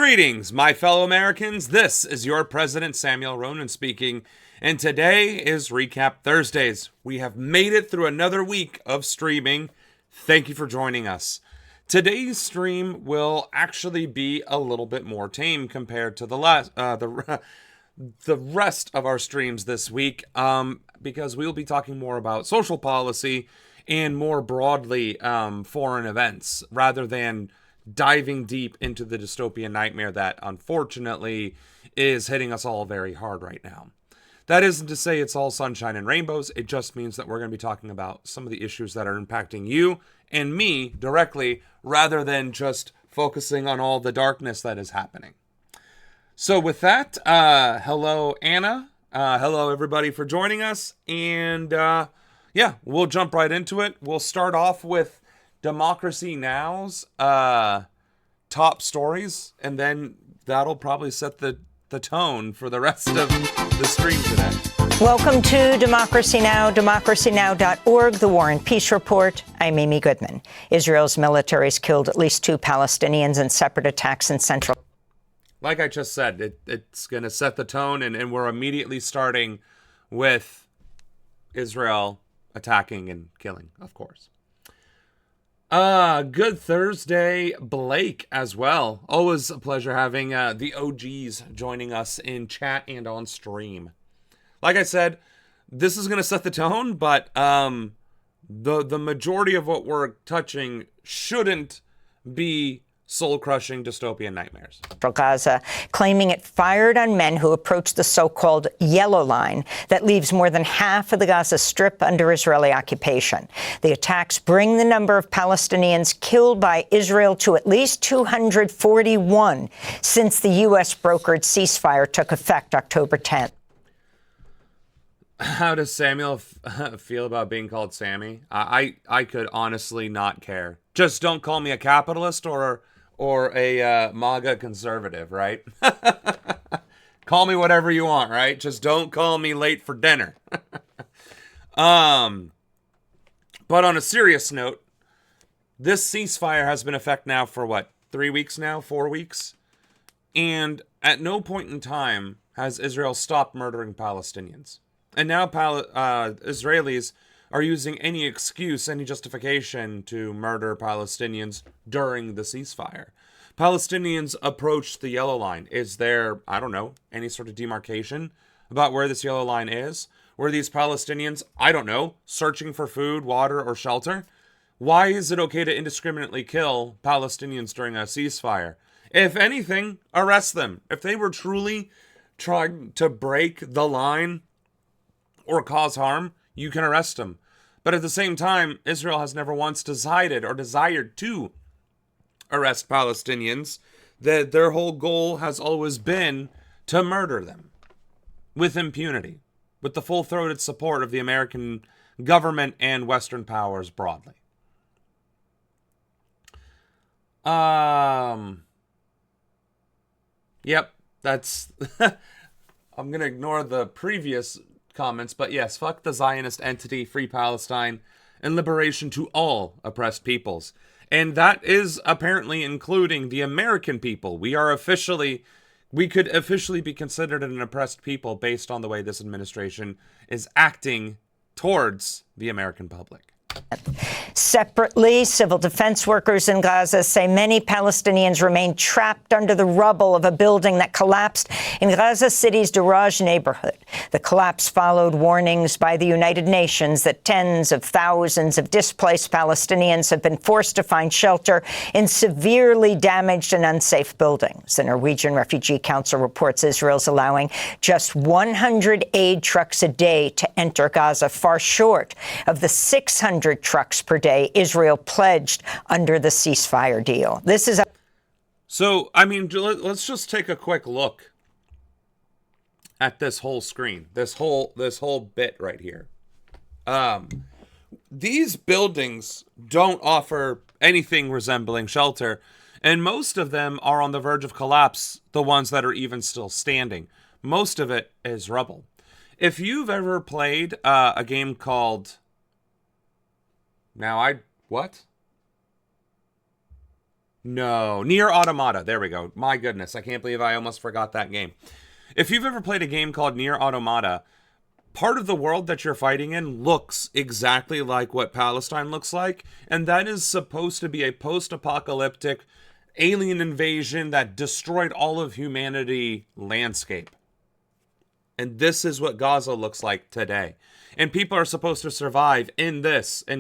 Greetings, my fellow Americans. This is your President Samuel Ronan speaking, and today is Recap Thursdays. We have made it through another week of streaming. Thank you for joining us. Today's stream will actually be a little bit more tame compared to the rest of our streams this week, because we'll be talking more about social policy and more broadly foreign events, rather than diving deep into the dystopian nightmare that unfortunately is hitting us all very hard right now. That isn't to say it's all sunshine and rainbows. It just means that we're going to be talking about some of the issues that are impacting you and me directly, rather than just focusing on all the darkness that is happening. So with that, hello Anna, hello everybody for joining us, and yeah, we'll jump right into it. We'll start off with Democracy Now's top stories, and then that'll probably set the tone for the rest of the stream today. Welcome to Democracy Now!, democracynow.org, The War and Peace Report. I'm Amy Goodman. Israel's military has killed at least 2 Palestinians in separate attacks in central. Like I just said, it's going to set the tone, and we're immediately starting with Israel attacking and killing, of course. Good Thursday, Blake, as well. Always a pleasure having the OGs joining us in chat and on stream. Like I said, this is going to set the tone, but the majority of what we're touching shouldn't be soul-crushing dystopian nightmares. Gaza, claiming it fired on men who approached the so-called yellow line that leaves more than half of the Gaza Strip under Israeli occupation. The attacks bring the number of Palestinians killed by Israel to at least 241 since the U.S.-brokered ceasefire took effect October 10th. How does Samuel feel about being called Sammy? I could honestly not care. Just don't call me a capitalist or a MAGA conservative, right? Call me whatever you want, right? Just don't call me late for dinner. But on a serious note, this ceasefire has been in effect now for what, 3 weeks now, 4 weeks? And at no point in time has Israel stopped murdering Palestinians. And now Israelis are using any excuse, any justification to murder Palestinians during the ceasefire. Palestinians approached the yellow line. Is there, I don't know, any sort of demarcation about where this yellow line is? Were these Palestinians, I don't know, searching for food, water, or shelter? Why is it okay to indiscriminately kill Palestinians during a ceasefire? If anything, arrest them. If they were truly trying to break the line or cause harm, you can arrest them. But at the same time, Israel has never once decided or desired to arrest Palestinians. Their whole goal has always been to murder them with impunity, with the full-throated support of the American government and Western powers broadly. Yep, that's... I'm going to ignore the previous comments, but yes, fuck the Zionist entity, free Palestine, and liberation to all oppressed peoples. And that is apparently including the American people. We could officially be considered an oppressed people based on the way this administration is acting towards the American public. Separately, civil defense workers in Gaza say many Palestinians remain trapped under the rubble of a building that collapsed in Gaza City's Daraj neighborhood. The collapse followed warnings by the United Nations that tens of thousands of displaced Palestinians have been forced to find shelter in severely damaged and unsafe buildings. The Norwegian Refugee Council reports Israel's allowing just 100 aid trucks a day to enter Gaza, far short of the 600 trucks per day Israel pledged under the ceasefire deal. This is So, I mean, let's just take a quick look at this whole screen, this whole bit right here. These buildings don't offer anything resembling shelter, and most of them are on the verge of collapse, the ones that are even still standing. Most of it is rubble. If you've ever played a game called... What? No, Near Automata. There we go. My goodness, I can't believe I almost forgot that game. If you've ever played a game called Near Automata, part of the world that you're fighting in looks exactly like what Palestine looks like, and that is supposed to be a post-apocalyptic alien invasion that destroyed all of humanity landscape. And this is what Gaza looks like today. And people are supposed to survive in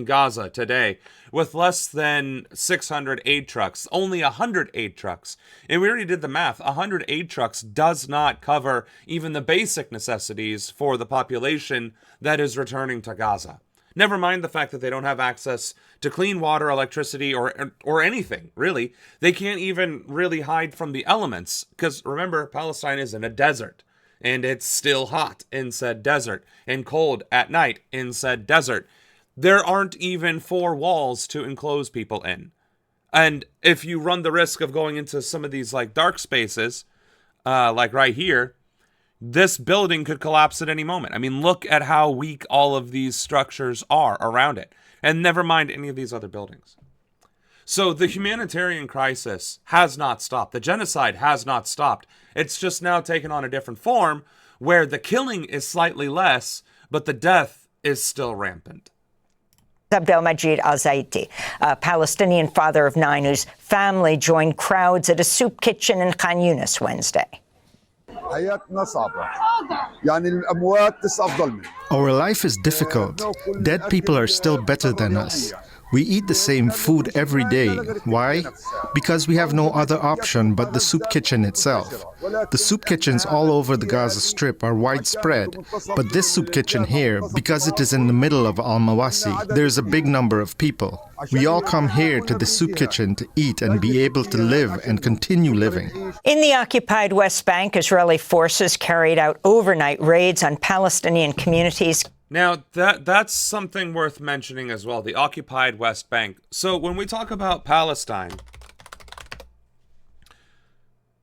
Gaza today, with less than 600 aid trucks, only 100 aid trucks. And we already did the math. 100 aid trucks does not cover even the basic necessities for the population that is returning to Gaza. Never mind the fact that they don't have access to clean water, electricity, or anything, really. They can't even really hide from the elements, because remember, Palestine is in a desert. And it's still hot in said desert, and cold at night in said desert. There aren't even 4 walls to enclose people in. And if you run the risk of going into some of these like dark spaces, like right here, this building could collapse at any moment. I mean, look at how weak all of these structures are around it. And never mind any of these other buildings. So the humanitarian crisis has not stopped. The genocide has not stopped. It's just now taken on a different form where the killing is slightly less, but the death is still rampant. Abdelmajid Al-Zaiti, a Palestinian father of 9 whose family joined crowds at a soup kitchen in Khan Yunis Wednesday. Our life is difficult. Dead people are still better than us. We eat the same food every day. Why? Because we have no other option but the soup kitchen itself. The soup kitchens all over the Gaza Strip are widespread, but this soup kitchen here, because it is in the middle of Al-Mawasi, there's a big number of people. We all come here to the soup kitchen to eat and be able to live and continue living. In the occupied West Bank, Israeli forces carried out overnight raids on Palestinian communities. Now, that's something worth mentioning as well, the occupied West Bank. So when we talk about Palestine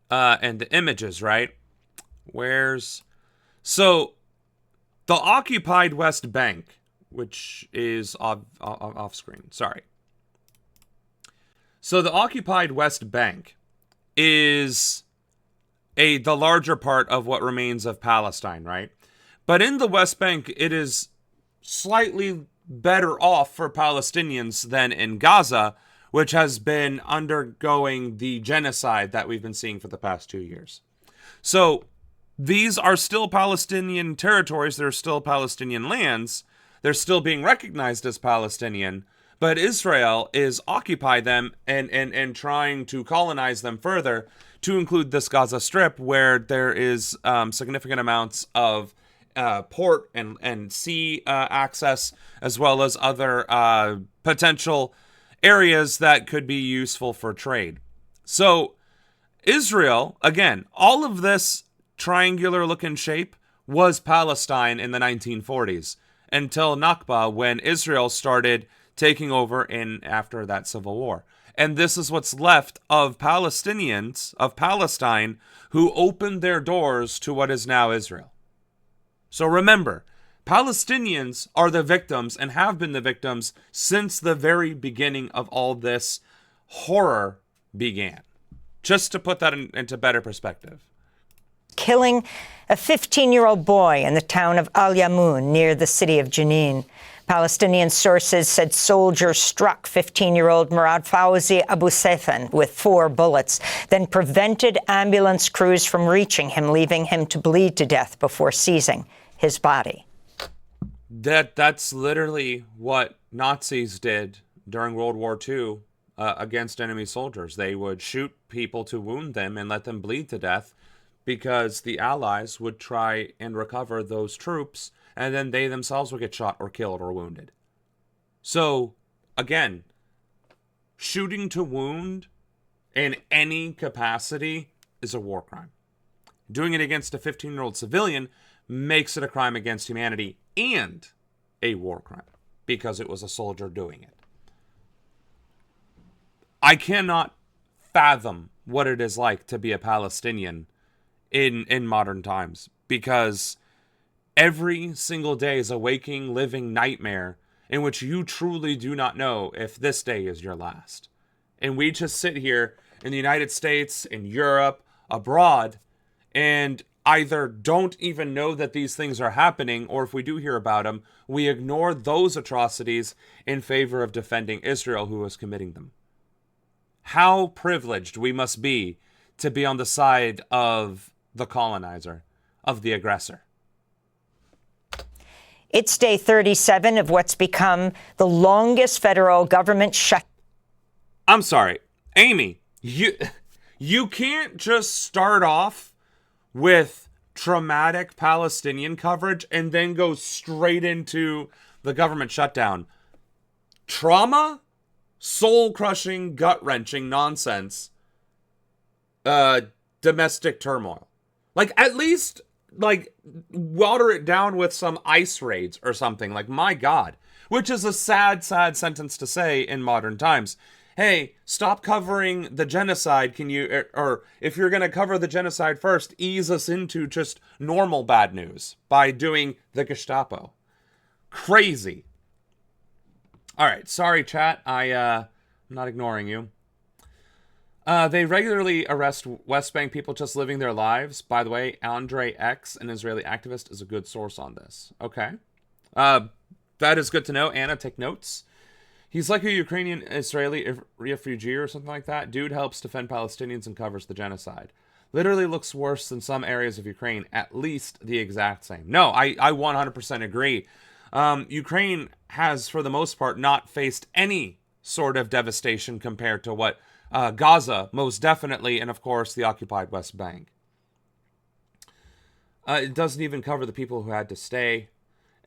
and the images, right? So the occupied West Bank, which is off screen, sorry. So the occupied West Bank is the larger part of what remains of Palestine, right? But in the West Bank, it is slightly better off for Palestinians than in Gaza, which has been undergoing the genocide that we've been seeing for the past 2 years. So these are still Palestinian territories. They're still Palestinian lands. They're still being recognized as Palestinian. But Israel is occupying them and trying to colonize them further to include this Gaza Strip, where there is significant amounts of port and sea access, as well as other potential areas that could be useful for trade. So Israel, again, all of this triangular looking shape was Palestine in the 1940s until Nakba, when Israel started taking over after that civil war. And this is what's left of Palestinians, of Palestine, who opened their doors to what is now Israel. So remember, Palestinians are the victims and have been the victims since the very beginning of all this horror began. Just to put that into better perspective. Killing a 15-year-old boy in the town of Al Yamoun near the city of Jenin. Palestinian sources said soldiers struck 15-year-old Murad Fawzi Abu Saithan with 4 bullets, then prevented ambulance crews from reaching him, leaving him to bleed to death before seizing his body. That's literally what Nazis did during World War II against enemy soldiers. They would shoot people to wound them and let them bleed to death, because the Allies would try and recover those troops, and then they themselves would get shot or killed or wounded. So, again, shooting to wound in any capacity is a war crime. Doing it against a 15-year-old civilian makes it a crime against humanity and a war crime, because it was a soldier doing it. I cannot fathom what it is like to be a Palestinian in modern times, because every single day is a waking, living nightmare in which you truly do not know if this day is your last. And we just sit here in the United States, in Europe, abroad, and either don't even know that these things are happening, or if we do hear about them, we ignore those atrocities in favor of defending Israel, who is committing them. How privileged we must be to be on the side of the colonizer, of the aggressor. It's day 37 of what's become the longest federal government shut. I'm sorry, Amy, you can't just start off with traumatic Palestinian coverage and then go straight into the government shutdown. Trauma, soul-crushing, gut-wrenching nonsense, domestic turmoil. Like, at least, like, water it down with some ICE raids or something. Like, my God. Which is a sad, sad sentence to say in modern times. Hey, stop covering the genocide, can you, or if you're going to cover the genocide first, ease us into just normal bad news by doing the Gestapo. Crazy. All right, sorry, chat. I'm not ignoring you. They regularly arrest West Bank people just living their lives. By the way, Andre X, an Israeli activist, is a good source on this. Okay. That is good to know. Anna, take notes. He's like a Ukrainian-Israeli refugee or something like that. Dude helps defend Palestinians and covers the genocide. Literally looks worse than some areas of Ukraine, at least the exact same. No, I 100% agree. Ukraine has, for the most part, not faced any sort of devastation compared to what Gaza, most definitely, and of course, the occupied West Bank. It doesn't even cover the people who had to stay.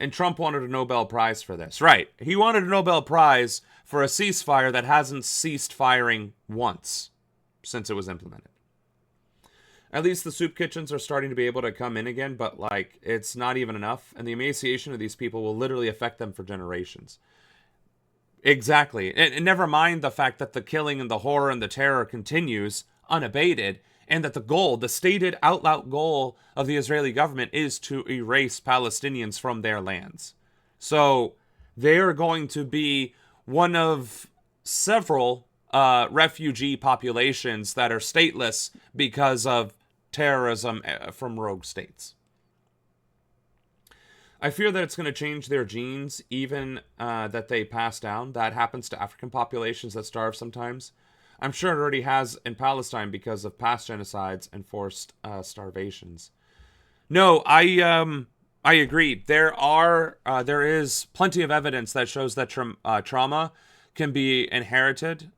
And Trump wanted a Nobel Prize for this. Right. He wanted a Nobel Prize for a ceasefire that hasn't ceased firing once since it was implemented. At least the soup kitchens are starting to be able to come in again, but, like, it's not even enough. And the emaciation of these people will literally affect them for generations. Exactly. And never mind the fact that the killing and the horror and the terror continues unabated, and that the goal, the stated out loud goal of the Israeli government is to erase Palestinians from their lands. So they are going to be one of several refugee populations that are stateless because of terrorism from rogue states. I fear that it's going to change their genes, even that they pass down. That happens to African populations that starve sometimes. I'm sure it already has in Palestine because of past genocides and forced starvations. No, I agree. There is plenty of evidence that shows that trauma can be inherited.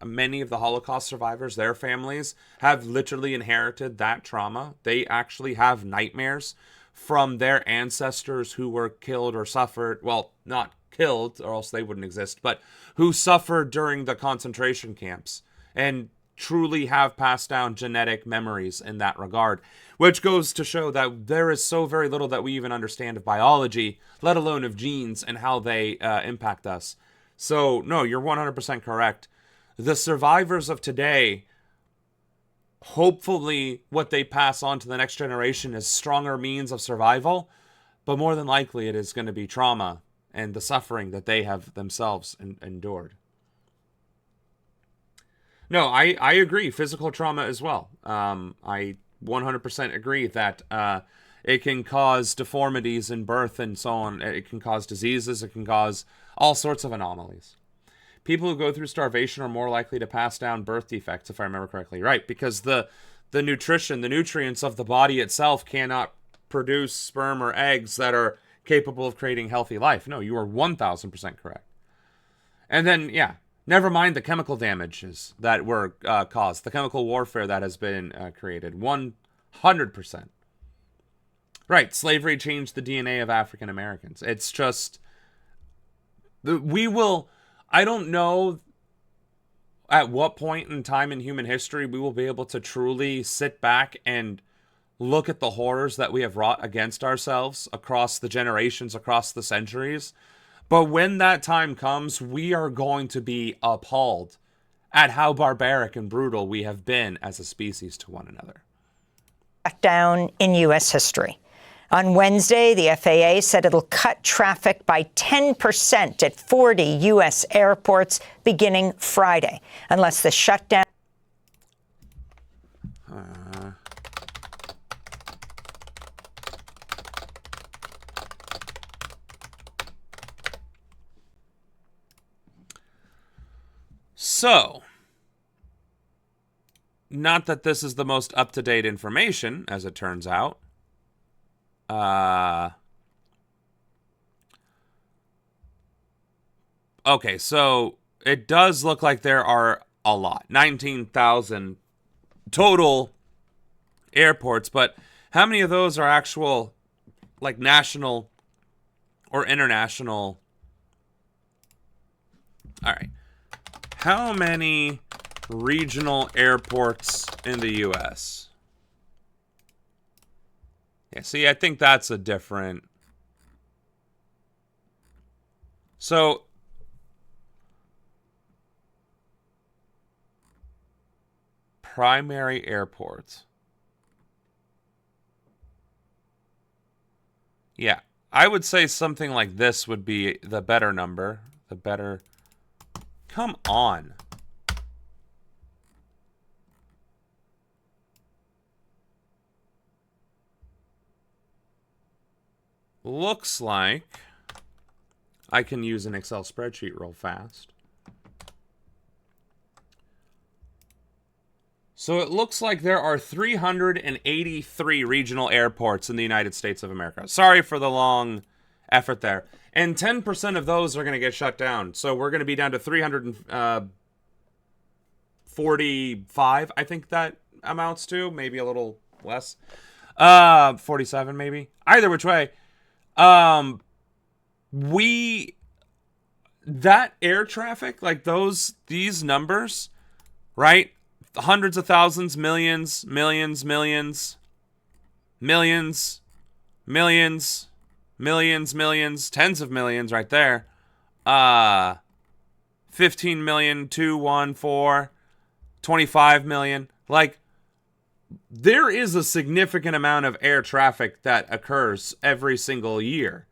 Many of the Holocaust survivors, their families, have literally inherited that trauma. They actually have nightmares from their ancestors who were killed or suffered, well, not killed, or else they wouldn't exist, but who suffered during the concentration camps and truly have passed down genetic memories in that regard, which goes to show that there is so very little that we even understand of biology, let alone of genes and how they impact us. So, no, you're 100% correct. The survivors of today, hopefully what they pass on to the next generation is stronger means of survival, but more than likely it is going to be trauma and the suffering that they have themselves endured. No, I agree. Physical trauma as well. I 100% agree that it can cause deformities in birth and so on. It can cause diseases. It can cause all sorts of anomalies. People who go through starvation are more likely to pass down birth defects, if I remember correctly. Right, because the nutrition, the nutrients of the body itself cannot produce sperm or eggs that are capable of creating healthy life. No, you are 1,000% correct. And then, yeah, never mind the chemical damages that were caused, the chemical warfare that has been created. 100%. Right, slavery changed the DNA of African Americans. It's just, I don't know at what point in time in human history we will be able to truly sit back and look at the horrors that we have wrought against ourselves across the generations, across the centuries. But when that time comes, we are going to be appalled at how barbaric and brutal we have been as a species to one another. Down in U.S. history. On Wednesday, the FAA said it'll cut traffic by 10% at 40 U.S. airports beginning Friday, unless the shutdown. So, not that this is the most up-to-date information, as it turns out. Okay, so it does look like there are a lot. 19,000 total airports, but how many of those are actual, like, national or international? All right. How many regional airports in the U.S.? Yeah, see, I think that's a different... So, primary airports. Yeah, I would say something like this would be the better number. The better... Come on. Looks like I can use an Excel spreadsheet real fast. So it looks like there are 383 regional airports in the United States of America. Sorry for the long effort there. And 10% of those are going to get shut down. So we're going to be down to 345, I think that amounts to. Maybe a little less. 47 maybe. Either which way. That air traffic, like these numbers, right? Hundreds of thousands, millions, millions, millions, millions, millions, millions, millions, tens of millions right there. 15 million, 214, 25 million. Like, there is a significant amount of air traffic that occurs every single year.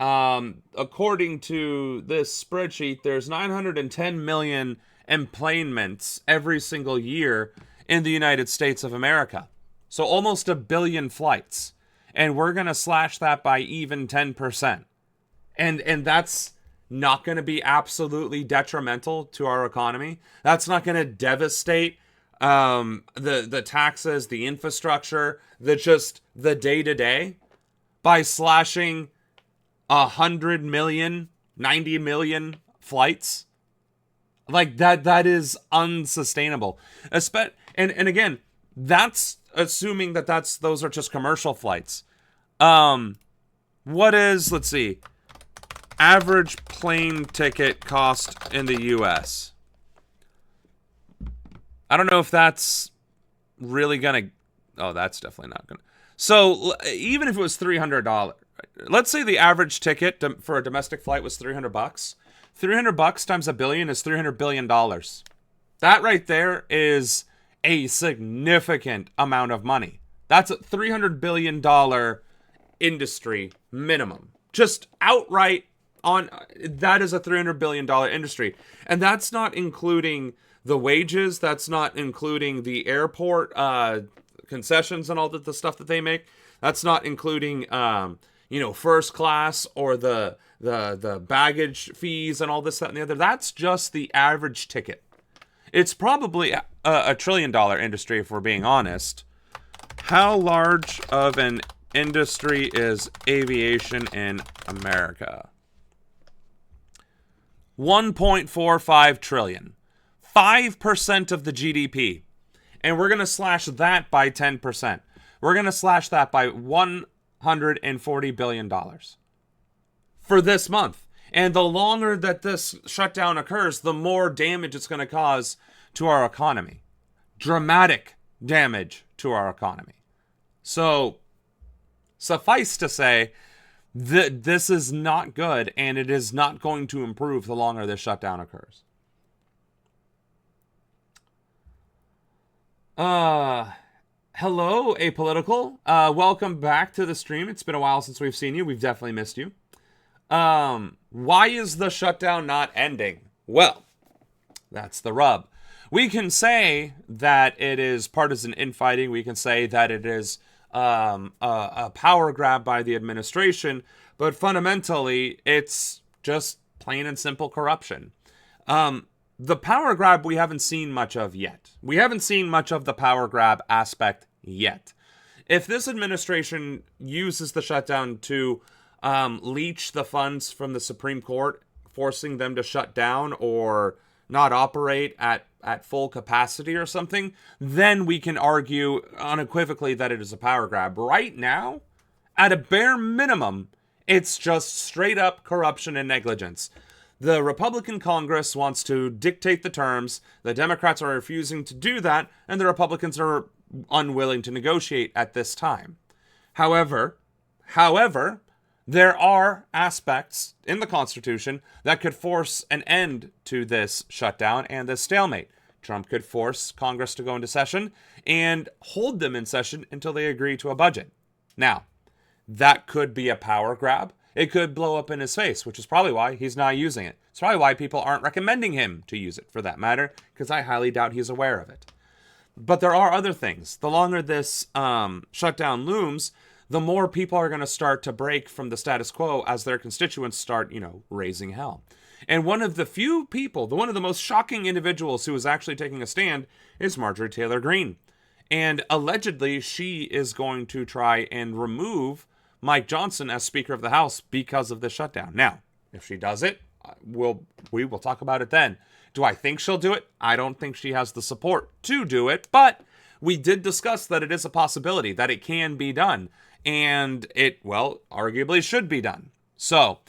According to this spreadsheet, there's 910 million enplanements every single year in the United States of America. So almost 1 billion flights. And we're going to slash that by even 10%. And that's not going to be absolutely detrimental to our economy. That's not going to devastate the taxes, the infrastructure, the day-to-day by slashing 100 million, 90 million flights. Like, that is unsustainable. And again, that's assuming that those are just commercial flights. What is, let's see, average plane ticket cost in the U.S.? I don't know if that's really gonna... Oh, that's definitely not gonna... So, even if it was $300, let's say the average ticket for a domestic flight was $300. $300 times a billion is $300 billion. That right there is a significant amount of money. That's a $300 billion industry minimum. Just outright on... That is a $300 billion industry. And that's not including the wages. That's not including the airport concessions and all the stuff that they make. That's not including, first class or the baggage fees and all this, that, and the other. That's just the average ticket. It's probably a $1 trillion industry, if we're being honest. How large of an industry is aviation in America? 1.45 trillion. 5% of the GDP. And we're going to slash that by 10%. We're going to slash that by $140 billion for this month. And the longer that this shutdown occurs, the more damage it's going to cause to our economy. Dramatic damage to our economy. So, suffice to say that this is not good, and it is not going to improve the longer this shutdown occurs. Hello, Apolitical. Welcome back to the stream. It's been a while since we've seen you. We've definitely missed you. Why is the shutdown not ending? Well, that's the rub. We can say that it is partisan infighting. We can say that it is a power grab by the administration. But fundamentally, it's just plain and simple corruption. The power grab we haven't seen much of yet. We haven't seen much of the power grab aspect yet. If this administration uses the shutdown to leech the funds from the Supreme Court, forcing them to shut down or not operate at full capacity or something, then we can argue unequivocally that it is a power grab. Right now, at a bare minimum, it's just straight up corruption and negligence. The Republican Congress wants to dictate the terms, the Democrats are refusing to do that, and the Republicans are unwilling to negotiate at this time. However, there are aspects in the Constitution that could force an end to this shutdown and this stalemate. Trump could force Congress to go into session and hold them in session until they agree to a budget. Now, that could be a power grab. It could blow up in his face, which is probably why he's not using it. It's probably why people aren't recommending him to use it, for that matter, because I highly doubt he's aware of it. But there are other things. The longer this shutdown looms, the more people are going to start to break from the status quo as their constituents start, raising hell. And one of the few people, one of the most shocking individuals who is actually taking a stand is Marjorie Taylor Greene. And allegedly, she is going to try and remove Mike Johnson as Speaker of the House because of the shutdown. Now, if she does it, we will talk about it then. Do I think she'll do it? I don't think she has the support to do it, but we did discuss that it is a possibility, that it can be done, and it, arguably should be done. So,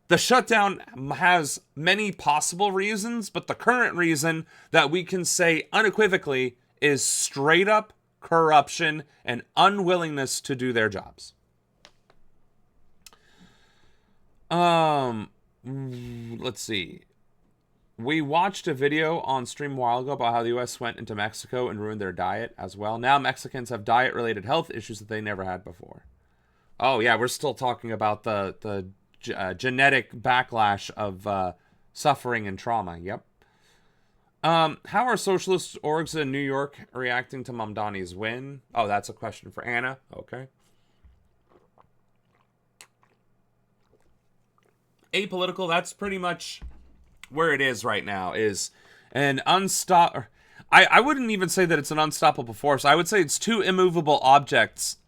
the shutdown has many possible reasons, but the current reason that we can say unequivocally is straight up corruption and unwillingness to do their jobs. Let's see. We watched a video on stream a while ago about how the U.S. went into Mexico and ruined their diet as well. Now Mexicans have diet-related health issues that they never had before. Oh yeah, we're still talking about the genetic backlash of suffering and trauma. Yep. How are socialist orgs in New York reacting to Mamdani's win? Oh, that's a question for Anna. Okay. Apolitical, that's pretty much where it is right now, is an I wouldn't even say that it's an unstoppable force. I would say it's two immovable objects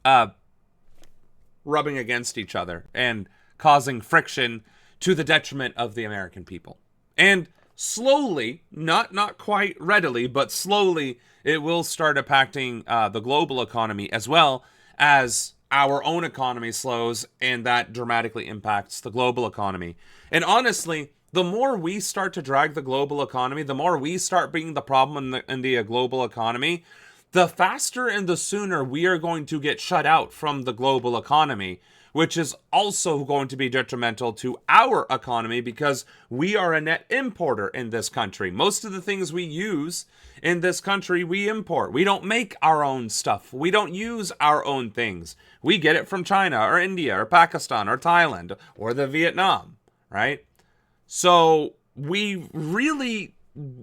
rubbing against each other and causing friction to the detriment of the American people. And slowly, not quite readily, but slowly, it will start impacting the global economy as well as our own economy slows, and that dramatically impacts the global economy. And honestly, the more we start to drag the global economy, the more we start being the problem in the global economy, the faster and the sooner we are going to get shut out from the global economy, which is also going to be detrimental to our economy because we are a net importer in this country. Most of the things we use in this country, we import. We don't make our own stuff. We don't use our own things. We get it from China or India or Pakistan or Thailand or the Vietnam, right? So we really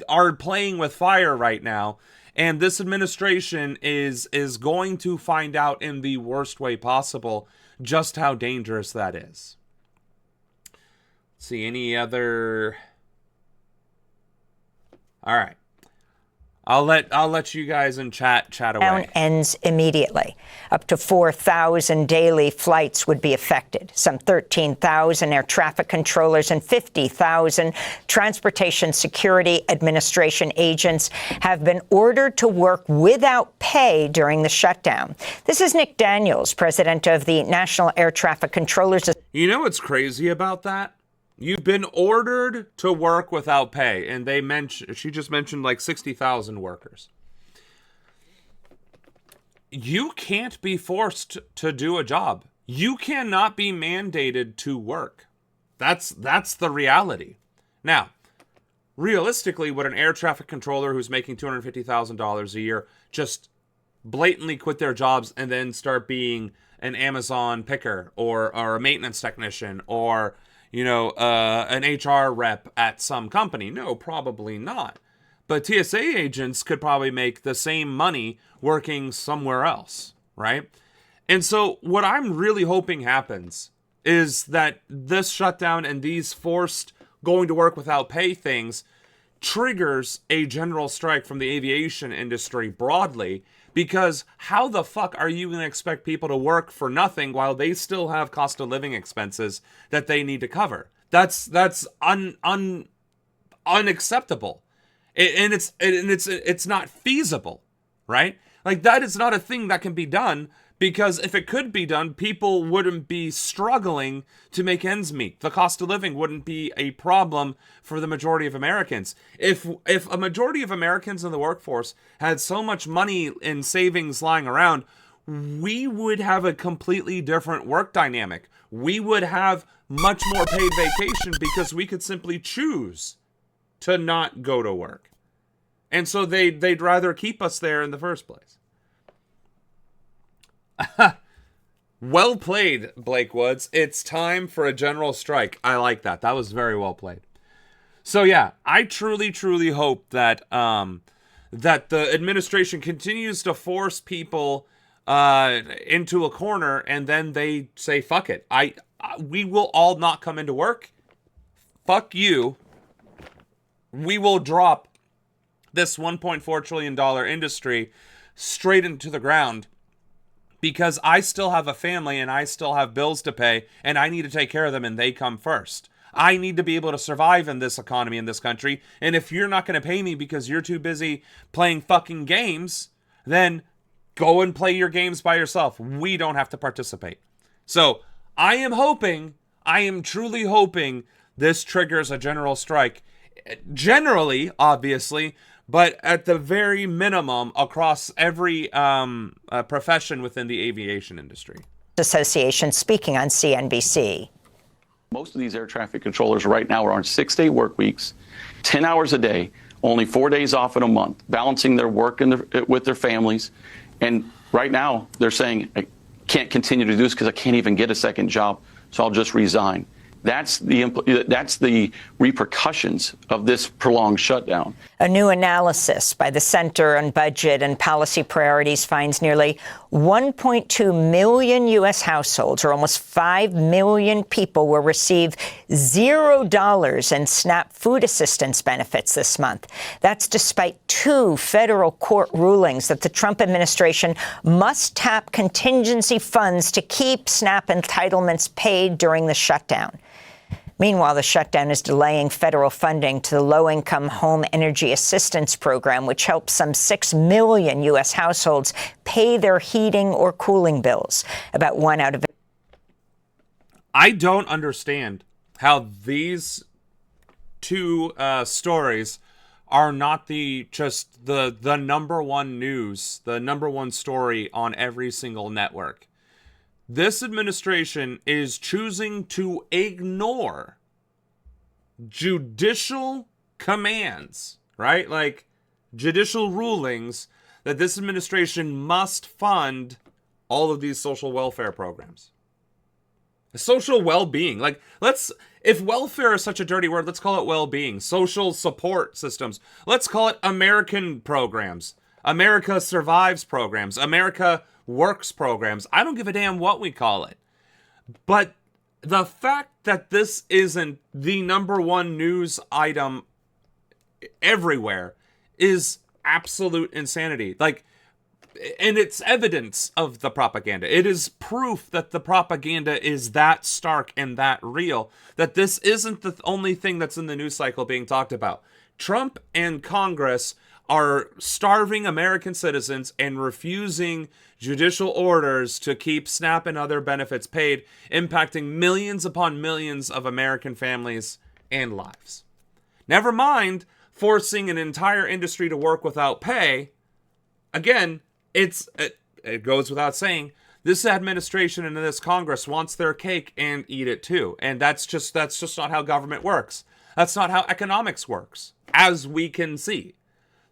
are playing with fire right now. And this administration is going to find out in the worst way possible just how dangerous that is. Let's see, any other... All right. I'll let you guys in chat away. Ends immediately. Up to 4,000 daily flights would be affected. Some 13,000 air traffic controllers and 50,000 Transportation Security Administration agents have been ordered to work without pay during the shutdown. This is Nick Daniels, president of the National Air Traffic Controllers. You know what's crazy about that? You've been ordered to work without pay, and she just mentioned like 60,000 workers. You can't be forced to do a job. You cannot be mandated to work. That's the reality. Now, realistically, would an air traffic controller who's making $250,000 a year just blatantly quit their jobs and then start being an Amazon picker or a maintenance technician or, an HR rep at some company? No, probably not. But TSA agents could probably make the same money working somewhere else, right? And so what I'm really hoping happens is that this shutdown and these forced going to work without pay things triggers a general strike from the aviation industry broadly, because how the fuck are you going to expect people to work for nothing while they still have cost of living expenses that they need to cover? That's unacceptable. And it's not feasible, right? Like, that is not a thing that can be done, because if it could be done, people wouldn't be struggling to make ends meet. The cost of living wouldn't be a problem for the majority of Americans. If a majority of Americans in the workforce had so much money in savings lying around, we would have a completely different work dynamic. We would have much more paid vacation because we could simply choose to not go to work. And so they'd rather keep us there in the first place. Well played, Blake Woods. It's time for a general strike. I like that. That was very well played. So yeah, I truly, truly hope that that the administration continues to force people into a corner, and then they say, fuck it. We will all not come into work. Fuck you. We will drop this $1.4 trillion industry straight into the ground, because I still have a family and I still have bills to pay and I need to take care of them, and they come first. I need to be able to survive in this economy, in this country. And if you're not going to pay me because you're too busy playing fucking games, then go and play your games by yourself. We don't have to participate. So I am truly hoping this triggers a general strike. Generally, obviously, but at the very minimum across every profession within the aviation industry. Association speaking on CNBC. Most of these air traffic controllers right now are on 6-day work weeks, 10 hours a day, only 4 days off in a month, balancing their work with their families. And right now they're saying, I can't continue to do this because I can't even get a second job, so I'll just resign. That's the repercussions of this prolonged shutdown. A new analysis by the Center on Budget and Policy Priorities finds nearly 1.2 million U.S. households, or almost 5 million people, will receive $0 in SNAP food assistance benefits this month. That's despite 2 federal court rulings that the Trump administration must tap contingency funds to keep SNAP entitlements paid during the shutdown. Meanwhile, the shutdown is delaying federal funding to the Low-Income Home Energy Assistance Program, which helps some 6 million U.S. households pay their heating or cooling bills. About 1 out of... I don't understand how these two stories are not the number one news, the number one story on every single network. This administration is choosing to ignore judicial commands, right? Like judicial rulings that this administration must fund all of these social welfare programs. Social well-being. Like, if welfare is such a dirty word, let's call it well-being. Social support systems. Let's call it American programs. America Survives programs. America Works programs. I don't give a damn what we call it. But the fact that this isn't the number one news item everywhere is absolute insanity. Like, and it's evidence of the propaganda. It is proof that the propaganda is that stark and that real, that this isn't the only thing that's in the news cycle being talked about. Trump and Congress are starving American citizens and refusing judicial orders to keep SNAP and other benefits paid, impacting millions upon millions of American families and lives. Never mind forcing an entire industry to work without pay. Again, it goes without saying, this administration and this Congress wants their cake and eat it too. And that's just not how government works. That's not how economics works, as we can see.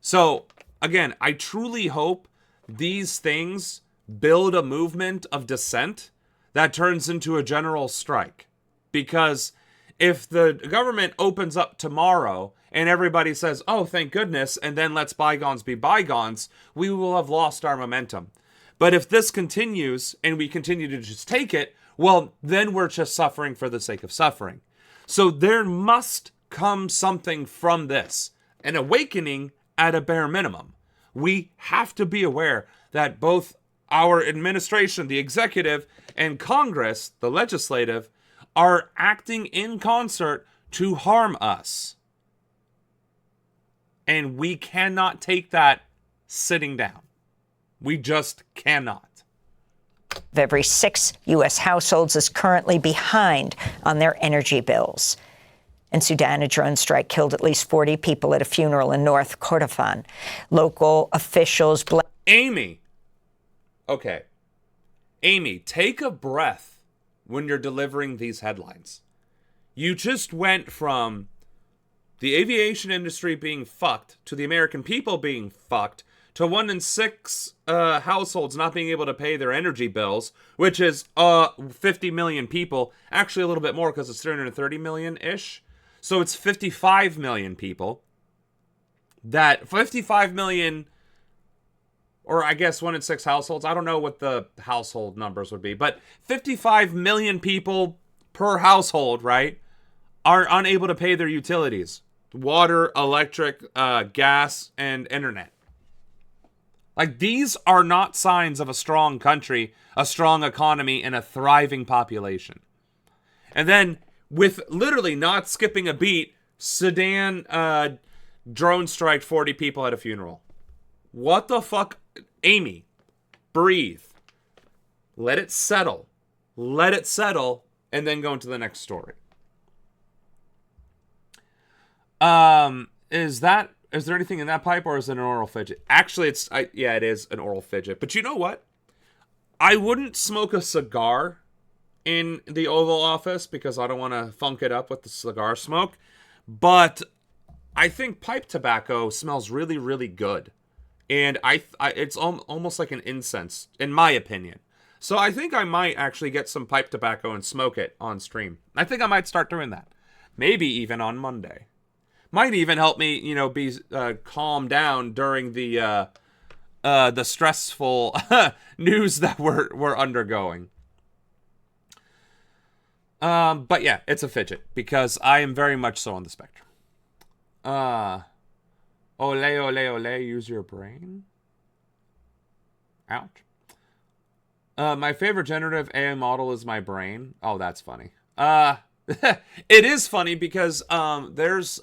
So, again, I truly hope these things build a movement of dissent that turns into a general strike. Because if the government opens up tomorrow and everybody says, oh, thank goodness, and then lets bygones be bygones, we will have lost our momentum. But if this continues and we continue to just take it, well, then we're just suffering for the sake of suffering. So there must come something from this, an awakening at a bare minimum. We have to be aware that both our administration, the executive, and Congress, the legislative, are acting in concert to harm us. And we cannot take that sitting down. We just cannot. Every 6 U.S. households is currently behind on their energy bills. In Sudan, a drone strike killed at least 40 people at a funeral in North Kordofan. Local officials Amy. Okay. Amy, take a breath when you're delivering these headlines. You just went from the aviation industry being fucked to the American people being fucked to 1 in 6 households not being able to pay their energy bills, which is 50 million people. Actually, a little bit more because it's 330 million-ish. So it's 55 million people. That 55 million, or I guess 1 in 6 households. I don't know what the household numbers would be, but 55 million people per household, right, are unable to pay their utilities. Water, electric, gas, and internet. Like, these are not signs of a strong country, a strong economy, and a thriving population. And then, with literally not skipping a beat, Sudan drone strike 40 people at a funeral. What the fuck? Amy, breathe. Let it settle. Let it settle, and then go into the next story. Is there anything in that pipe, or is it an oral fidget? Actually, it is an oral fidget. But you know what? I wouldn't smoke a cigar in the Oval Office because I don't want to funk it up with the cigar smoke. But I think pipe tobacco smells really, really good. And it's almost like an incense, in my opinion. So I think I might actually get some pipe tobacco and smoke it on stream. I think I might start doing that. Maybe even on Monday. Might even help me, be calmed down during the stressful news that we're undergoing. But yeah, it's a fidget because I am very much so on the spectrum. Ole, ole, ole, use your brain. Ouch. My favorite generative AI model is my brain. Oh, that's funny. It is funny because there's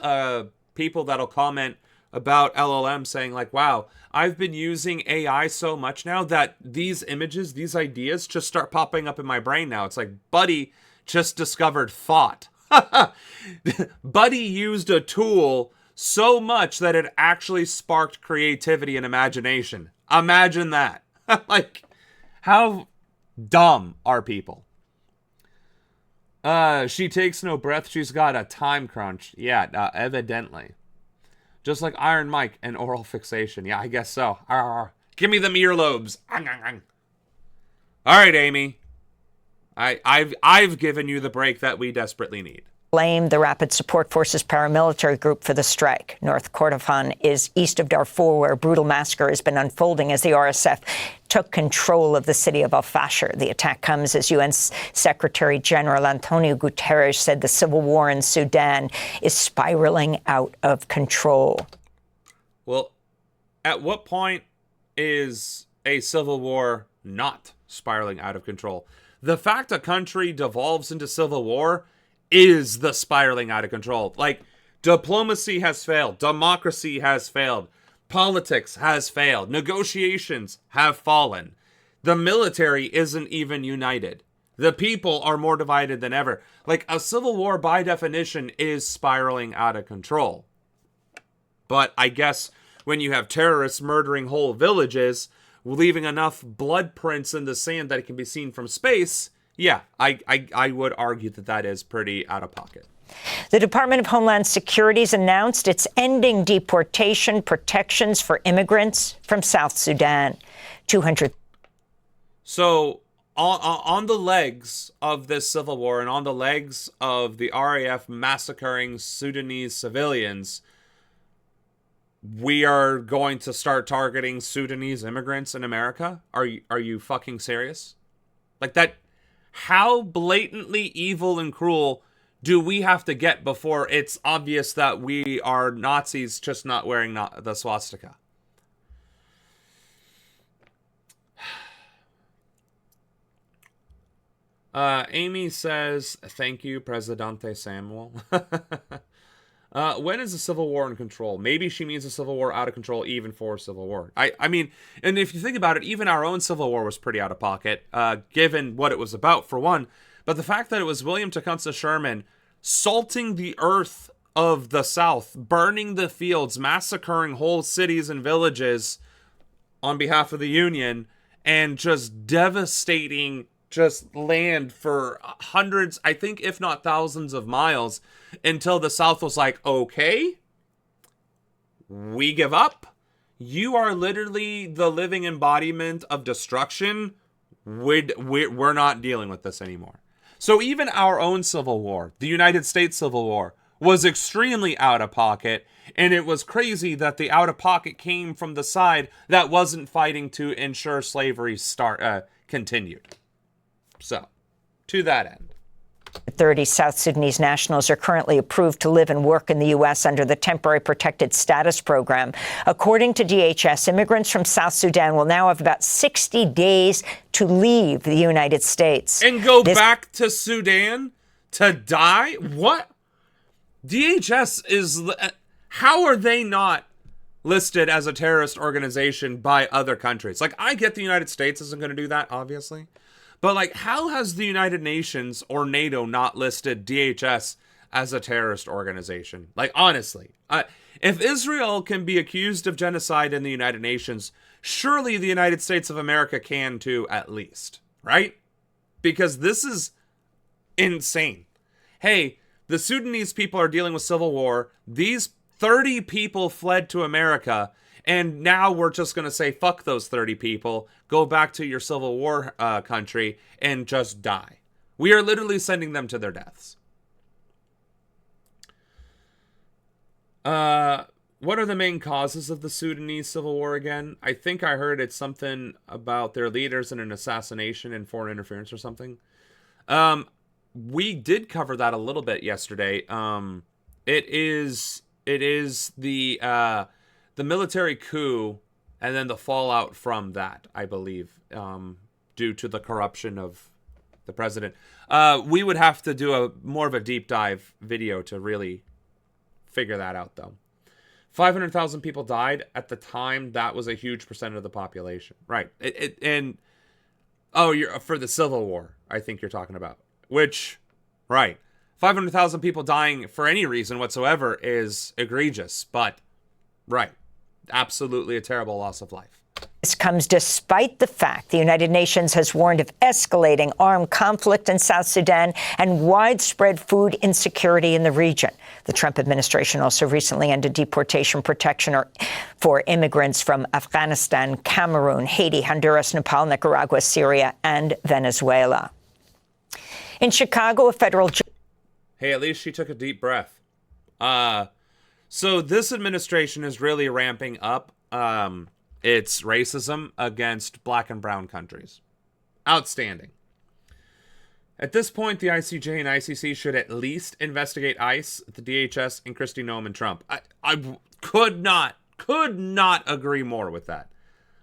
people that'll comment about LLM saying like, wow, I've been using AI so much now that these images, these ideas just start popping up in my brain now. It's like, buddy just discovered thought. Buddy used a tool so much that it actually sparked creativity and imagination. Imagine that. Like, how dumb are people? She takes no breath. She's got a time crunch. Yeah, evidently. Just like Iron Mike and oral fixation. Yeah, I guess so. Give me them earlobes. All right, Amy. I've given you the break that we desperately need. Blamed the Rapid Support Forces paramilitary group for the strike. North Kordofan is east of Darfur, where a brutal massacre has been unfolding as the RSF took control of the city of Al-Fashir. The attack comes as UN Secretary General Antonio Guterres said the civil war in Sudan is spiraling out of control. Well, at what point is a civil war not spiraling out of control? The fact a country devolves into civil war is the spiraling out of control. Like, diplomacy has failed. Democracy has failed. Politics has failed. Negotiations have fallen. The military isn't even united. The people are more divided than ever. Like, a civil war, by definition, is spiraling out of control. But I guess when you have terrorists murdering whole villages, leaving enough blood prints in the sand that it can be seen from space, yeah, I would argue that is pretty out of pocket. The Department of Homeland Security has announced it's ending deportation protections for immigrants from South Sudan. 200. So on the legs of this civil war and on the legs of the RAF massacring Sudanese civilians, we are going to start targeting Sudanese immigrants in America? Are you fucking serious? Like that, how blatantly evil and cruel do we have to get before it's obvious that we are Nazis just not wearing the swastika? Amy says, thank you, Presidente Samuel. When is the Civil War in control? Maybe she means a Civil War out of control even for Civil War. I mean, and if you think about it, even our own Civil War was pretty out of pocket, given what it was about, for one. But the fact that it was William Tecumseh Sherman salting the earth of the South, burning the fields, massacring whole cities and villages on behalf of the Union, and just devastating just land for hundreds, I think, if not thousands of miles, until the South was like, okay, we give up. You are literally the living embodiment of destruction. We're not dealing with this anymore. So even our own Civil War, the United States Civil War, was extremely out of pocket. And it was crazy that the out of pocket came from the side that wasn't fighting to ensure slavery continued. So, to that end. 30 South Sudanese nationals are currently approved to live and work in the U.S. under the Temporary Protected Status Program. According to DHS, immigrants from South Sudan will now have about 60 days to leave the United States. And go back to Sudan to die? What? DHS is... How are they not listed as a terrorist organization by other countries? Like, I get the United States isn't going to do that, obviously. But, like, how has the United Nations or NATO not listed DHS as a terrorist organization? Like, honestly, if Israel can be accused of genocide in the United Nations, surely the United States of America can too, at least, right? Because this is insane. Hey, the Sudanese people are dealing with civil war. These 30 people fled to America. And now we're just going to say, fuck those 30 people, go back to your Civil War country, and just die. We are literally sending them to their deaths. What are the main causes of the Sudanese Civil War again? I think I heard it's something about their leaders in an assassination and foreign interference or something. We did cover that a little bit yesterday. It is the military coup and then the fallout from that, I believe, due to the corruption of the president. We would have to do more of a deep dive video to really figure that out, though. 500,000 people died at the time. That was a huge percent of the population, right? You're for the Civil War, I think you're talking about. Which, right, 500,000 people dying for any reason whatsoever is egregious, but right. Absolutely a terrible loss of life. This comes despite the fact the United Nations has warned of escalating armed conflict in South Sudan and widespread food insecurity in the region. The Trump administration also recently ended deportation protection for immigrants from Afghanistan, Cameroon, Haiti, Honduras, Nepal, Nicaragua, Syria, and Venezuela. In Chicago, a federal... Hey, at least she took a deep breath. So this administration is really ramping up its racism against black and brown countries. Outstanding. At this point, the ICJ and ICC should at least investigate ICE, the DHS, and Kristi Noem and Trump. I could not agree more with that.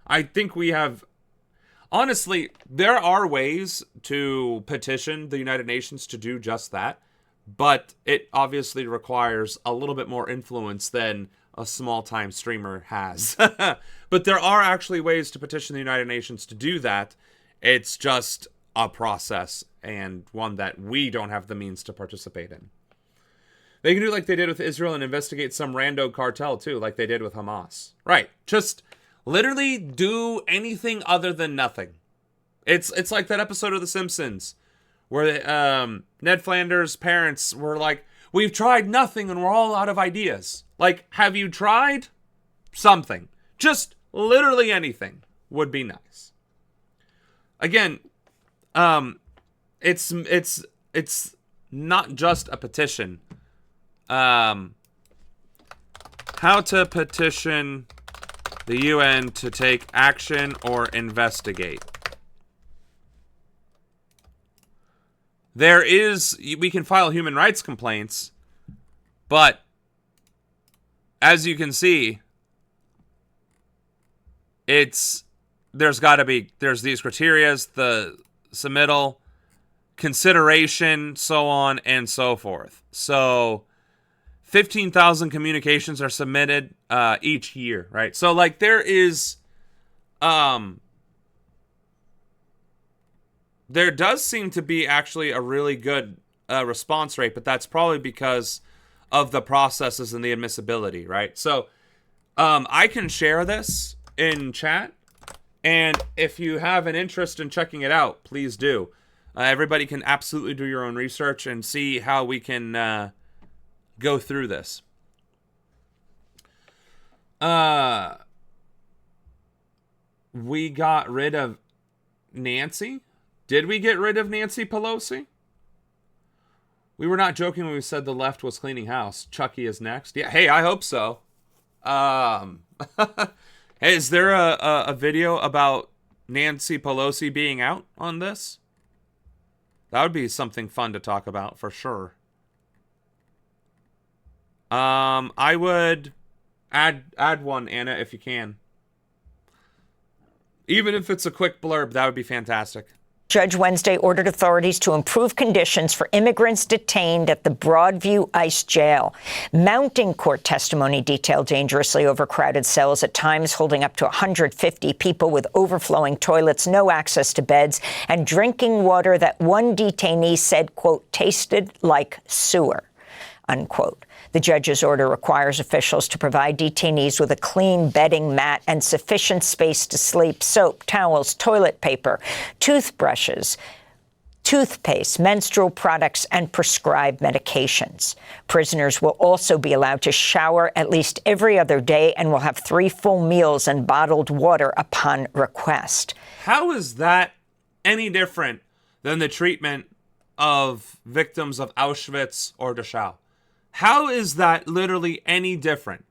I think we have... Honestly, there are ways to petition the United Nations to do just that. But it obviously requires a little bit more influence than a small-time streamer has. But there are actually ways to petition the United Nations to do that. It's just a process, and one that we don't have the means to participate in. They can do like they did with Israel and investigate some rando cartel, too, like they did with Hamas. Right. Just literally do anything other than nothing. It's like that episode of The Simpsons where Ned Flanders' parents were like, we've tried nothing and we're all out of ideas. Like, have you tried something? Just literally anything would be nice. Again, it's not just a petition. How to petition the UN to take action or investigate. We can file human rights complaints, but as you can see, there's these criterias, the submittal, consideration, so on and so forth. So 15,000 communications are submitted each year, right? So like there does seem to be actually a really good response rate, but that's probably because of the processes and the admissibility, right? So I can share this in chat, and if you have an interest in checking it out, please do. Everybody can absolutely do your own research and see how we can go through this. We got rid of Nancy. Did we get rid of Nancy Pelosi? We were not joking when we said the left was cleaning house. Chucky is next. Yeah, hey, I hope so. Hey, is there a video about Nancy Pelosi being out on this? That would be something fun to talk about for sure. I would add one, Anna, if you can. Even if it's a quick blurb, that would be fantastic. Judge Wednesday ordered authorities to improve conditions for immigrants detained at the Broadview ICE jail. Mounting court testimony detailed dangerously overcrowded cells, at times holding up to 150 people, with overflowing toilets, no access to beds, and drinking water that one detainee said, quote, tasted like sewer, unquote. The judge's order requires officials to provide detainees with a clean bedding mat and sufficient space to sleep, soap, towels, toilet paper, toothbrushes, toothpaste, menstrual products, and prescribed medications. Prisoners will also be allowed to shower at least every other day and will have 3 full meals and bottled water upon request. How is that any different than the treatment of victims of Auschwitz or Dachau? How is that literally any different?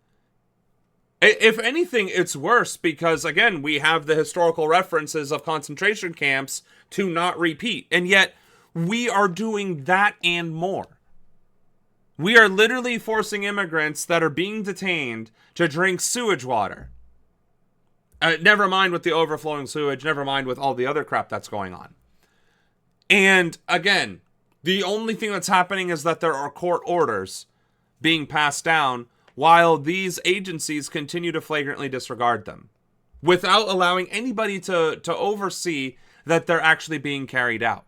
If anything, it's worse because, again, we have the historical references of concentration camps to not repeat. And yet, we are doing that and more. We are literally forcing immigrants that are being detained to drink sewage water. Never mind with the overflowing sewage, never mind with all the other crap that's going on. And, again, the only thing that's happening is that there are court orders being passed down while these agencies continue to flagrantly disregard them without allowing anybody to oversee that they're actually being carried out.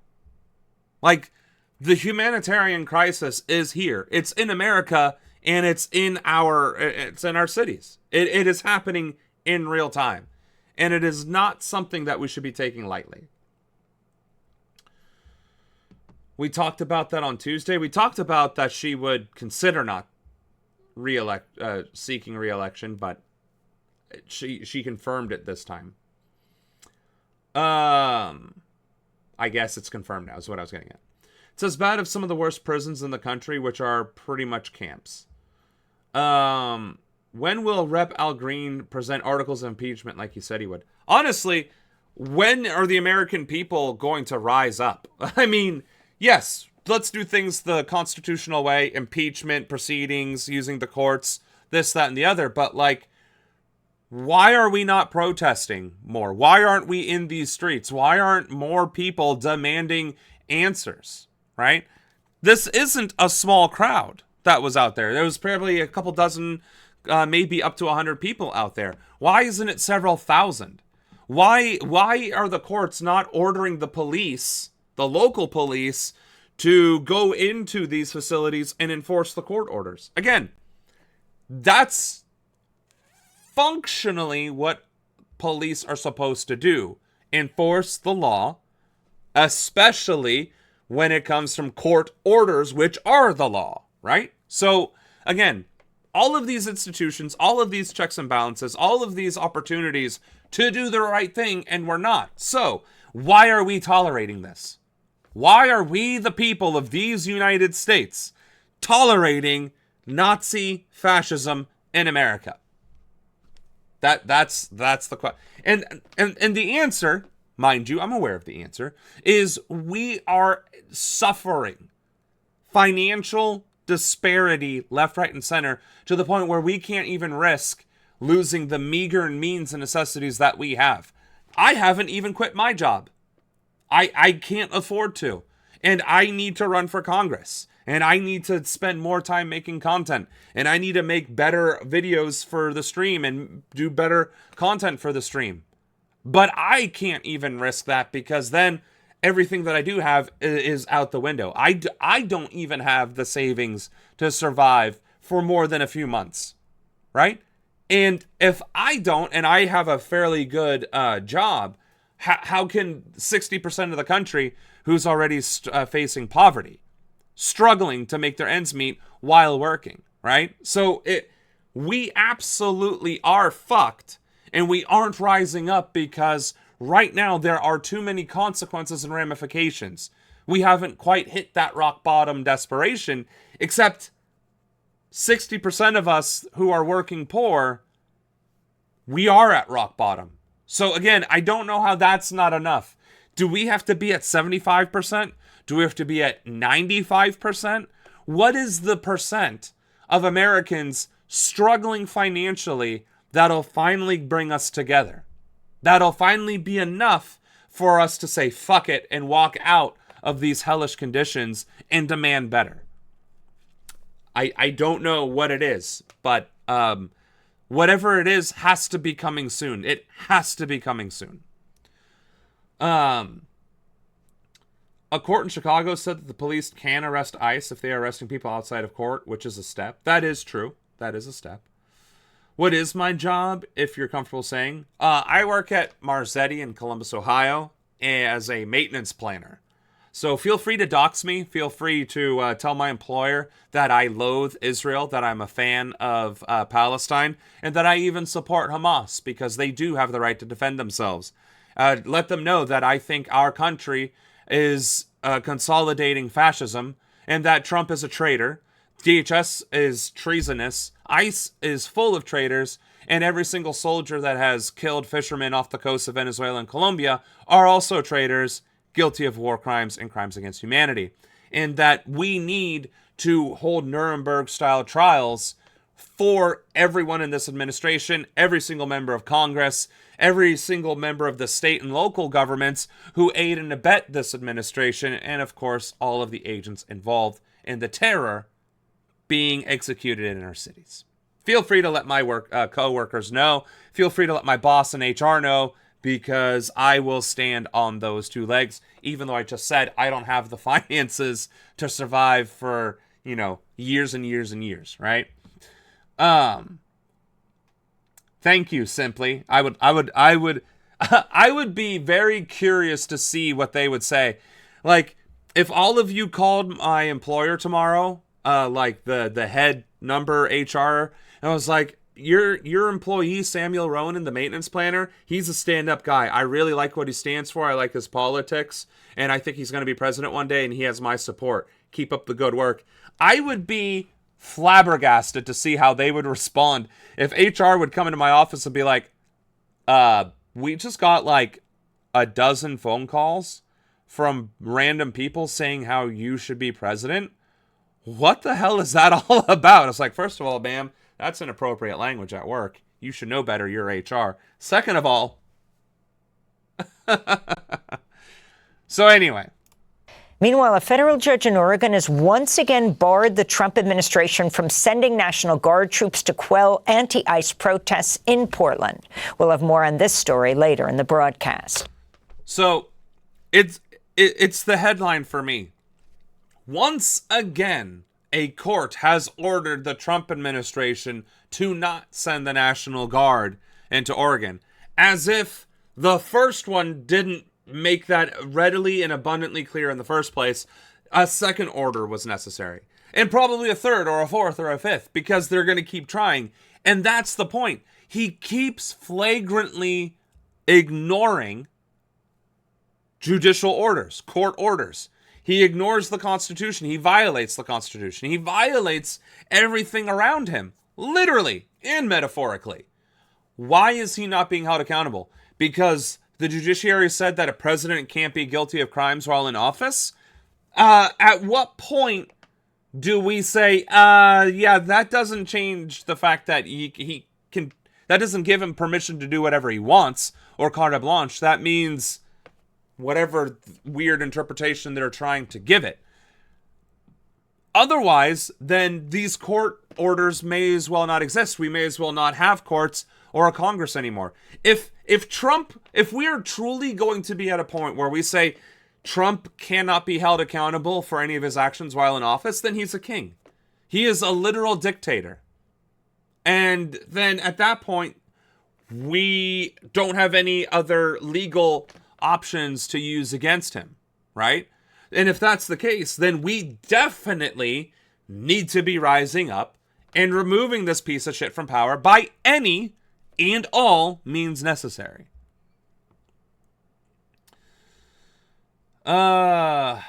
Like, the humanitarian crisis is here. It's in America, and it's in our cities. It is happening in real time. And it is not something that we should be taking lightly. We talked about that on Tuesday. We talked about that she would consider not seeking re-election, but she confirmed it this time. I guess it's confirmed now, is what I was getting at. It's as bad as some of the worst prisons in the country, which are pretty much camps. When will Rep. Al Green present articles of impeachment like he said he would? Honestly, when are the American people going to rise up? I mean, yes, let's do things the constitutional way, impeachment proceedings, using the courts, this, that, and the other. But, like, why are we not protesting more? Why aren't we in these streets? Why aren't more people demanding answers, right? This isn't a small crowd that was out there. There was probably a couple dozen, maybe up to 100 people out there. Why isn't it several thousand? Why are the courts not ordering the police, the local police, to go into these facilities and enforce the court orders? Again, that's functionally what police are supposed to do. Enforce the law, especially when it comes from court orders, which are the law, right? So, again, all of these institutions, all of these checks and balances, all of these opportunities to do the right thing, and we're not. So, why are we tolerating this? Why are we, the people of these United States, tolerating Nazi fascism in America? That's the question. And the answer, mind you, I'm aware of the answer, is we are suffering financial disparity left, right, and center to the point where we can't even risk losing the meager means and necessities that we have. I haven't even quit my job. I can't afford to. And I need to run for Congress. And I need to spend more time making content. And I need to make better videos for the stream and do better content for the stream. But I can't even risk that, because then everything that I do have is out the window. I don't even have the savings to survive for more than a few months, right? And if I don't, and I have a fairly good job, how can 60% of the country who's already facing poverty, struggling to make their ends meet while working, right? So we absolutely are fucked, and we aren't rising up because right now there are too many consequences and ramifications. We haven't quite hit that rock bottom desperation, except 60% of us who are working poor, we are at rock bottom. So again, I don't know how that's not enough. Do we have to be at 75%? Do we have to be at 95%? What is the percent of Americans struggling financially that'll finally bring us together? That'll finally be enough for us to say fuck it and walk out of these hellish conditions and demand better. I don't know what it is, but whatever it is has to be coming soon. It has to be coming soon. A court in Chicago said that the police can arrest ICE if they are arresting people outside of court, which is a step. That is true. That is a step. What is my job, if you're comfortable saying? I work at Marzetti in Columbus, Ohio, as a maintenance planner. So feel free to dox me. Feel free to tell my employer that I loathe Israel, that I'm a fan of Palestine, and that I even support Hamas, because they do have the right to defend themselves. Let them know that I think our country is consolidating fascism, and that Trump is a traitor. DHS is treasonous. ICE is full of traitors, and every single soldier that has killed fishermen off the coast of Venezuela and Colombia are also traitors, guilty of war crimes and crimes against humanity. And that we need to hold Nuremberg-style trials for everyone in this administration, every single member of Congress, every single member of the state and local governments who aid and abet this administration, and of course, all of the agents involved in the terror being executed in our cities. Feel free to let my co-workers know. Feel free to let my boss in HR know, because I will stand on those two legs, even though I just said I don't have the finances to survive for, years and years and years, right? Thank you, Simply. I would be very curious to see what they would say. Like, if all of you called my employer tomorrow, like the head number HR, and I was like, your employee, Samuel Ronan, the maintenance planner, he's a stand-up guy. I really like what he stands for. I like his politics, and I think he's going to be president one day, and he has my support. Keep up the good work. I would be flabbergasted to see how they would respond if HR would come into my office and be like, we just got like a dozen phone calls from random people saying how you should be president. What the hell is that all about? It's like, first of all, ma'am, that's inappropriate language at work. You should know better. You're HR. Second of all, so anyway. Meanwhile, a federal judge in Oregon has once again barred the Trump administration from sending National Guard troops to quell anti-ICE protests in Portland. We'll have more on this story later in the broadcast. So it's the headline for me. Once again, a court has ordered the Trump administration to not send the National Guard into Oregon, as if the first one didn't make that readily and abundantly clear in the first place. A second order was necessary. And probably a third or a fourth or a fifth, because they're going to keep trying. And that's the point. He keeps flagrantly ignoring judicial orders, court orders. He ignores the Constitution. He violates the Constitution. He violates everything around him, literally and metaphorically. Why is he not being held accountable? Because the judiciary said that a president can't be guilty of crimes while in office? At what point do we say, yeah, that doesn't change the fact that he can, that doesn't give him permission to do whatever he wants, or carte blanche. That means whatever weird interpretation they're trying to give it. Otherwise, then these court orders may as well not exist. We may as well not have courts or a Congress anymore. If we are truly going to be at a point where we say Trump cannot be held accountable for any of his actions while in office, then he's a king. He is a literal dictator. And then at that point, we don't have any other legal options to use against him, right? And if that's the case, then we definitely need to be rising up and removing this piece of shit from power by any and all means necessary. So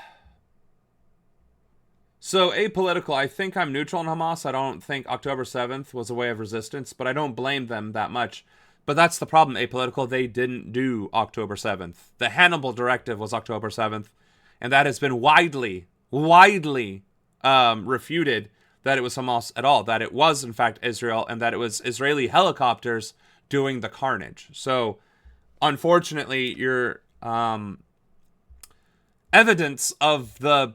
apolitical, I think I'm neutral on Hamas. I don't think October 7th was a way of resistance, but I don't blame them that much. But that's the problem, apolitical. They didn't do October 7th. The Hannibal Directive was October 7th, and that has been widely refuted that it was Hamas at all, that it was, in fact, Israel, and that it was Israeli helicopters doing the carnage. So, unfortunately, your evidence of the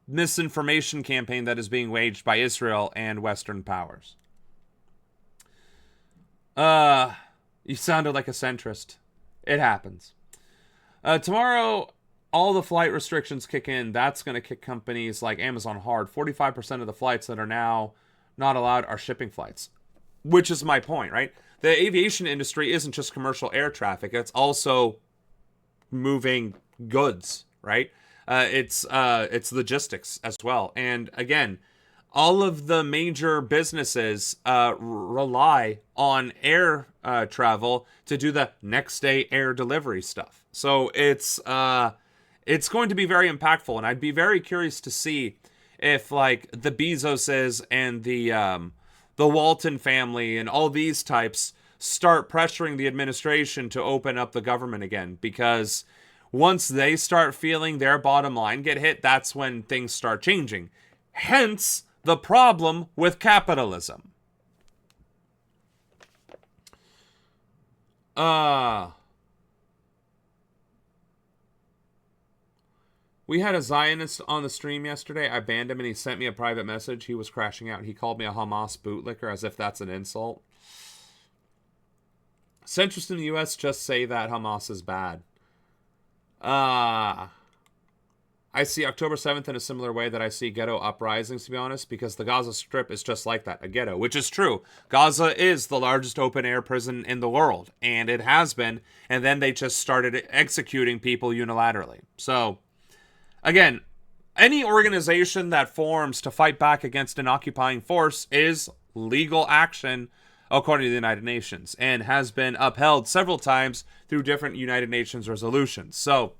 misinformation campaign that is being waged by Israel and Western powers. You sounded like a centrist. It happens. Tomorrow, all the flight restrictions kick in. That's going to kick companies like Amazon hard. 45% of the flights that are now not allowed are shipping flights. Which is my point, right? The aviation industry isn't just commercial air traffic. It's also moving goods, right? It's logistics as well. And again, all of the major businesses rely on air travel to do the next day air delivery stuff. So it's going to be very impactful, and I'd be very curious to see if like the Bezoses and the Walton family and all these types start pressuring the administration to open up the government again, because once they start feeling their bottom line get hit, that's when things start changing. Hence the problem with capitalism. We had a Zionist on the stream yesterday. I banned him and he sent me a private message. He was crashing out. He called me a Hamas bootlicker as if that's an insult. Centrists in the U.S. just say that Hamas is bad. I see October 7th in a similar way that I see ghetto uprisings, to be honest, because the Gaza Strip is just like that, a ghetto, which is true. Gaza is the largest open-air prison in the world, and it has been, and then they just started executing people unilaterally. So, again, any organization that forms to fight back against an occupying force is legal action according to the United Nations, and has been upheld several times through different United Nations resolutions. So,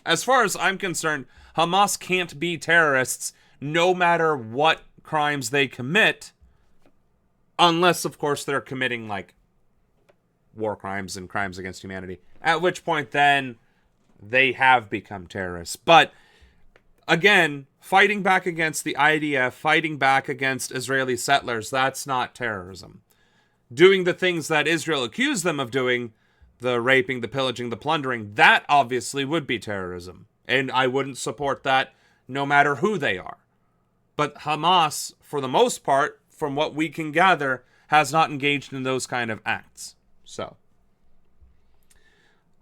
as far as I'm concerned, Hamas can't be terrorists no matter what crimes they commit, unless, of course, they're committing, like, war crimes and crimes against humanity, at which point then they have become terrorists. But, again, fighting back against the IDF, fighting back against Israeli settlers, that's not terrorism. Doing the things that Israel accused them of doing, the raping, the pillaging, the plundering, that obviously would be terrorism. And I wouldn't support that no matter who they are. But Hamas, for the most part, from what we can gather, has not engaged in those kind of acts. So,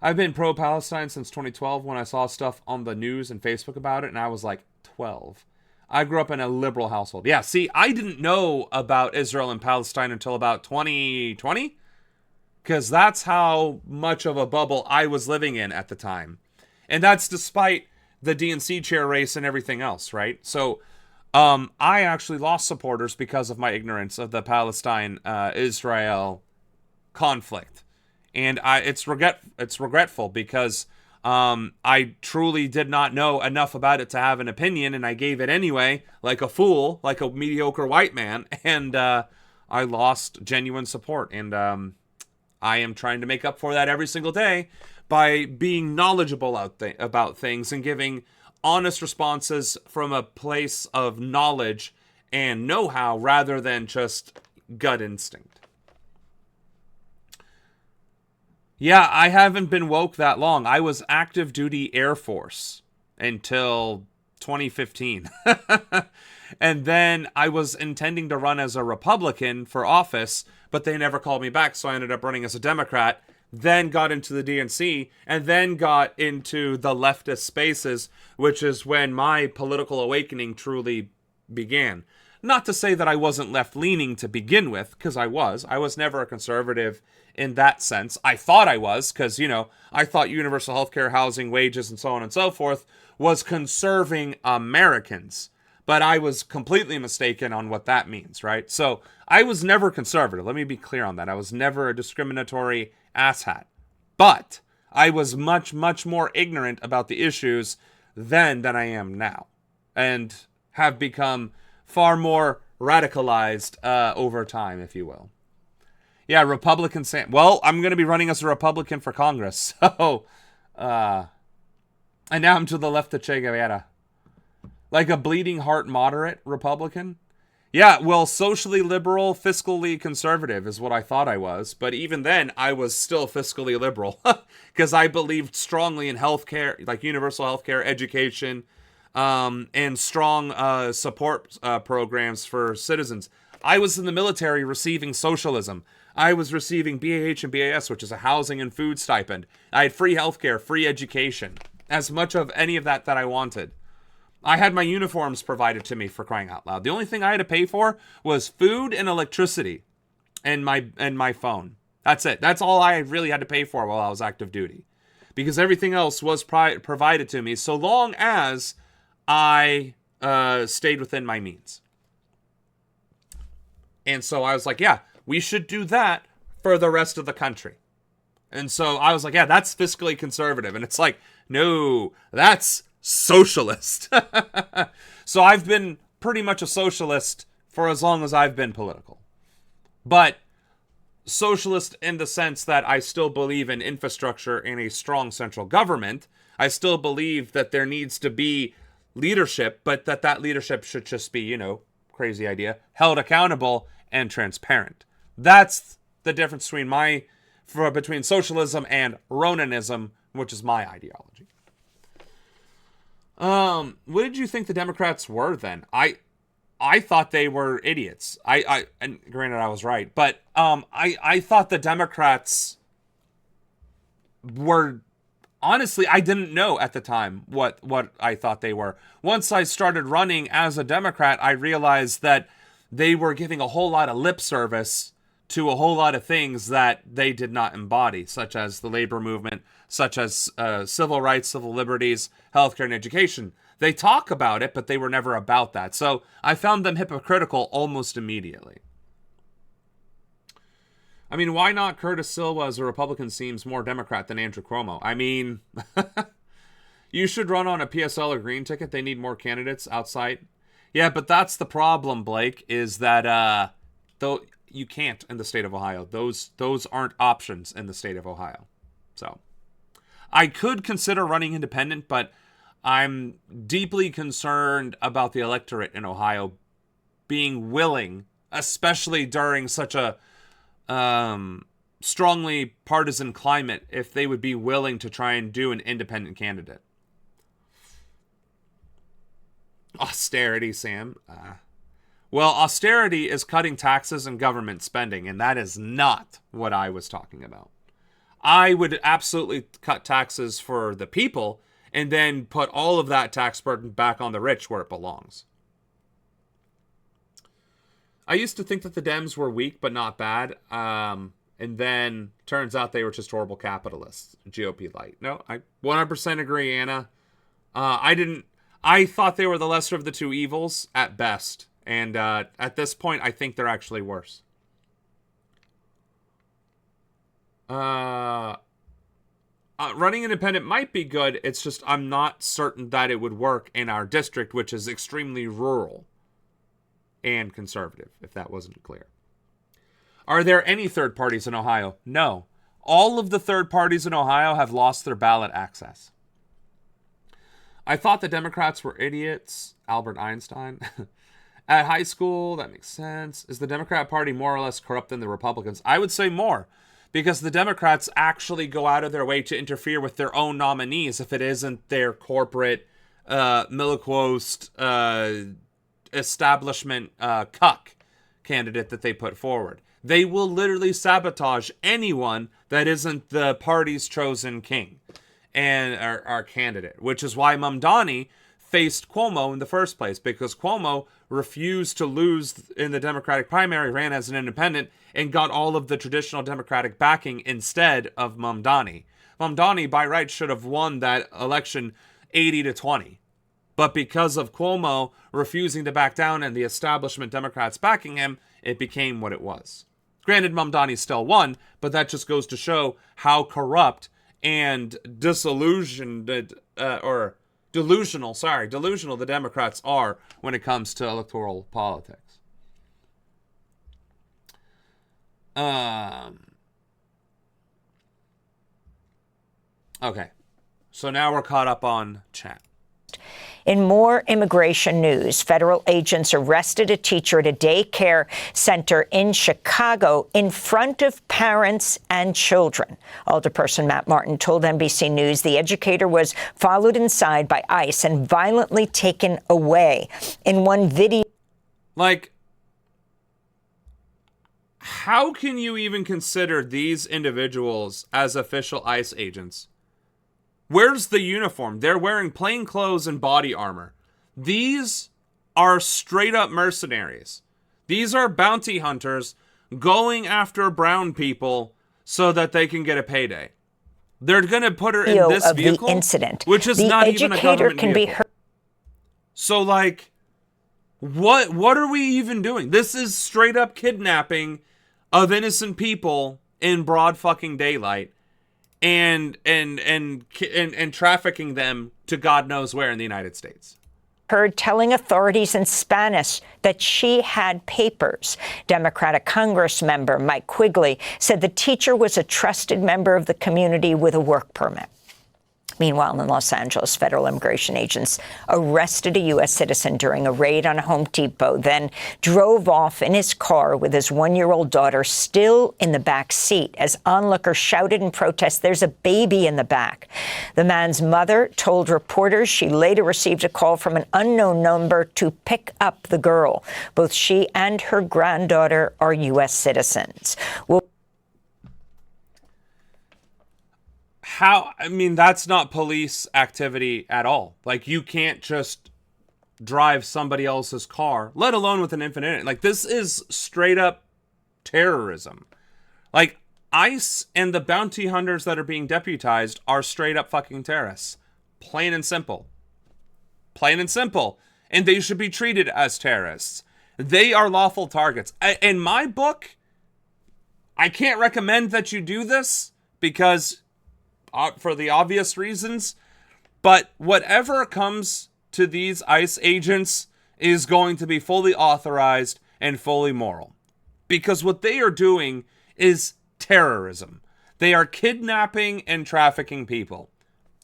I've been pro-Palestine since 2012 when I saw stuff on the news and Facebook about it, and I was like 12. I grew up in a liberal household. Yeah, see, I didn't know about Israel and Palestine until about 2020. Because that's how much of a bubble I was living in at the time. And that's despite the DNC chair race and everything else, right? So I actually lost supporters because of my ignorance of the Palestine-Israel conflict, and it's regretful because I truly did not know enough about it to have an opinion, and I gave it anyway, like a fool, like a mediocre white man, and I lost genuine support, and I am trying to make up for that every single day by being knowledgeable about things and giving honest responses from a place of knowledge and know-how rather than just gut instinct. Yeah, I haven't been woke that long. I was active duty Air Force until 2015. And then I was intending to run as a Republican for office, but they never called me back, so I ended up running as a Democrat, then got into the DNC, and then got into the leftist spaces, which is when my political awakening truly began. Not to say that I wasn't left-leaning to begin with, because I was. I was never a conservative in that sense. I thought I was, because, I thought universal healthcare, housing, wages, and so on and so forth was conserving Americans. But I was completely mistaken on what that means, right? So I was never conservative. Let me be clear on that. I was never a discriminatory asshat. But I was much, much more ignorant about the issues then than I am now. And have become far more radicalized over time, if you will. Yeah, Republican Sam. Well, I'm going to be running as a Republican for Congress. So, and now I'm to the left of Che Guevara. Like a bleeding heart moderate Republican? Yeah, well, socially liberal, fiscally conservative is what I thought I was. But even then, I was still fiscally liberal. Because I believed strongly in healthcare, like universal healthcare, education, and strong support programs for citizens. I was in the military receiving socialism. I was receiving BAH and BAS, which is a housing and food stipend. I had free healthcare, free education. As much of any of that I wanted. I had my uniforms provided to me, for crying out loud. The only thing I had to pay for was food and electricity and my phone. That's it. That's all I really had to pay for while I was active duty. Because everything else was provided to me so long as I stayed within my means. And so I was like, yeah, we should do that for the rest of the country. And so I was like, yeah, that's fiscally conservative. And it's like, no, that's socialist. So I've been pretty much a socialist for as long as I've been political. But socialist in the sense that I still believe in infrastructure and a strong central government. I still believe that there needs to be leadership, but that leadership should just be, crazy idea, held accountable and transparent. That's the difference between socialism and Ronanism, which is my ideology. What did you think the Democrats were then? I thought they were idiots. And granted I was right, but I thought the Democrats were, honestly, I didn't know at the time what I thought they were. Once I started running as a Democrat, I realized that they were giving a whole lot of lip service to a whole lot of things that they did not embody, such as the labor movement, such as civil rights, civil liberties, healthcare, and education. They talk about it, but they were never about that. So I found them hypocritical almost immediately. I mean, why not Curtis Silva as a Republican seems more Democrat than Andrew Cuomo? I mean, you should run on a PSL or green ticket. They need more candidates outside. Yeah, but that's the problem, Blake, is that though you can't in the state of Ohio. Those aren't options in the state of Ohio. So I could consider running independent, but I'm deeply concerned about the electorate in Ohio being willing, especially during such a strongly partisan climate, if they would be willing to try and do an independent candidate. Austerity, Sam. Well, austerity is cutting taxes and government spending, and that is not what I was talking about. I would absolutely cut taxes for the people and then put all of that tax burden back on the rich where it belongs. I used to think that the Dems were weak but not bad, and then turns out they were just horrible capitalists. GOP light. No, I 100% agree, Anna. I thought they were the lesser of the two evils at best. And at this point, I think they're actually worse. Running independent might be good. It's just I'm not certain that it would work in our district, which is extremely rural and conservative, if that wasn't clear. Are there any third parties in Ohio? No. All of the third parties in Ohio have lost their ballot access. I thought the Democrats were idiots. Albert Einstein. At high school, that makes sense. Is the Democrat Party more or less corrupt than the Republicans? I would say more, because the Democrats actually go out of their way to interfere with their own nominees if it isn't their corporate, milquetoast, establishment cuck candidate that they put forward. They will literally sabotage anyone that isn't the party's chosen king and our candidate, which is why Mamdani faced Cuomo in the first place, because Cuomo refused to lose in the Democratic primary, ran as an independent, and got all of the traditional Democratic backing instead of Mamdani. Mamdani, by rights, should have won that election 80-20. But because of Cuomo refusing to back down and the establishment Democrats backing him, it became what it was. Granted, Mamdani still won, but that just goes to show how corrupt and delusional the Democrats are when it comes to electoral politics. Okay, so now we're caught up on chat. In more immigration news, federal agents arrested a teacher at a daycare center in Chicago in front of parents and children. Alderperson Matt Martin told NBC News the educator was followed inside by ICE and violently taken away. In one video, how can you even consider these individuals as official ICE agents? Where's the uniform? They're wearing plain clothes and body armor. These are straight up mercenaries. These are bounty hunters going after brown people so that they can get a payday. They're going to put her in this vehicle, the incident, which is not even a government vehicle. So, what are we even doing? This is straight up kidnapping of innocent people in broad fucking daylight. And trafficking them to God knows where in the United States. Heard telling authorities in Spanish that she had papers. Democratic Congress member Mike Quigley said the teacher was a trusted member of the community with a work permit. Meanwhile, in Los Angeles, federal immigration agents arrested a U.S. citizen during a raid on a Home Depot, then drove off in his car with his one-year-old daughter still in the back seat as onlookers shouted in protest, "There's a baby in the back." The man's mother told reporters she later received a call from an unknown number to pick up the girl. Both she and her granddaughter are U.S. citizens. That's not police activity at all. You can't just drive somebody else's car, let alone with an infant in it. This is straight up terrorism. ICE and the bounty hunters that are being deputized are straight up fucking terrorists. Plain and simple. Plain and simple. And they should be treated as terrorists. They are lawful targets. In my book, I can't recommend that you do this because for the obvious reasons, but whatever comes to these ICE agents is going to be fully authorized and fully moral. Because what they are doing is terrorism. They are kidnapping and trafficking people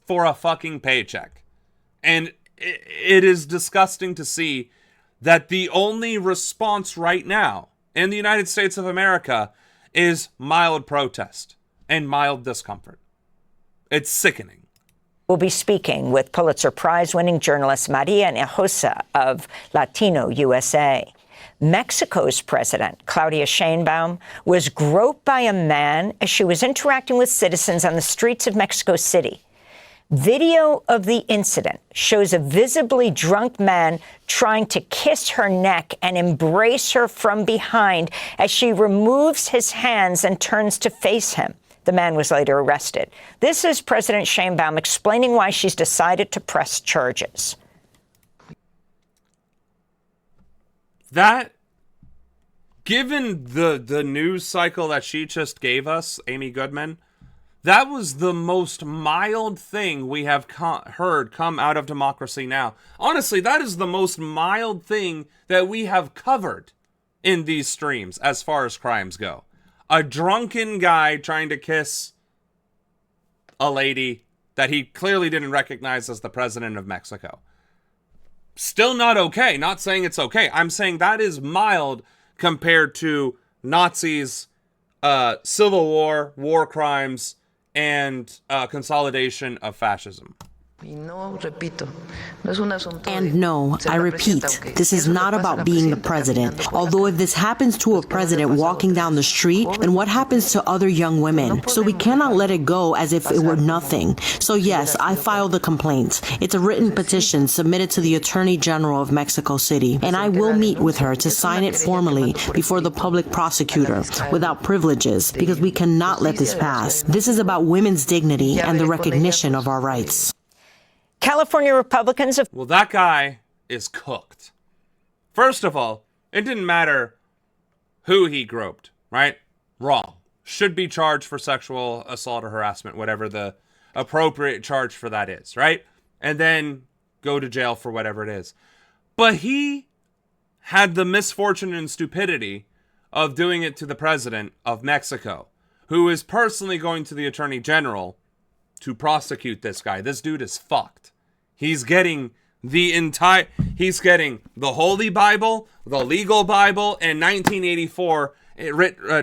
for a fucking paycheck. And it is disgusting to see that the only response right now in the United States of America is mild protest and mild discomfort. It's sickening. We'll be speaking with Pulitzer Prize-winning journalist Maria Hinojosa of Latino USA. Mexico's president, Claudia Sheinbaum, was groped by a man as she was interacting with citizens on the streets of Mexico City. Video of the incident shows a visibly drunk man trying to kiss her neck and embrace her from behind as she removes his hands and turns to face him. The man was later arrested. This is President Sheinbaum explaining why she's decided to press charges. that, given the news cycle that she just gave us, Amy Goodman, that was the most mild thing we have heard come out of Democracy Now! Honestly, that is the most mild thing that we have covered in these streams as far as crimes go. A drunken guy trying to kiss a lady that he clearly didn't recognize as the president of Mexico. Still not okay. Not saying it's okay. I'm saying that is mild compared to Nazis, civil war crimes, and consolidation of fascism. And no, I repeat, this is not about being the president. Although if this happens to a president walking down the street, then what happens to other young women? So we cannot let it go as if it were nothing. So yes, I filed a complaint. It's a written petition submitted to the Attorney General of Mexico City, and I will meet with her to sign it formally before the public prosecutor without privileges, because we cannot let this pass. This is about women's dignity and the recognition of our rights. California Republicans have... Well, that guy is cooked. First of all, it didn't matter who he groped, right? Wrong. Should be charged for sexual assault or harassment, whatever the appropriate charge for that is, right? And then go to jail for whatever it is. But he had the misfortune and stupidity of doing it to the president of Mexico, who is personally going to the Attorney General to prosecute this guy. This dude is fucked. He's getting he's getting the Holy Bible, the legal Bible, and 1984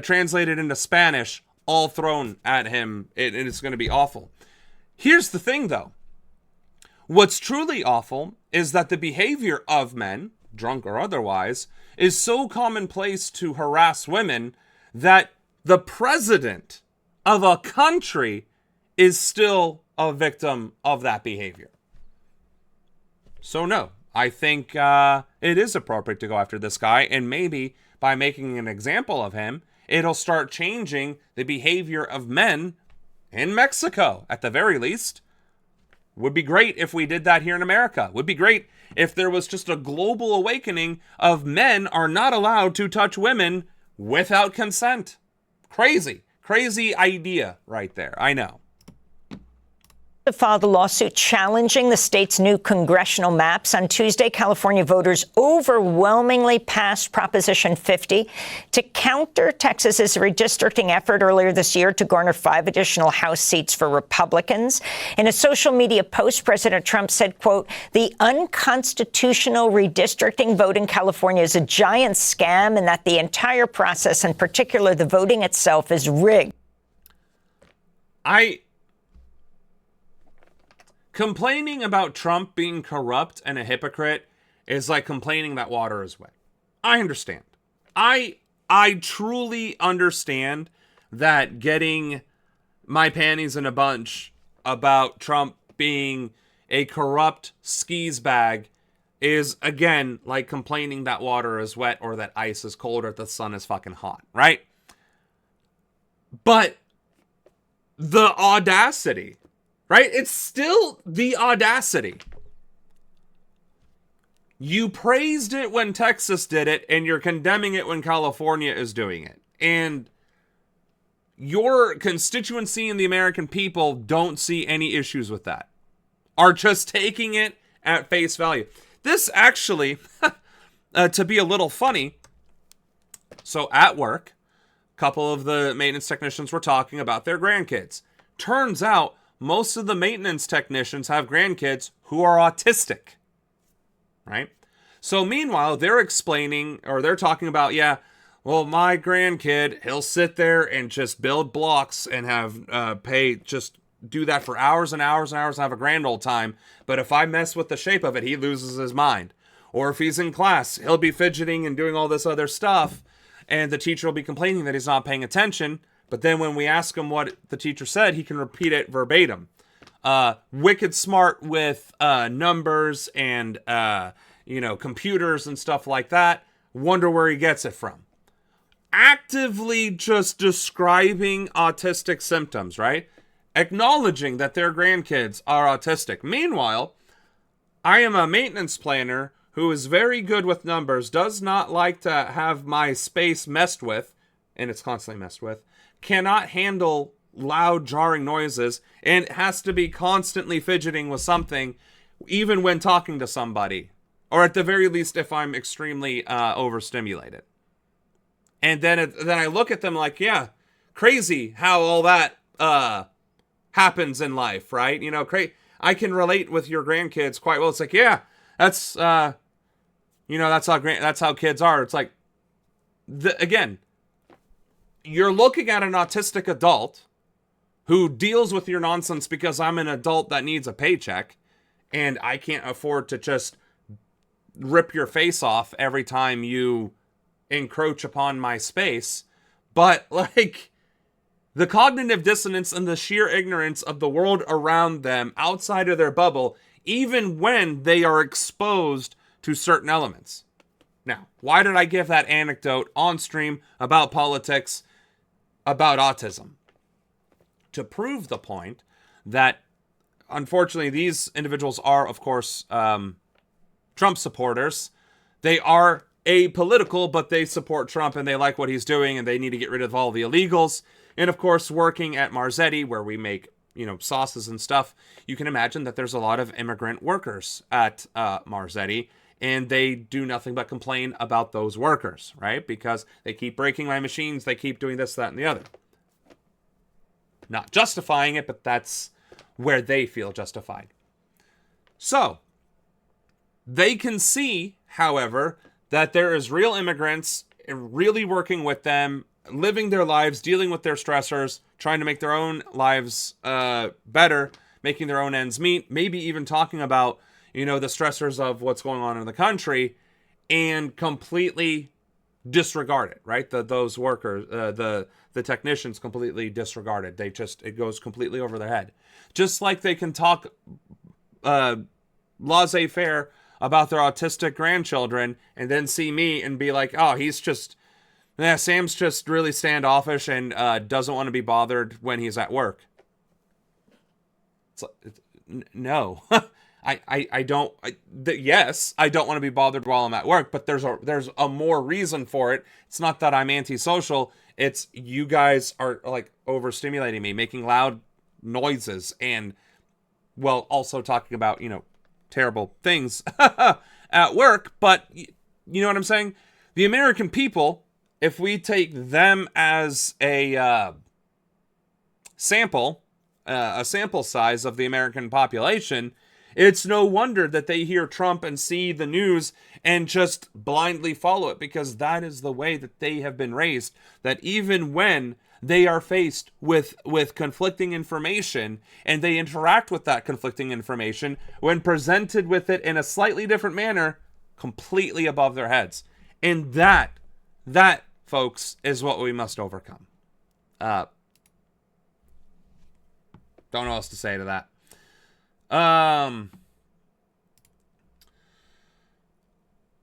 translated into Spanish, all thrown at him. It's going to be awful. Here's the thing, though. What's truly awful is that the behavior of men, drunk or otherwise, is so commonplace to harass women that the president of a country is still a victim of that behavior. So no, I think it is appropriate to go after this guy, and maybe by making an example of him, it'll start changing the behavior of men in Mexico, at the very least. Would be great if we did that here in America. Would be great if there was just a global awakening of men are not allowed to touch women without consent. Crazy idea right there. I know. Filed a lawsuit challenging the state's new congressional maps. On Tuesday, California voters overwhelmingly passed Proposition 50 to counter Texas's redistricting effort earlier this year to garner 5 additional House seats for Republicans. In a social media post, President Trump said, quote, "The unconstitutional redistricting vote in California is a giant scam, and that the entire process, in particular the voting itself, is rigged." Complaining about Trump being corrupt and a hypocrite is like complaining that water is wet. I understand. I truly understand that getting my panties in a bunch about Trump being a corrupt skis bag is, again, like complaining that water is wet or that ice is cold or the sun is fucking hot, right? But the audacity, right? It's still the audacity. You praised it when Texas did it, and you're condemning it when California is doing it. And your constituency and the American people don't see any issues with that. Are just taking it at face value. This actually, to be a little funny, so at work, a couple of the maintenance technicians were talking about their grandkids. Turns out, most of the maintenance technicians have grandkids who are autistic, right? So meanwhile, they're explaining, or they're talking about, yeah, well, my grandkid, he'll sit there and just build blocks and have just do that for hours and hours and hours and have a grand old time. But if I mess with the shape of it, he loses his mind. Or if he's in class, he'll be fidgeting and doing all this other stuff, and the teacher will be complaining that he's not paying attention. But then when we ask him what the teacher said, he can repeat it verbatim. Wicked smart with numbers and, computers and stuff like that. Wonder where he gets it from. Actively just describing autistic symptoms, right? Acknowledging that their grandkids are autistic. Meanwhile, I am a maintenance planner who is very good with numbers, does not like to have my space messed with, and it's constantly messed with, cannot handle loud, jarring noises, and has to be constantly fidgeting with something, even when talking to somebody. Or at the very least, if I'm extremely overstimulated. And then I look at them like, yeah, crazy how all that happens in life, right? You know, I can relate with your grandkids quite well. It's like, yeah, that's that's how kids are. It's like, again, you're looking at an autistic adult who deals with your nonsense because I'm an adult that needs a paycheck, and I can't afford to just rip your face off every time you encroach upon my space. But, like, the cognitive dissonance and the sheer ignorance of the world around them outside of their bubble, even when they are exposed to certain elements. Now, why did I give that anecdote on stream about politics, about autism? To prove the point that, unfortunately, these individuals are, of course, Trump supporters. They are apolitical, but they support Trump and they like what he's doing and they need to get rid of all the illegals. And, of course, working at Marzetti, where we make, sauces and stuff, you can imagine that there's a lot of immigrant workers at Marzetti, and they do nothing but complain about those workers, right? Because they keep breaking my machines, they keep doing this, that, and the other. Not justifying it, but that's where they feel justified. So, they can see, however, that there is real immigrants really working with them, living their lives, dealing with their stressors, trying to make their own lives better, making their own ends meet, maybe even talking about, the stressors of what's going on in the country, and completely disregard it, right? Those workers, the technicians completely disregarded. It goes completely over their head. Just like they can talk laissez-faire about their autistic grandchildren and then see me and be like, oh, Sam's just really standoffish and doesn't want to be bothered when he's at work. No. I don't. Yes, I don't want to be bothered while I'm at work, but there's a more reason for it. It's not that I'm antisocial. It's you guys are like overstimulating me, making loud noises, and also talking about terrible things at work. But you know what I'm saying? The American people, if we take them as a sample size of the American population, it's no wonder that they hear Trump and see the news and just blindly follow it, because that is the way that they have been raised. That even when they are faced with conflicting information and they interact with that conflicting information, when presented with it in a slightly different manner, completely above their heads. And that, folks, is what we must overcome. Don't know what else to say to that.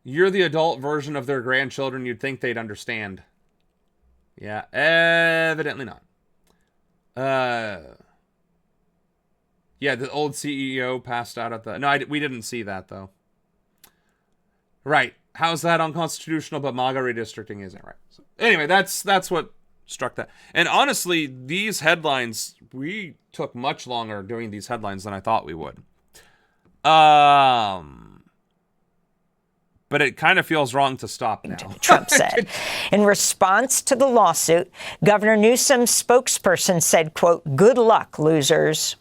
You're the adult version of their grandchildren. You'd think they'd understand. Yeah, evidently not. Yeah, the old CEO passed out at the... No, we didn't see that, though. Right. How's that unconstitutional, but MAGA redistricting isn't right? So, anyway, that's what struck that. And honestly, these headlines, we took much longer doing these headlines than I thought we would. But it kind of feels wrong to stop now. Trump said. In response to the lawsuit, Governor Newsom's spokesperson said, quote, "Good luck, losers."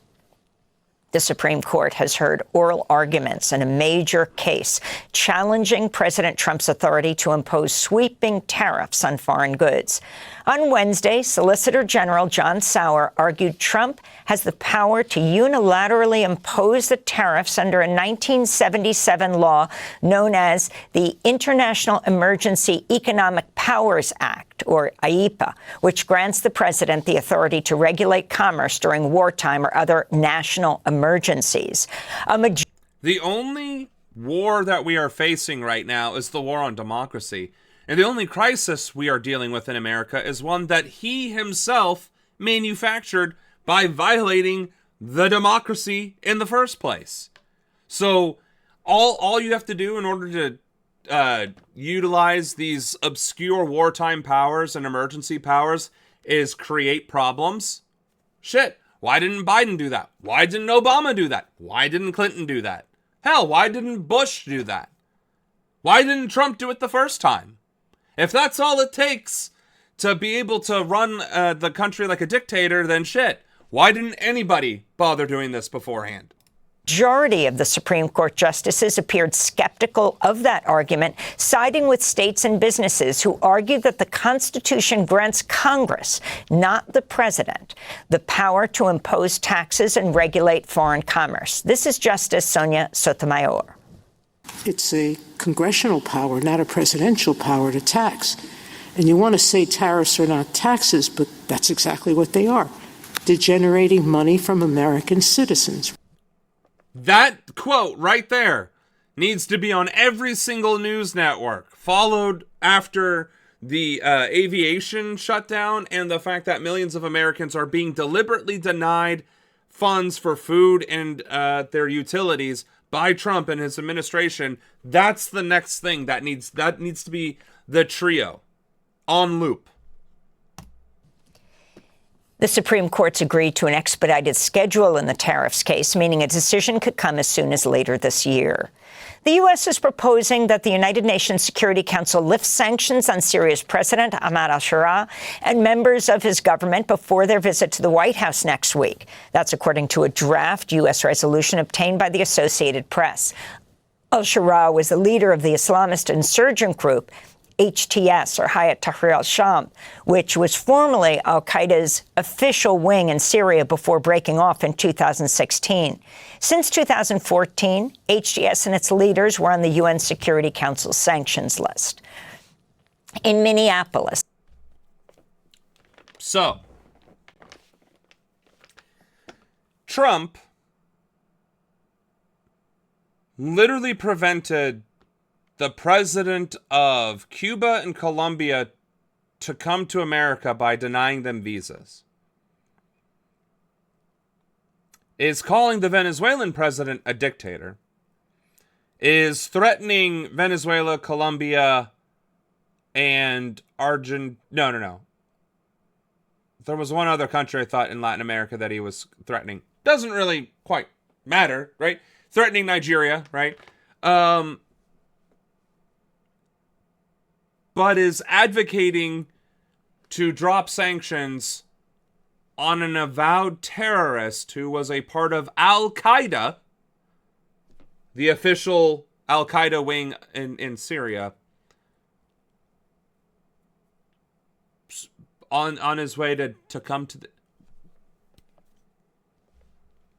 The Supreme Court has heard oral arguments in a major case challenging President Trump's authority to impose sweeping tariffs on foreign goods. On Wednesday, Solicitor General John Sauer argued Trump has the power to unilaterally impose the tariffs under a 1977 law known as the International Emergency Economic Powers Act, or IEPA, which grants the president the authority to regulate commerce during wartime or other national emergencies. The only war that we are facing right now is the war on democracy. And the only crisis we are dealing with in America is one that he himself manufactured by violating the democracy in the first place. So All you have to do in order to utilize these obscure wartime powers and emergency powers is create problems. Shit, why didn't Biden do that? Why didn't Obama do that? Why didn't Clinton do that? Hell, why didn't Bush do that? Why didn't Trump do it the first time? If that's all it takes to be able to run the country like a dictator, then shit, why didn't anybody bother doing this beforehand? Majority of the Supreme Court justices appeared skeptical of that argument, siding with states and businesses who argued that the Constitution grants Congress, not the president, the power to impose taxes and regulate foreign commerce. This is Justice Sonia Sotomayor. It's a congressional power, not a presidential power to tax. And you want to say tariffs are not taxes, but that's exactly what they are. Degenerating money from American citizens. That quote right there needs to be on every single news network, followed after the aviation shutdown and the fact that millions of Americans are being deliberately denied funds for food and their utilities by Trump and his administration. That's the next thing that needs to be the trio on loop. The Supreme Court's agreed to an expedited schedule in the tariffs case, meaning a decision could come as soon as later this year. The U.S. is proposing that the United Nations Security Council lift sanctions on Syria's president, Ahmad al-Sharaa, and members of his government before their visit to the White House next week. That's according to a draft U.S. resolution obtained by the Associated Press. Al-Sharaa was the leader of the Islamist insurgent group HTS, or Hayat Tahrir al-Sham, which was formerly al-Qaeda's official wing in Syria before breaking off in 2016. Since 2014, HTS and its leaders were on the UN Security Council's sanctions list. In Minneapolis. So, Trump literally prevented the president of Cuba and Colombia to come to America by denying them visas. Is calling the Venezuelan president a dictator. Is threatening Venezuela, Colombia, and Argentina. No. There was one other country I thought in Latin America that he was threatening. Doesn't really quite matter, right? Threatening Nigeria, right? But is advocating to drop sanctions on an avowed terrorist who was a part of Al-Qaeda, the official Al-Qaeda wing in Syria, on his way to come to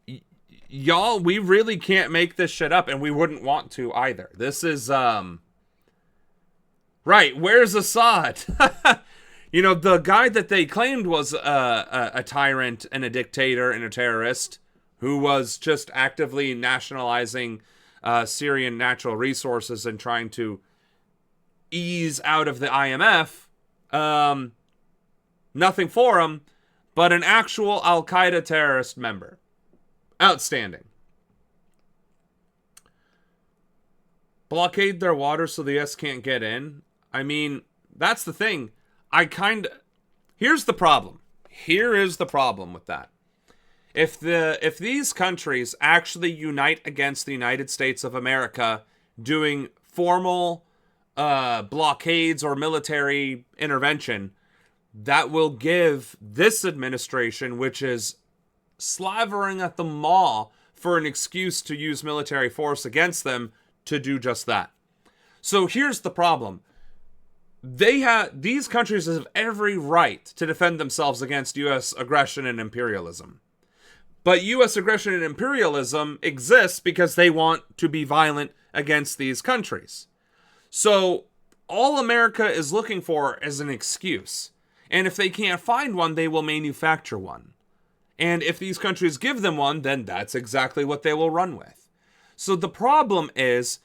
the... Y'all, we really can't make this shit up, and we wouldn't want to either. This is, Right, where's Assad? You know, the guy that they claimed was a tyrant and a dictator and a terrorist who was just actively nationalizing Syrian natural resources and trying to ease out of the IMF. Nothing for him, but an actual Al-Qaeda terrorist member. Outstanding. Blockade their water so the U.S. can't get in. I mean, that's the thing. Here's the problem. Here is the problem with that. If these countries actually unite against the United States of America doing formal blockades or military intervention, that will give this administration, which is slavering at the maw for an excuse to use military force against them, to do just that. So here's the problem. These countries have every right to defend themselves against U.S. aggression and imperialism. But U.S. aggression and imperialism exists because they want to be violent against these countries. So all America is looking for is an excuse. And if they can't find one, they will manufacture one. And if these countries give them one, then that's exactly what they will run with. So the problem is,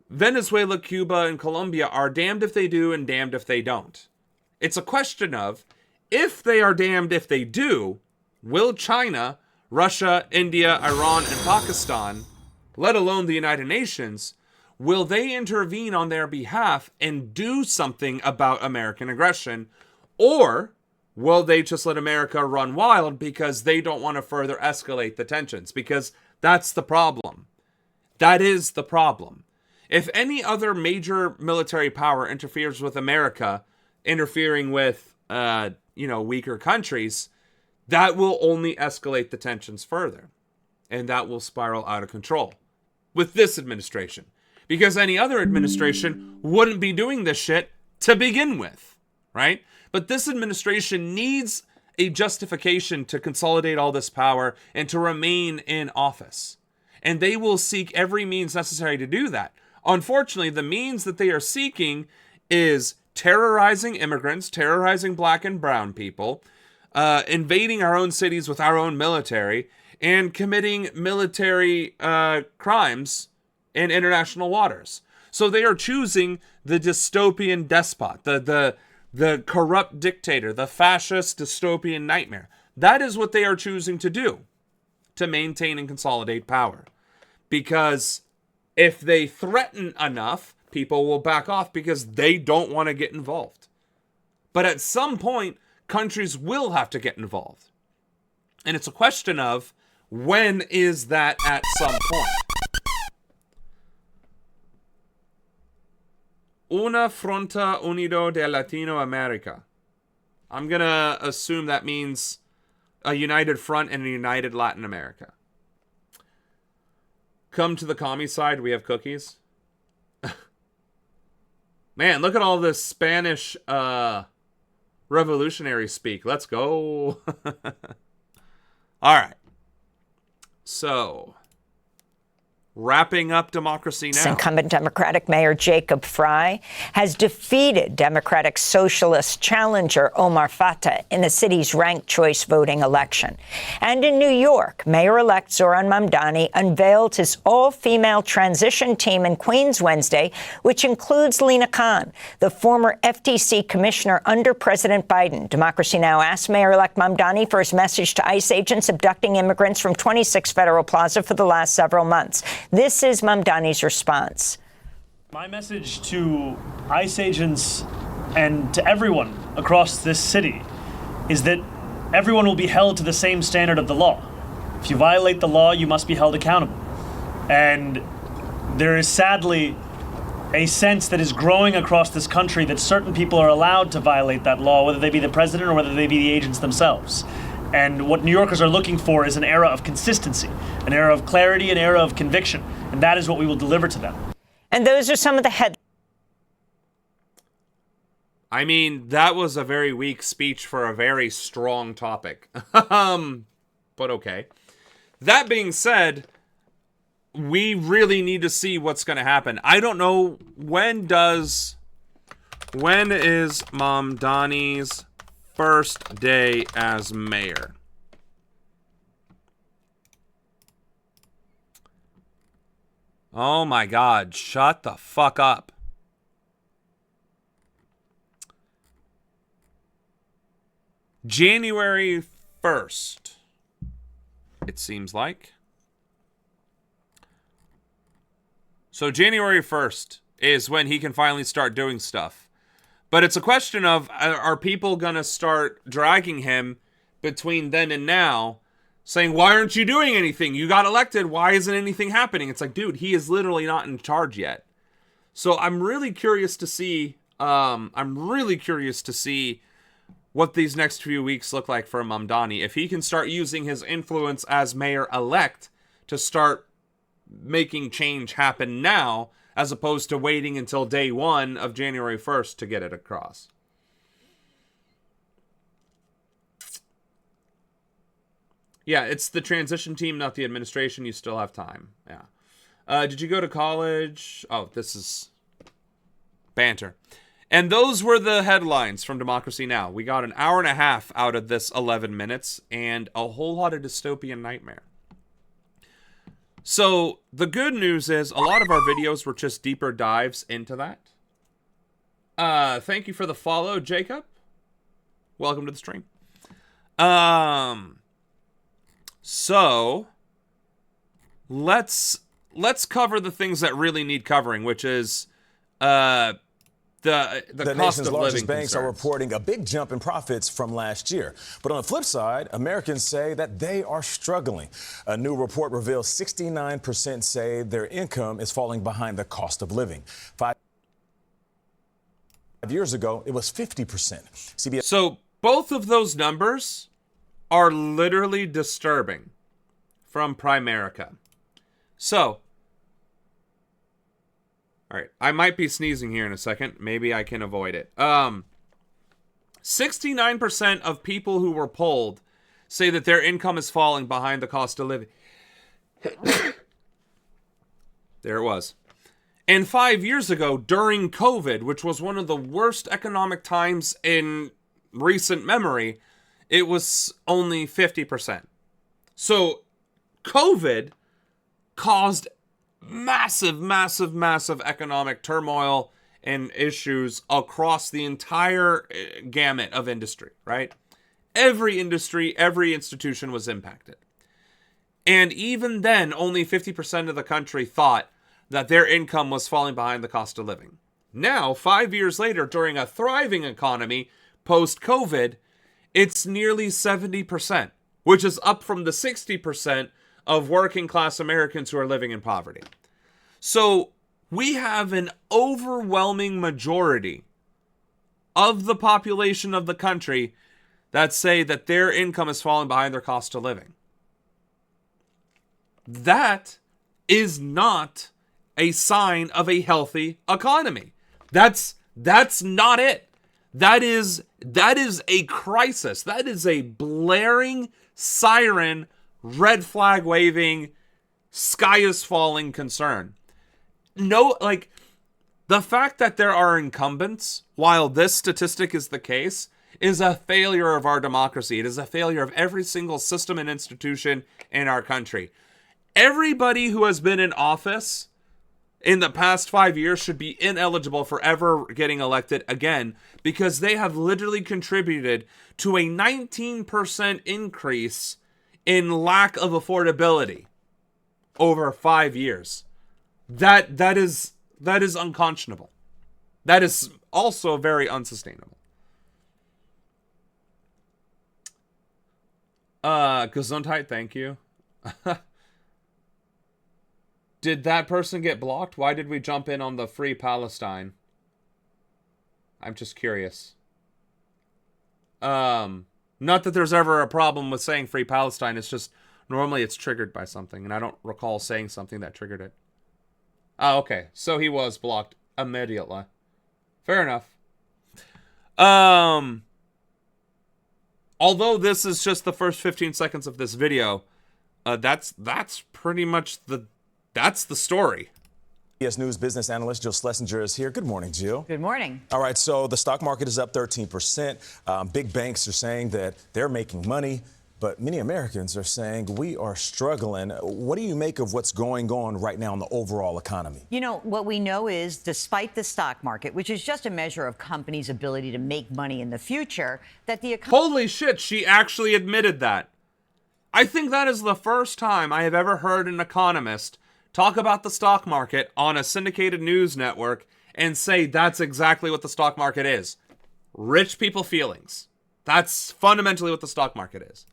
Venezuela, Cuba, and Colombia are damned if they do and damned if they don't. It's a question of, if they are damned if they do, will China, Russia, India, Iran, and Pakistan let alone the United Nations, will they intervene on their behalf and do something about American aggression? Or will they just let America run wild because they don't want to further escalate the tensions? Because that's the problem. That is the problem. If any other major military power interferes with America, interfering with, weaker countries, that will only escalate the tensions further. And that will spiral out of control with this administration. Because any other administration wouldn't be doing this shit to begin with, right? But this administration needs a justification to consolidate all this power and to remain in office. And they will seek every means necessary to do that. Unfortunately, the means that they are seeking is terrorizing immigrants, terrorizing black and brown people, invading our own cities with our own military, and committing military crimes in international waters. So they are choosing the dystopian despot, the corrupt dictator, the fascist dystopian nightmare. That is what they are choosing to do to maintain and consolidate power. Because if they threaten enough, people will back off because they don't want to get involved. But at some point, countries will have to get involved. And it's a question of, when is that at some point? Una fronta unido de Latino America. I'm going to assume that means a united front and a united Latin America. Come to the commie side, we have cookies. Man, look at all this Spanish revolutionary speak. Let's go. All right. So, wrapping up Democracy Now! Incumbent Democratic Mayor Jacob Frey has defeated Democratic Socialist challenger Omar Fatah in the city's ranked choice voting election. And in New York, Mayor-elect Zoran Mamdani unveiled his all-female transition team in Queens Wednesday, which includes Lena Khan, the former FTC commissioner under President Biden. Democracy Now! Asked Mayor-elect Mamdani for his message to ICE agents abducting immigrants from 26 Federal Plaza for the last several months. This is Mamdani's response. My message to ICE agents and to everyone across this city is that everyone will be held to the same standard of the law. If you violate the law, you must be held accountable. And there is sadly a sense that is growing across this country that certain people are allowed to violate that law, whether they be the president or whether they be the agents themselves. And what New Yorkers are looking for is an era of consistency, an era of clarity, an era of conviction. And that is what we will deliver to them. And those are some of the headlines. I mean, that was a very weak speech for a very strong topic. But okay. That being said, we really need to see what's going to happen. I don't know, when is Mamdani's first day as mayor? Oh my God, shut the fuck up. January 1st, it seems like. So January 1st is when he can finally start doing stuff. But it's a question of, are people going to start dragging him between then and now, saying, why aren't you doing anything? You got elected. Why isn't anything happening? It's like, dude, he is literally not in charge yet. So I'm really curious to see, what these next few weeks look like for Mamdani. If he can start using his influence as mayor-elect to start making change happen now, as opposed to waiting until day one of January 1st to get it across. Yeah, it's the transition team, not the administration. You still have time. Yeah. Did you go to college? Oh, this is banter. And those were the headlines from Democracy Now! We got an hour and a half out of this 11 minutes and a whole lot of dystopian nightmare. So, the good news is a lot of our videos were just deeper dives into that. Thank you for the follow, Jacob. Welcome to the stream. So, let's let's cover the things that really need covering, which is the cost nation's of largest living banks are concerns. reporting a big jump in profits from last year. But on the flip side, Americans say that they are struggling. A new report reveals 69% say their income is falling behind the cost of living. 5 years ago, it was 50%. CBS. So both of those numbers are literally disturbing from Primerica. So, all right, I might be sneezing here in a second. Maybe I can avoid it. 69% of people who were polled say that their income is falling behind the cost of living. There it was. And 5 years ago, during COVID, which was one of the worst economic times in recent memory, it was only 50%. So COVID caused massive economic turmoil and issues across the entire gamut of industry, right? Every industry, every institution was impacted. And even then, only 50% of the country thought that their income was falling behind the cost of living. Now, 5 years later, during a thriving economy, post-COVID, it's nearly 70%, which is up from the 60% of working class Americans who are living in poverty. So we have an overwhelming majority of the population of the country that say that their income is falling behind their cost of living. That is not a sign of a healthy economy. That's not it. That is a crisis. That is a blaring siren, red flag waving, sky is falling concern. No, like, the fact that there are incumbents, while this statistic is the case, is a failure of our democracy. It is a failure of every single system and institution in our country. Everybody who has been in office in the past 5 years should be ineligible for ever getting elected again, because they have literally contributed to a 19% increase in lack of affordability over 5 years. That is unconscionable. That is also very unsustainable. Gesundheit, thank you. Did that person get blocked? Why did we jump in on the Free Palestine? I'm just curious. Not that there's ever a problem with saying Free Palestine. It's just normally it's triggered by something, and I don't recall saying something that triggered it. Oh, okay. So he was blocked immediately. Fair enough. Although this is just the first 15 seconds of this video, that's pretty much that's the story. CBS News business analyst Jill Schlesinger is here. Good morning, Jill. Good morning. All right, so the stock market is up 13%. Big banks are saying that they're making money, but many Americans are saying we are struggling. What do you make of what's going on right now in the overall economy? You know, what we know is, despite the stock market, which is just a measure of companies' ability to make money in the future, that the economy... Holy shit, she actually admitted that. I think that is the first time I have ever heard an economist talk about the stock market on a syndicated news network and say that's exactly what the stock market is. Rich people feelings. That's fundamentally what the stock market is.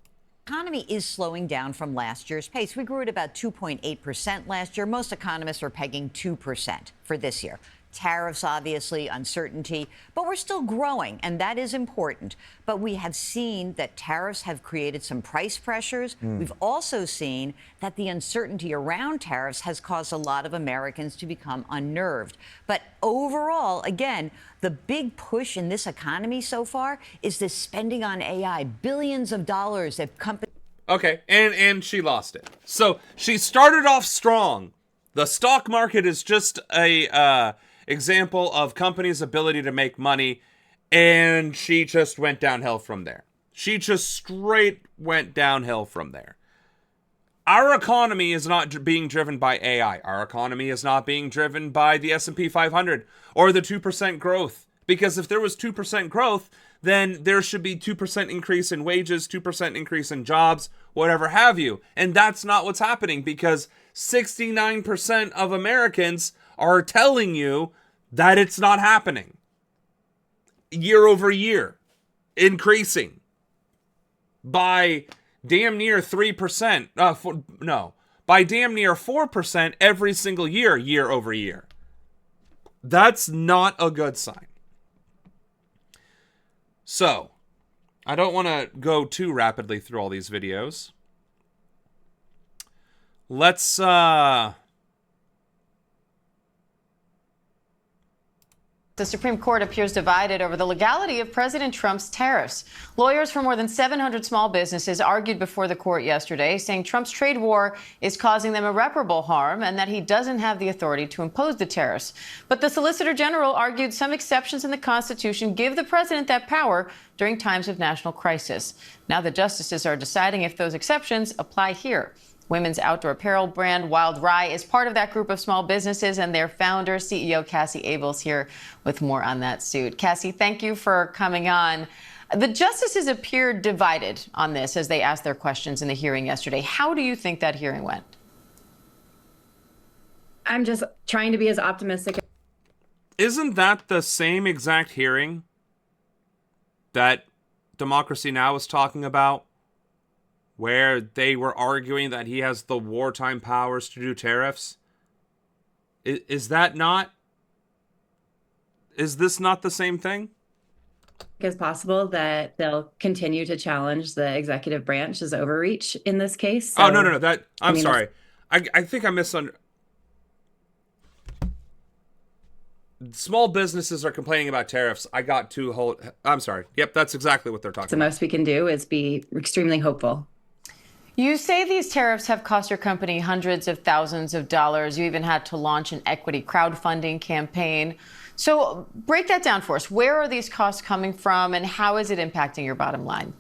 economy is slowing down from last year's pace. We grew at about 2.8% last year. Most economists are pegging 2% for this year. Tariffs, obviously, uncertainty, but we're still growing, and that is important. But we have seen that tariffs have created some price pressures. We've also seen that the uncertainty around tariffs has caused a lot of Americans to become unnerved. But overall, again, the big push in this economy so far is this spending on AI, billions of dollars that companies... Okay, and she lost it. So she started off strong. The stock market is just a example of companies' ability to make money, and she just went downhill from there. She just straight went downhill from there. Our economy is not being driven by AI. Our economy is not being driven by the S&P 500 or the 2% growth. Because if there was 2% growth, then there should be 2% increase in wages, 2% increase in jobs, whatever have you. And that's not what's happening, because 69% of Americans are telling you that it's not happening. Year over year, increasing by damn near 3%. By damn near 4% every single year, year over year. That's not a good sign. So, I don't want to go too rapidly through all these videos. Let's, The Supreme Court appears divided over the legality of President Trump's tariffs. Lawyers for more than 700 small businesses argued before the court yesterday, saying Trump's trade war is causing them irreparable harm and that he doesn't have the authority to impose the tariffs. But the Solicitor General argued some exceptions in the Constitution give the president that power during times of national crisis. Now the justices are deciding if those exceptions apply here. Women's outdoor apparel brand Wild Rye is part of that group of small businesses, and their founder, CEO Cassie Abel's here with more on that suit. Cassie, thank you for coming on. The justices appeared divided on this as they asked their questions in the hearing yesterday. How do you think that hearing went? I'm just trying to be as optimistic. Isn't that the same exact hearing that Democracy Now! Was talking about? Where they were arguing that he has the wartime powers to do tariffs? Is that not? Is this not the same thing? As possible that they'll continue to challenge the executive branch's overreach in this case. So, oh, no. I'm sorry. I think I misunderstood. Small businesses are complaining about tariffs. I'm sorry. Yep, that's exactly what they're talking the about. most we can do is be extremely hopeful. You say these tariffs have cost your company hundreds of thousands of dollars. You even had to launch an equity crowdfunding campaign. So break that down for us. Where are these costs coming from and how is it impacting your bottom line?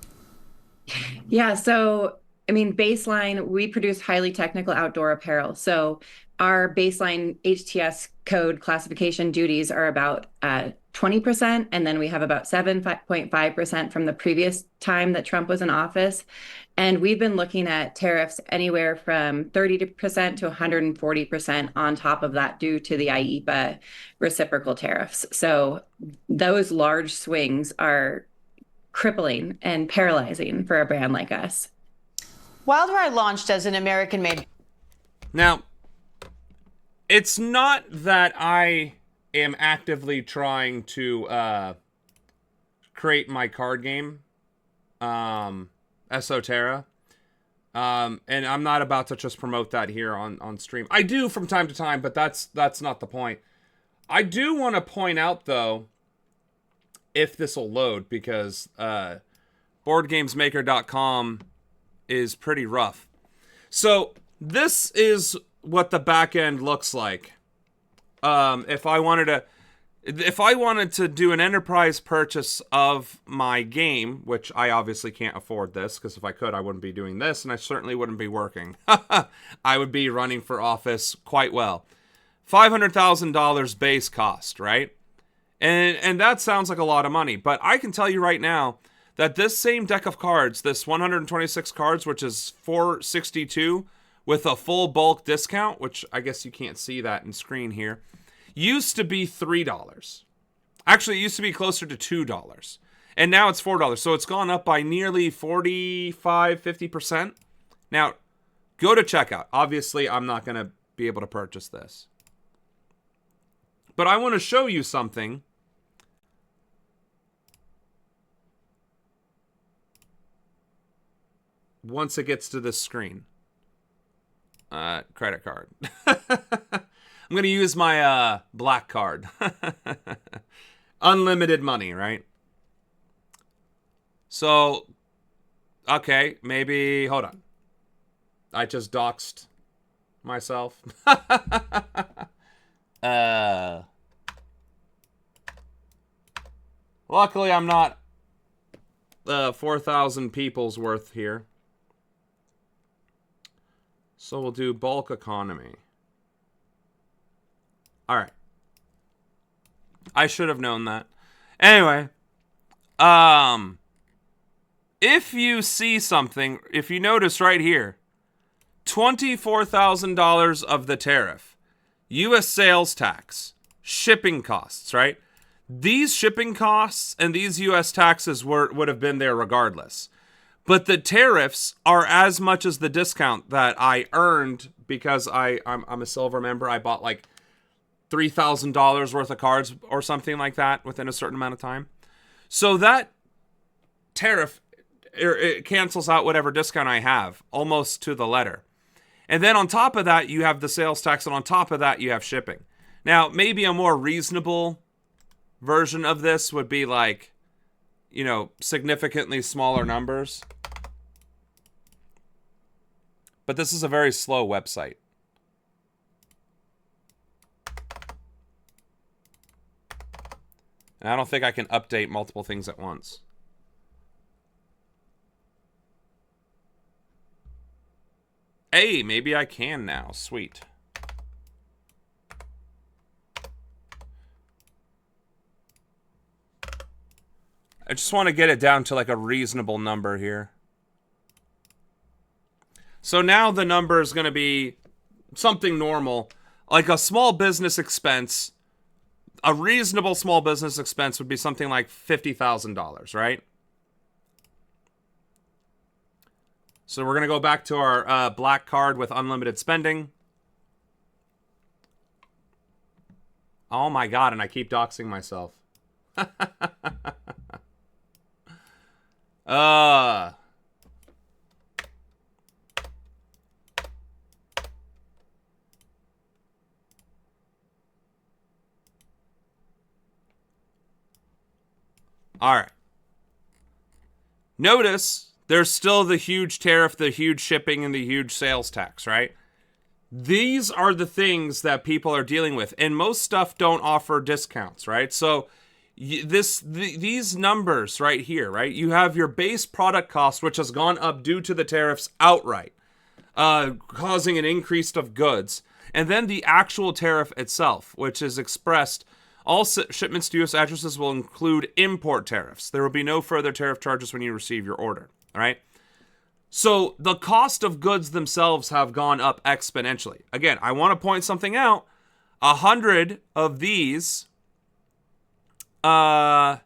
Yeah, so, baseline, we produce highly technical outdoor apparel. So our baseline HTS code classification duties are about 20%, and then we have about 7.5% from the previous time that Trump was in office. And we've been looking at tariffs anywhere from 30% to 140% on top of that due to the IEEPA reciprocal tariffs. So those large swings are crippling and paralyzing for a brand like us. Wild Rye launched as an American-made. Now, it's not that I am actively trying to create my card game, Esoterra. And I'm not about to just promote that here on stream. I do from time to time, but that's not the point. I do want to point out, though, if this will load, because BoardGamesMaker.com is pretty rough. So this is what the back end looks like. If I wanted to do an enterprise purchase of my game, which I obviously can't afford this, because if I could, I wouldn't be doing this, and I certainly wouldn't be working. I would be running for office quite well. $500,000 base cost, right? And that sounds like a lot of money, but I can tell you right now that this same deck of cards, this 126 cards, which is $462 with a full bulk discount, which I guess you can't see that in screen here, used to be $3. Actually, it used to be closer to $2. And now it's $4. So it's gone up by nearly 50%. Now, go to checkout. Obviously, I'm not going to be able to purchase this. But I want to show you something. Once it gets to this screen. Credit card. I'm going to use my black card. Unlimited money, right? So, okay, maybe, hold on. I just doxed myself. Luckily, I'm not 4,000 people's worth here. So we'll do bulk economy. All right. I should have known that. Anyway, if you see something, if you notice right here, $24,000 of the tariff, U.S. sales tax, shipping costs, right? These shipping costs and these U.S. taxes would have been there regardless. But the tariffs are as much as the discount that I earned because I'm a silver member. I bought like $3,000 worth of cards or something like that within a certain amount of time. So that tariff, it cancels out whatever discount I have almost to the letter. And then on top of that, you have the sales tax, and on top of that, you have shipping. Now, maybe a more reasonable version of this would be like, you know, significantly smaller numbers. But this is a very slow website. And I don't think I can update multiple things at once. Hey, maybe I can now. Sweet. I just want to get it down to like a reasonable number here. So now the number is going to be something normal, like a small business expense. A reasonable small business expense would be something like $50,000, right? So we're going to go back to our black card with unlimited spending. Oh my God, and I keep doxing myself. All right. Notice there's still the huge tariff, the huge shipping, and the huge sales tax, right? These are the things that people are dealing with, and most stuff don't offer discounts, right? So these numbers right here, right? You have your base product cost, which has gone up due to the tariffs outright, causing an increase of goods, and then the actual tariff itself, which is expressed. All shipments to U.S. addresses will include import tariffs. There will be no further tariff charges when you receive your order. All right? So the cost of goods themselves have gone up exponentially. Again, I want to point something out. 100 of these, and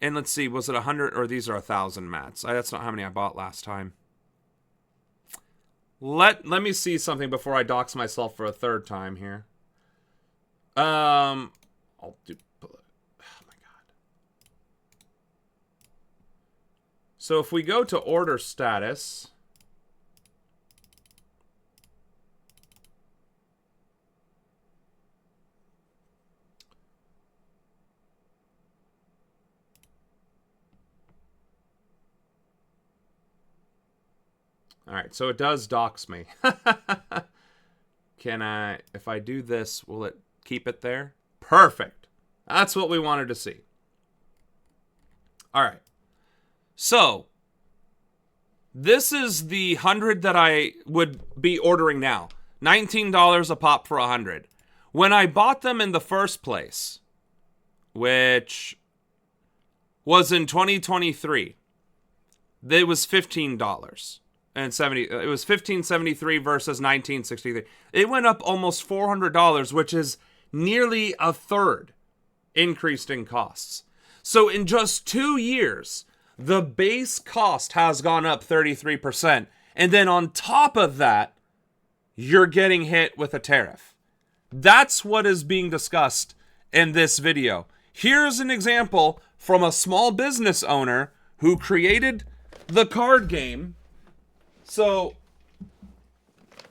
let's see, was it 100 or these are 1,000 mats? That's not how many I bought last time. Let me see something before I dox myself for a third time here. I'll do. Oh my God. So if we go to order status, all right, so it does dox me. Can I, if I do this, will it keep it there? Perfect. That's what we wanted to see. All right. So, this is the 100 that I would be ordering now. $19 a pop for 100. When I bought them in the first place, which was in 2023, it was $15. It was $15.73 versus $19.63. It went up almost $400, which is nearly a third increased in costs. So in just 2 years, the base cost has gone up 33%. And then on top of that, you're getting hit with a tariff. That's what is being discussed in this video. Here's an example from a small business owner who created the card game. So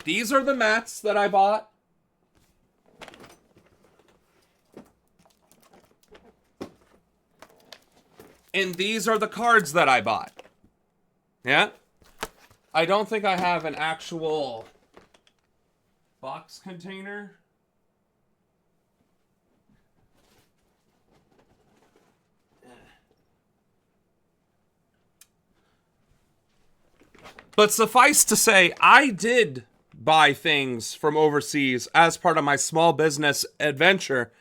these are the mats that I bought. And these are the cards that I bought. Yeah? I don't think I have an actual box container. But suffice to say, I did buy things from overseas as part of my small business adventure.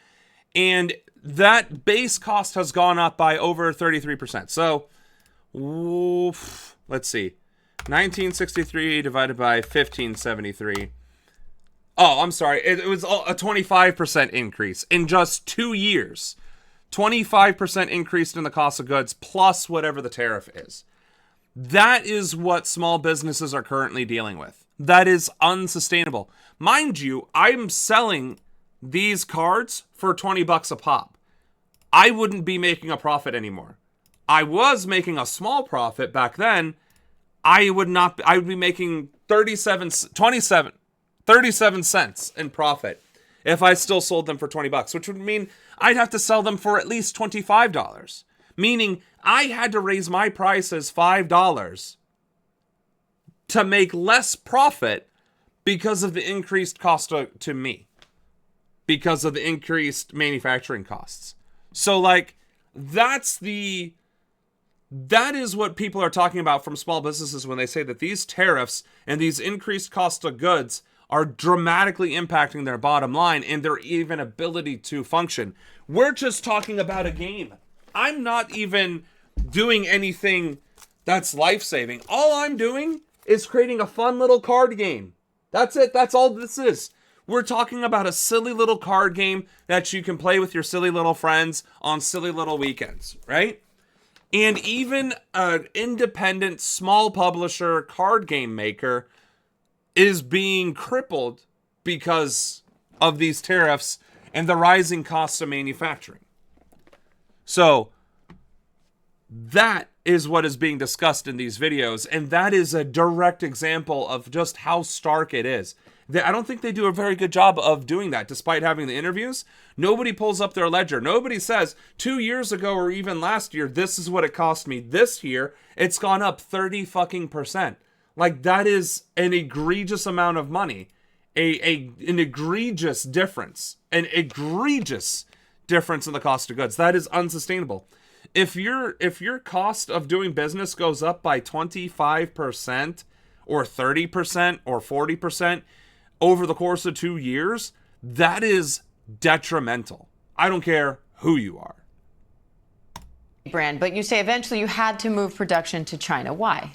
And that base cost has gone up by over 33%. So, let's see. 1963 divided by 1573. Oh, I'm sorry. It was a 25% increase in just 2 years. 25% increase in the cost of goods plus whatever the tariff is. That is what small businesses are currently dealing with. That is unsustainable. Mind you, I'm selling these cards for $20 a pop. I wouldn't be making a profit anymore. I was making a small profit back then. I would be making 37 cents in profit if I still sold them for $20, which would mean I'd have to sell them for at least $25, meaning I had to raise my prices $5 to make less profit because of the increased cost to me, because of the increased manufacturing costs. So like, that is what people are talking about from small businesses when they say that these tariffs and these increased cost of goods are dramatically impacting their bottom line and their even ability to function. We're just talking about a game. I'm not even doing anything that's life-saving. All I'm doing is creating a fun little card game. That's it. That's all this is. We're talking about a silly little card game that you can play with your silly little friends on silly little weekends, right? And even an independent small publisher card game maker is being crippled because of these tariffs and the rising costs of manufacturing. So that is what is being discussed in these videos, and that is a direct example of just how stark it is. I don't think they do a very good job of doing that, despite having the interviews. Nobody pulls up their ledger. Nobody says, 2 years ago or even last year, this is what it cost me. This year, it's gone up 30%. Like, that is an egregious amount of money. An egregious difference. An egregious difference in the cost of goods. That is unsustainable. If your cost of doing business goes up by 25% or 30% or 40% over the course of 2 years, that is detrimental. I don't care who you are. Brand, but you say eventually you had to move production to China. Why?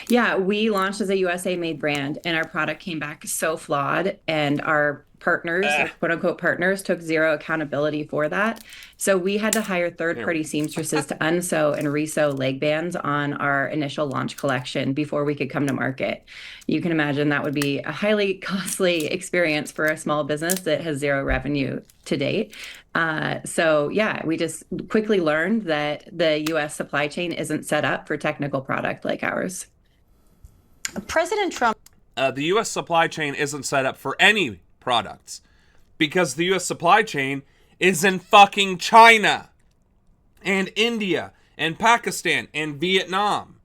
Yeah, we launched as a USA-made brand, and our product came back so flawed, and our partners, our quote-unquote partners, took zero accountability for that. So we had to hire third-party seamstresses to unsew and resew leg bands on our initial launch collection before we could come to market. You can imagine that would be a highly costly experience for a small business that has zero revenue to date. So yeah, we just quickly learned that the U.S. supply chain isn't set up for technical product like ours. President Trump. The U.S. supply chain isn't set up for any products because the U.S. supply chain is in fucking China and India and Pakistan and Vietnam.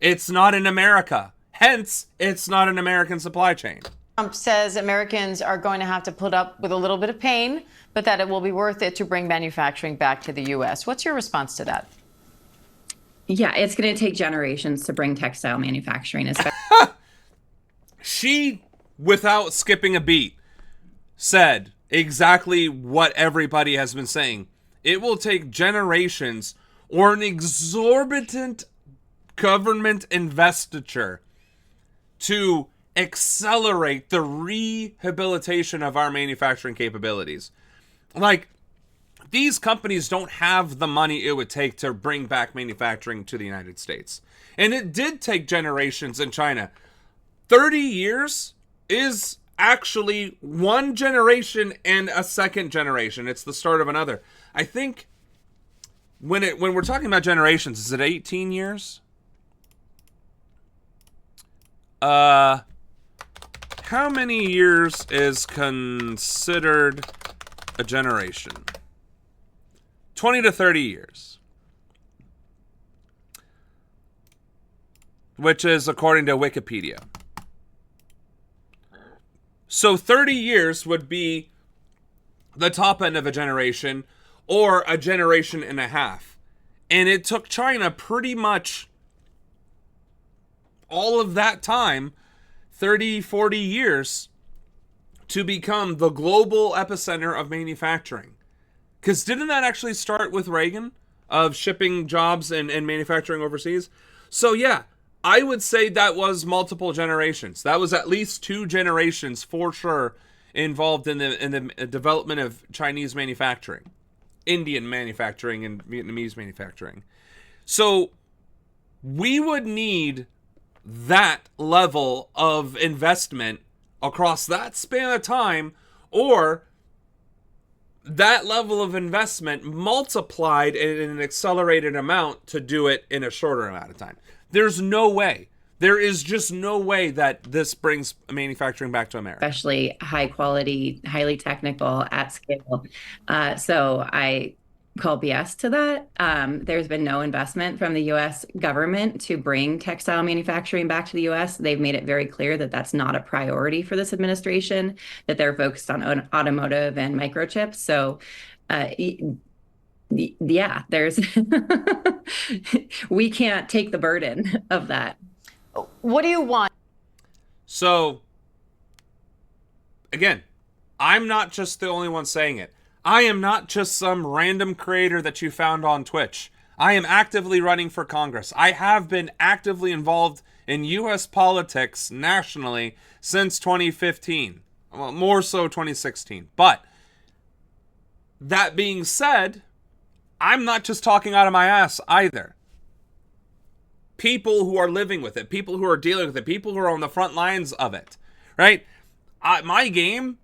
It's not in America. Hence, it's not an American supply chain. Trump says Americans are going to have to put up with a little bit of pain, but that it will be worth it to bring manufacturing back to the U.S. What's your response to that? Yeah, it's going to take generations to bring textile manufacturing. She, without skipping a beat, said exactly what everybody has been saying. It will take generations or an exorbitant government investiture to accelerate the rehabilitation of our manufacturing capabilities. Like, these companies don't have the money it would take to bring back manufacturing to the United States. And it did take generations in China. 30 years is actually one generation and a second generation. It's the start of another. I think when we're talking about generations, is it 18 years? How many years is considered a generation? 20 to 30 years. Which is according to Wikipedia. So 30 years would be the top end of a generation or a generation and a half. And it took China pretty much all of that time, 30, 40 years, to become the global epicenter of manufacturing. Because didn't that actually start with Reagan, of shipping jobs and manufacturing overseas? So yeah, I would say that was multiple generations. That was at least 2 generations for sure involved in the development of Chinese manufacturing, Indian manufacturing, and Vietnamese manufacturing. So we would need that level of investment across that span of time, or that level of investment multiplied in an accelerated amount to do it in a shorter amount of time. There's no way. There is just no way that this brings manufacturing back to America. Especially high quality, highly technical, at scale. So I call BS to that. There's been no investment from the U.S. government to bring textile manufacturing back to the U.S. They've made it very clear that that's not a priority for this administration, that they're focused on automotive and microchips. So yeah, there's we can't take the burden of that. What do you want? So, again, I'm not just the only one saying it. I am not just some random creator that you found on Twitch. I am actively running for Congress. I have been actively involved in U.S. politics nationally since 2015. Well, more so 2016. But, that being said, I'm not just talking out of my ass either. People who are living with it, people who are dealing with it, people who are on the front lines of it, right? My game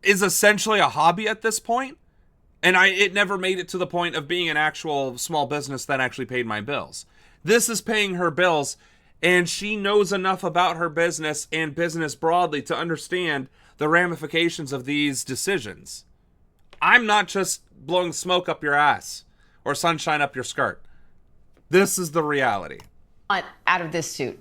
is essentially a hobby at this point, and it never made it to the point of being an actual small business that actually paid my bills. This is paying her bills, and she knows enough about her business and business broadly to understand the ramifications of these decisions. I'm not just blowing smoke up your ass or sunshine up your skirt. This is the reality. Out of this suit?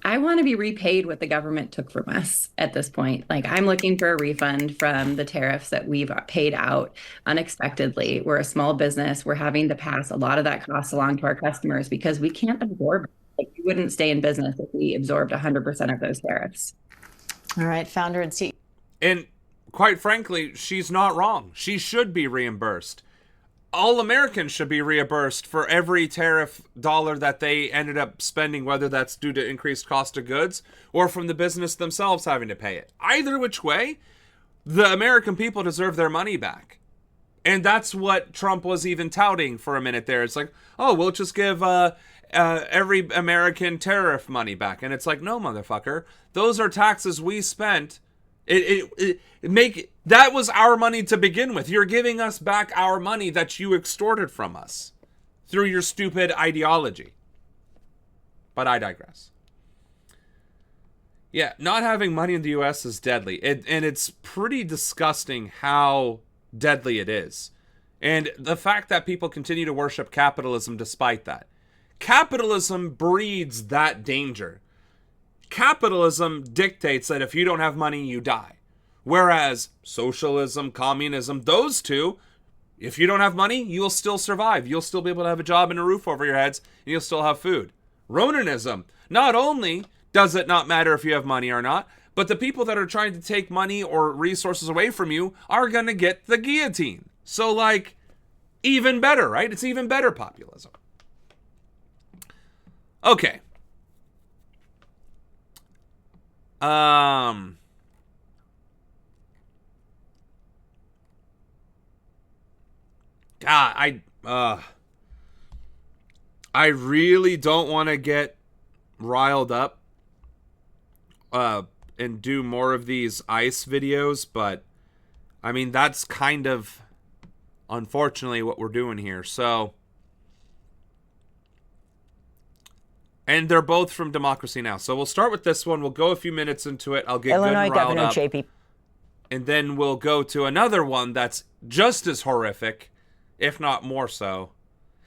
I want to be repaid what the government took from us at this point. Like, I'm looking for a refund from the tariffs that we've paid out unexpectedly. We're a small business. We're having to pass a lot of that cost along to our customers because we can't absorb it. Like, we wouldn't stay in business if we absorbed 100% of those tariffs. All right, founder and CEO. And quite frankly, she's not wrong. She should be reimbursed. All Americans should be reimbursed for every tariff dollar that they ended up spending, whether that's due to increased cost of goods or from the business themselves having to pay it. Either which way, the American people deserve their money back. And that's what Trump was even touting for a minute there. It's like, oh, we'll just give every American tariff money back. And it's like, no, motherfucker. Those are taxes we spent. That was our money to begin with. You're giving us back our money that you extorted from us through your stupid ideology. But I digress. Yeah, not having money in the U.S. is deadly. And it's pretty disgusting how deadly it is. And the fact that people continue to worship capitalism despite that. Capitalism breeds that danger. Capitalism dictates that if you don't have money, you die. Whereas socialism, communism, those two, if you don't have money, you'll still survive. You'll still be able to have a job and a roof over your heads, and you'll still have food. Ronanism, not only does it not matter if you have money or not, but the people that are trying to take money or resources away from you are going to get the guillotine. So, like, even better, right? It's even better populism. Okay. God, I really don't want to get riled up and do more of these ICE videos, but I mean, that's kind of unfortunately what we're doing here. So, and they're both from Democracy Now! So we'll start with this one. We'll go a few minutes into it. I'll get Illinois good and riled Governor up. J.P. And then we'll go to another one that's just as horrific, if not more so.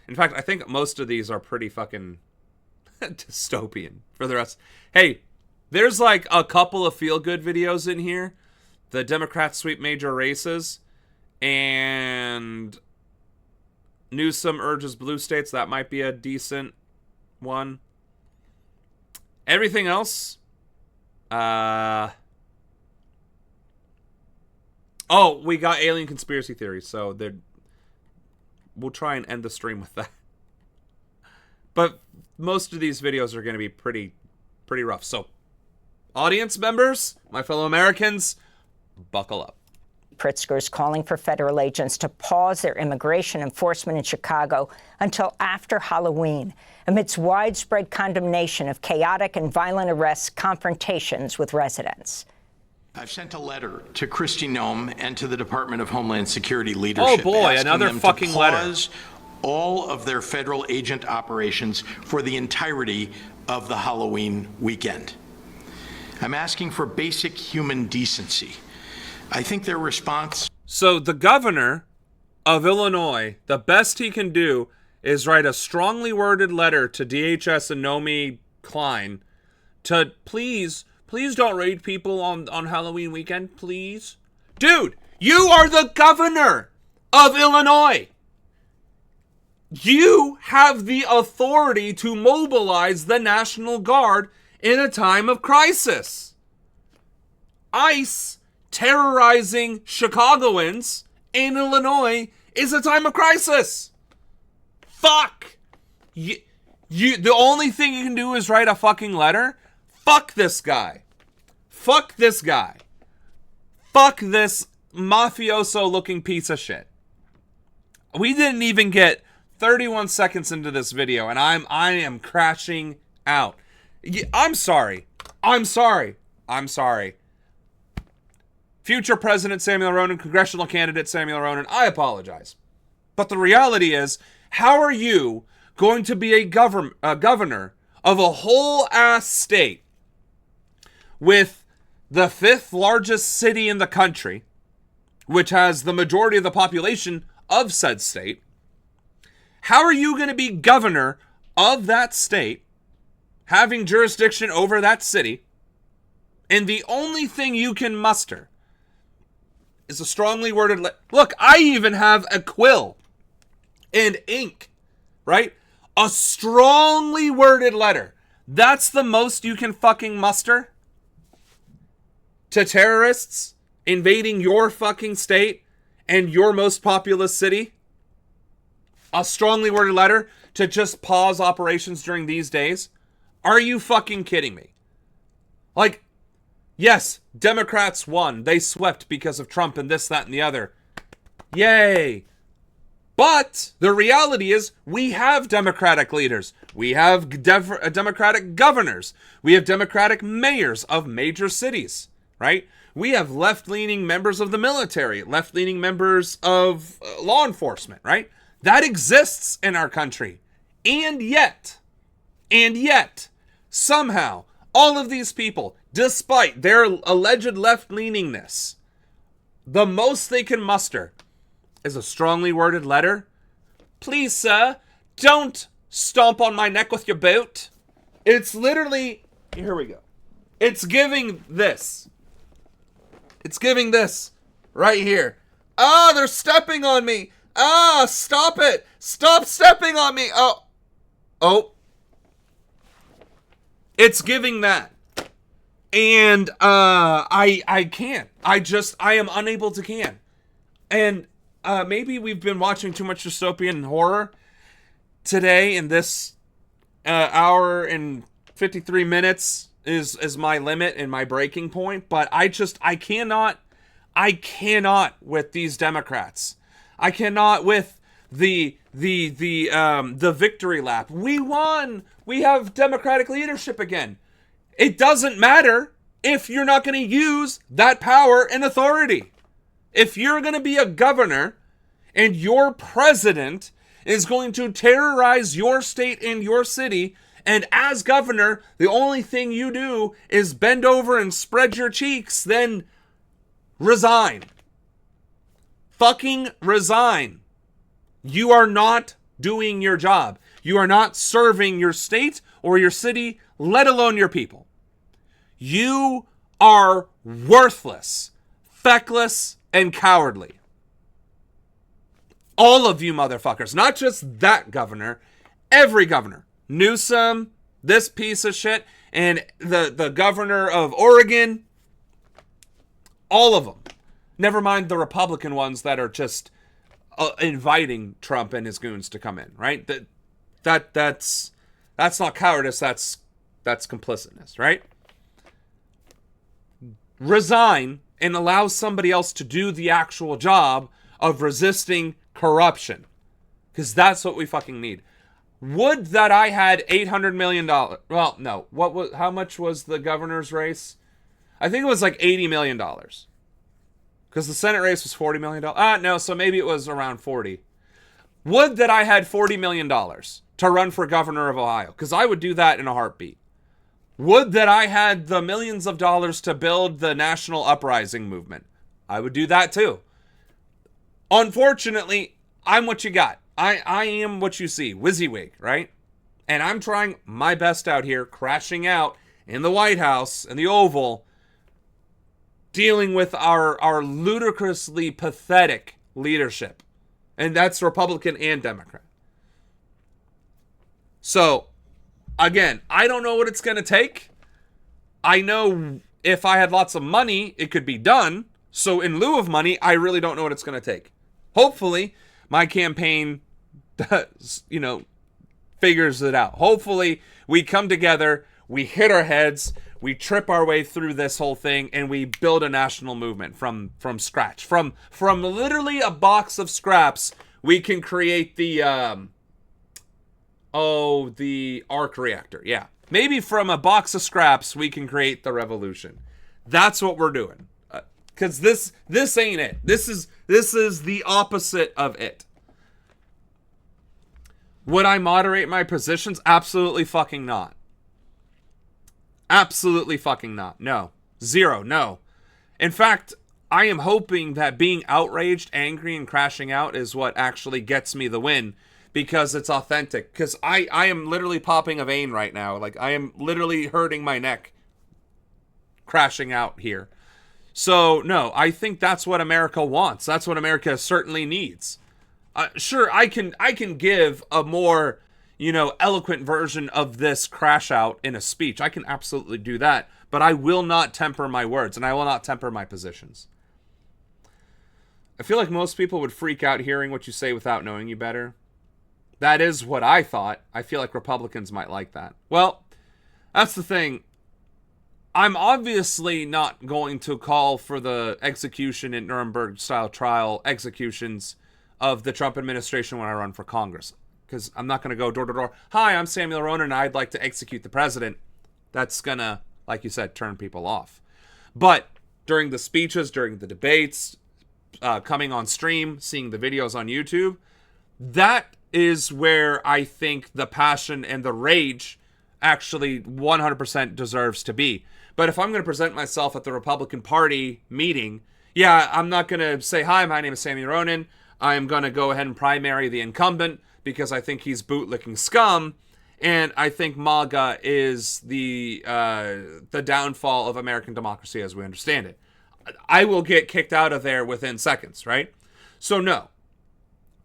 In fact, I think most of these are pretty fucking dystopian for the rest. Hey, there's like a couple of feel-good videos in here. The Democrats sweep major races. And Newsom urges blue states. That might be a decent one. Everything else... Oh, we got alien conspiracy theories, so we'll try and end the stream with that. But most of these videos are going to be pretty rough. So, audience members, my fellow Americans, buckle up. Pritzker is calling for federal agents to pause their immigration enforcement in Chicago until after Halloween, amidst widespread condemnation of chaotic and violent arrests, confrontations with residents. I've sent a letter to Kristi Noem and to the Department of Homeland Security leadership. Oh boy, asking another them fucking to letter. pause all of their federal agent operations for the entirety of the Halloween weekend. I'm asking for basic human decency. I think their response... So the governor of Illinois, the best he can do is write a strongly worded letter to DHS and Naomi Klein to please don't raid people on Halloween weekend, please. Dude, you are the governor of Illinois. You have the authority to mobilize the National Guard in a time of crisis. ICE terrorizing Chicagoans in Illinois is a time of crisis. Fuck. You, the only thing you can do is write a fucking letter? Fuck this guy. Fuck this guy. Fuck this mafioso-looking piece of shit. We didn't even get 31 seconds into this video, and I am crashing out. I'm sorry. Future President Samuel Ronan, congressional candidate Samuel Ronan, I apologize. But the reality is, how are you going to be a governor of a whole ass state with the 5th largest city in the country, which has the majority of the population of said state? How are you going to be governor of that state, having jurisdiction over that city, and the only thing you can muster is a strongly worded look, I even have a quill and ink, right? A strongly worded letter. That's the most you can fucking muster to terrorists invading your fucking state and your most populous city? A strongly worded letter to just pause operations during these days? Are you fucking kidding me? Like, yes, Democrats won. They swept because of Trump and this, that, and the other. Yay. But the reality is we have Democratic leaders. We have Democratic governors. We have Democratic mayors of major cities, right? We have left-leaning members of the military, left-leaning members of law enforcement, right? That exists in our country. And yet, somehow, all of these people, despite their alleged left-leaningness, the most they can muster is a strongly worded letter. Please, sir, don't stomp on my neck with your boot. It's literally, here we go. It's giving this. It's giving this right here. Ah, they're stepping on me. Ah, stop it. Stop stepping on me. Oh. It's giving that. And I can't. I am unable to can. And maybe we've been watching too much dystopian horror today, and this hour and 53 minutes is my limit and my breaking point. But I cannot with these Democrats. I cannot with the victory lap. We won. We have Democratic leadership again. It doesn't matter if you're not going to use that power and authority. If you're going to be a governor and your president is going to terrorize your state and your city, and as governor, the only thing you do is bend over and spread your cheeks, then resign. Fucking resign. You are not doing your job. You are not serving your state or your city, let alone your people. You are worthless, feckless, and cowardly. All of you motherfuckers, not just that governor, every governor. Newsom, this piece of shit, and the governor of Oregon, all of them. Never mind the Republican ones that are just inviting Trump and his goons to come in, right? That's That's not cowardice, that's complicitness, right? Resign and allow somebody else to do the actual job of resisting corruption. Because that's what we fucking need. Would that I had $800 million. Well, no. How much was the governor's race? I think it was like $80 million. Because the Senate race was $40 million. No, so maybe it was around 40. Would that I had $40 million to run for governor of Ohio. Because I would do that in a heartbeat. Would that I had the millions of dollars to build the national uprising movement. I would do that too. Unfortunately, I'm what you got. I am what you see. WYSIWYG, right? And I'm trying my best out here, crashing out in the White House and the Oval, dealing with our ludicrously pathetic leadership. And that's Republican and Democrat. So, again, I don't know what it's going to take. I know if I had lots of money, it could be done. So in lieu of money, I really don't know what it's going to take. Hopefully, my campaign, figures it out. Hopefully, we come together, we hit our heads, we trip our way through this whole thing, and we build a national movement from scratch. From literally a box of scraps, we can create the arc reactor. Yeah. Maybe from a box of scraps, we can create the revolution. That's what we're doing. Because this ain't it. This is the opposite of it. Would I moderate my positions? Absolutely fucking not. Absolutely fucking not. No. Zero. No. In fact, I am hoping that being outraged, angry, and crashing out is what actually gets me the win. Because it's authentic. Because I am literally popping a vein right now. Like, I am literally hurting my neck. Crashing out here. So, no, I think that's what America wants. That's what America certainly needs. Sure, I can give a more, eloquent version of this crash out in a speech. I can absolutely do that. But I will not temper my words, and I will not temper my positions. I feel like most people would freak out hearing what you say without knowing you better. That is what I thought. I feel like Republicans might like that. Well, that's the thing. I'm obviously not going to call for the execution in Nuremberg-style trial executions of the Trump administration when I run for Congress. Because I'm not going to go door to door. Hi, I'm Samuel Ronan, and I'd like to execute the president. That's going to, like you said, turn people off. But during the speeches, during the debates, coming on stream, seeing the videos on YouTube, that is where I think the passion and the rage actually 100% deserves to be. But if I'm going to present myself at the Republican Party meeting, yeah, I'm not going to say, hi, my name is Sammy Ronan. I'm going to go ahead and primary the incumbent because I think he's bootlicking scum. And I think MAGA is the downfall of American democracy as we understand it. I will get kicked out of there within seconds, right? So no.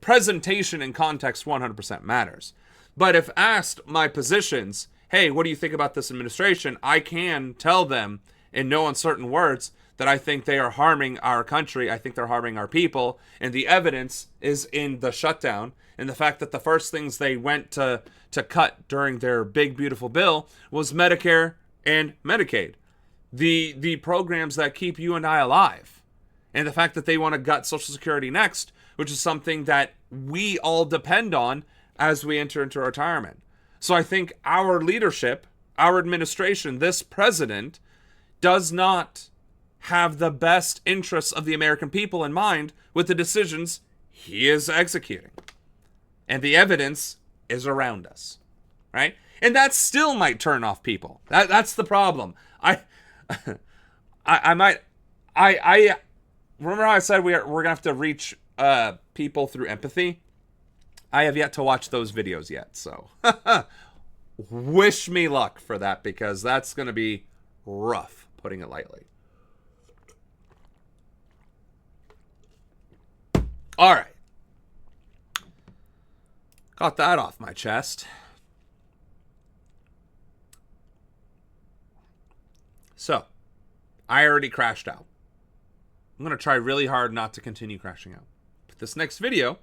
Presentation and context 100% matters. But if asked my positions, hey, what do you think about this administration? I can tell them in no uncertain words that I think they are harming our country. I think they're harming our people. And the evidence is in the shutdown and the fact that the first things they went to cut during their big, beautiful bill was Medicare and Medicaid. The programs that keep you and I alive. And the fact that they want to gut Social Security next, which is something that we all depend on as we enter into retirement. So I think our leadership, our administration, this president does not have the best interests of the American people in mind with the decisions he is executing. And the evidence is around us, right? And that still might turn off people. That's the problem. I remember how I said we're gonna have to reach people through empathy. I have yet to watch those videos yet, so wish me luck for that because that's gonna be rough, putting it lightly. All right, got that off my chest. So, I already crashed out. I'm going to try really hard not to continue crashing out. But this next video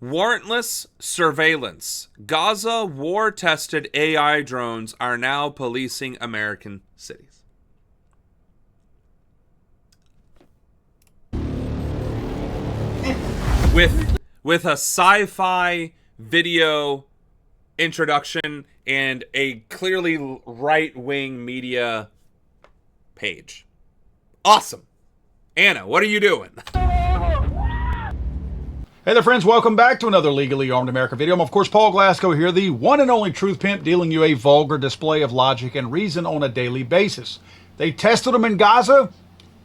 Warrantless surveillance. Gaza war-tested AI drones are now policing American cities. With a sci-fi video introduction and a clearly right-wing media page. Awesome. Anna, what are you doing? Hey there, friends. Welcome back to another Legally Armed America video. I'm, of course, Paul Glasgow here, the one and only truth pimp, dealing you a vulgar display of logic and reason on a daily basis. They tested them in Gaza.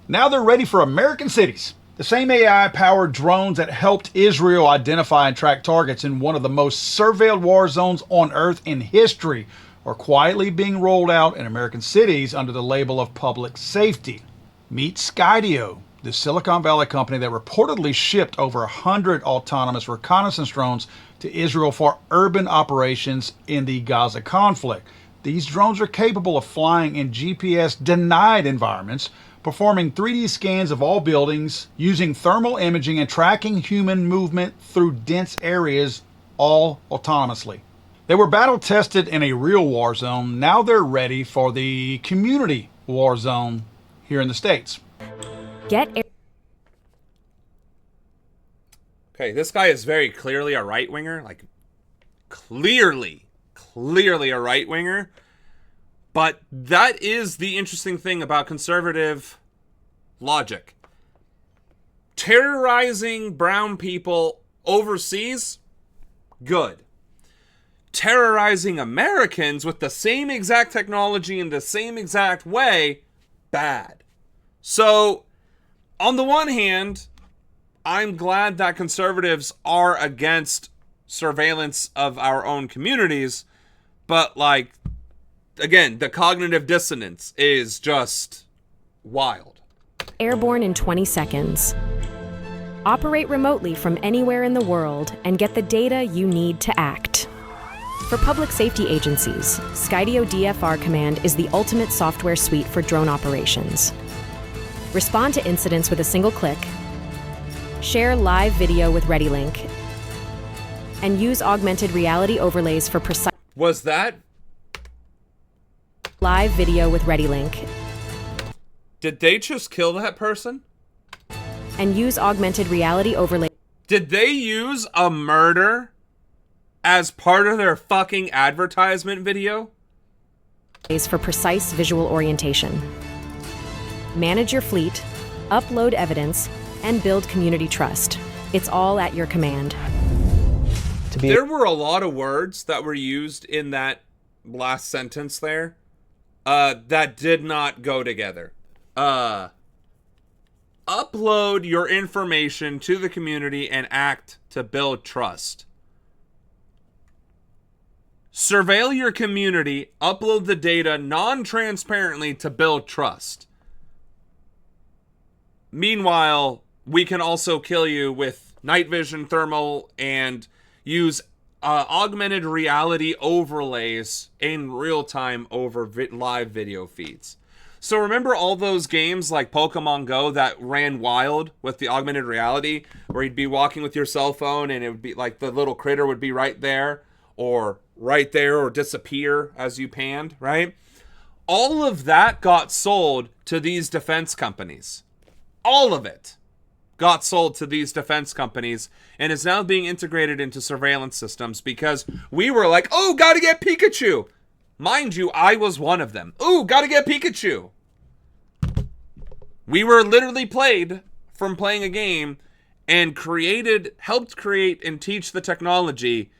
Now they're ready for American cities. The same AI-powered drones that helped Israel identify and track targets in one of the most surveilled war zones on Earth in history are quietly being rolled out in American cities under the label of public safety. Meet Skydio, the Silicon Valley company that reportedly shipped over 100 autonomous reconnaissance drones to Israel for urban operations in the Gaza conflict. These drones are capable of flying in GPS-denied environments, performing 3D scans of all buildings, using thermal imaging and tracking human movement through dense areas, all autonomously. They were battle-tested in a real war zone. Now they're ready for the community war zone here in the States. Okay, this guy is very clearly a right-winger. Like, clearly a right-winger. But that is the interesting thing about conservative logic. Terrorizing brown people overseas, good. Terrorizing Americans with the same exact technology in the same exact way, bad. So, on the one hand, I'm glad that conservatives are against surveillance of our own communities, but, like, again, the cognitive dissonance is just wild. Airborne in 20 seconds. Operate remotely from anywhere in the world and get the data you need to act. For public safety agencies, Skydio DFR Command is the ultimate software suite for drone operations. Respond to incidents with a single click, share live video with ReadyLink, and use augmented reality overlays for precise... Was that? Live video with ReadyLink. Did they just kill that person? And use augmented reality overlays. Did they use a murder as part of their fucking advertisement video? For precise visual orientation. Manage your fleet, upload evidence, and build community trust. It's all at your command. There were a lot of words that were used in that last sentence there that did not go together. Upload your information to the community and act to build trust. Surveil your community, upload the data non-transparently to build trust. Meanwhile, we can also kill you with night vision, thermal, and use augmented reality overlays in real time over live video feeds. So remember all those games like Pokemon Go that ran wild with the augmented reality, where you'd be walking with your cell phone and it would be like the little critter would be right there or disappear as you panned, right? All of that got sold to these defense companies. All of it got sold to these defense companies and is now being integrated into surveillance systems because we were like, oh, gotta get Pikachu. Mind you, I was one of them. Ooh, gotta get Pikachu. We were literally played from playing a game and helped create and teach the technology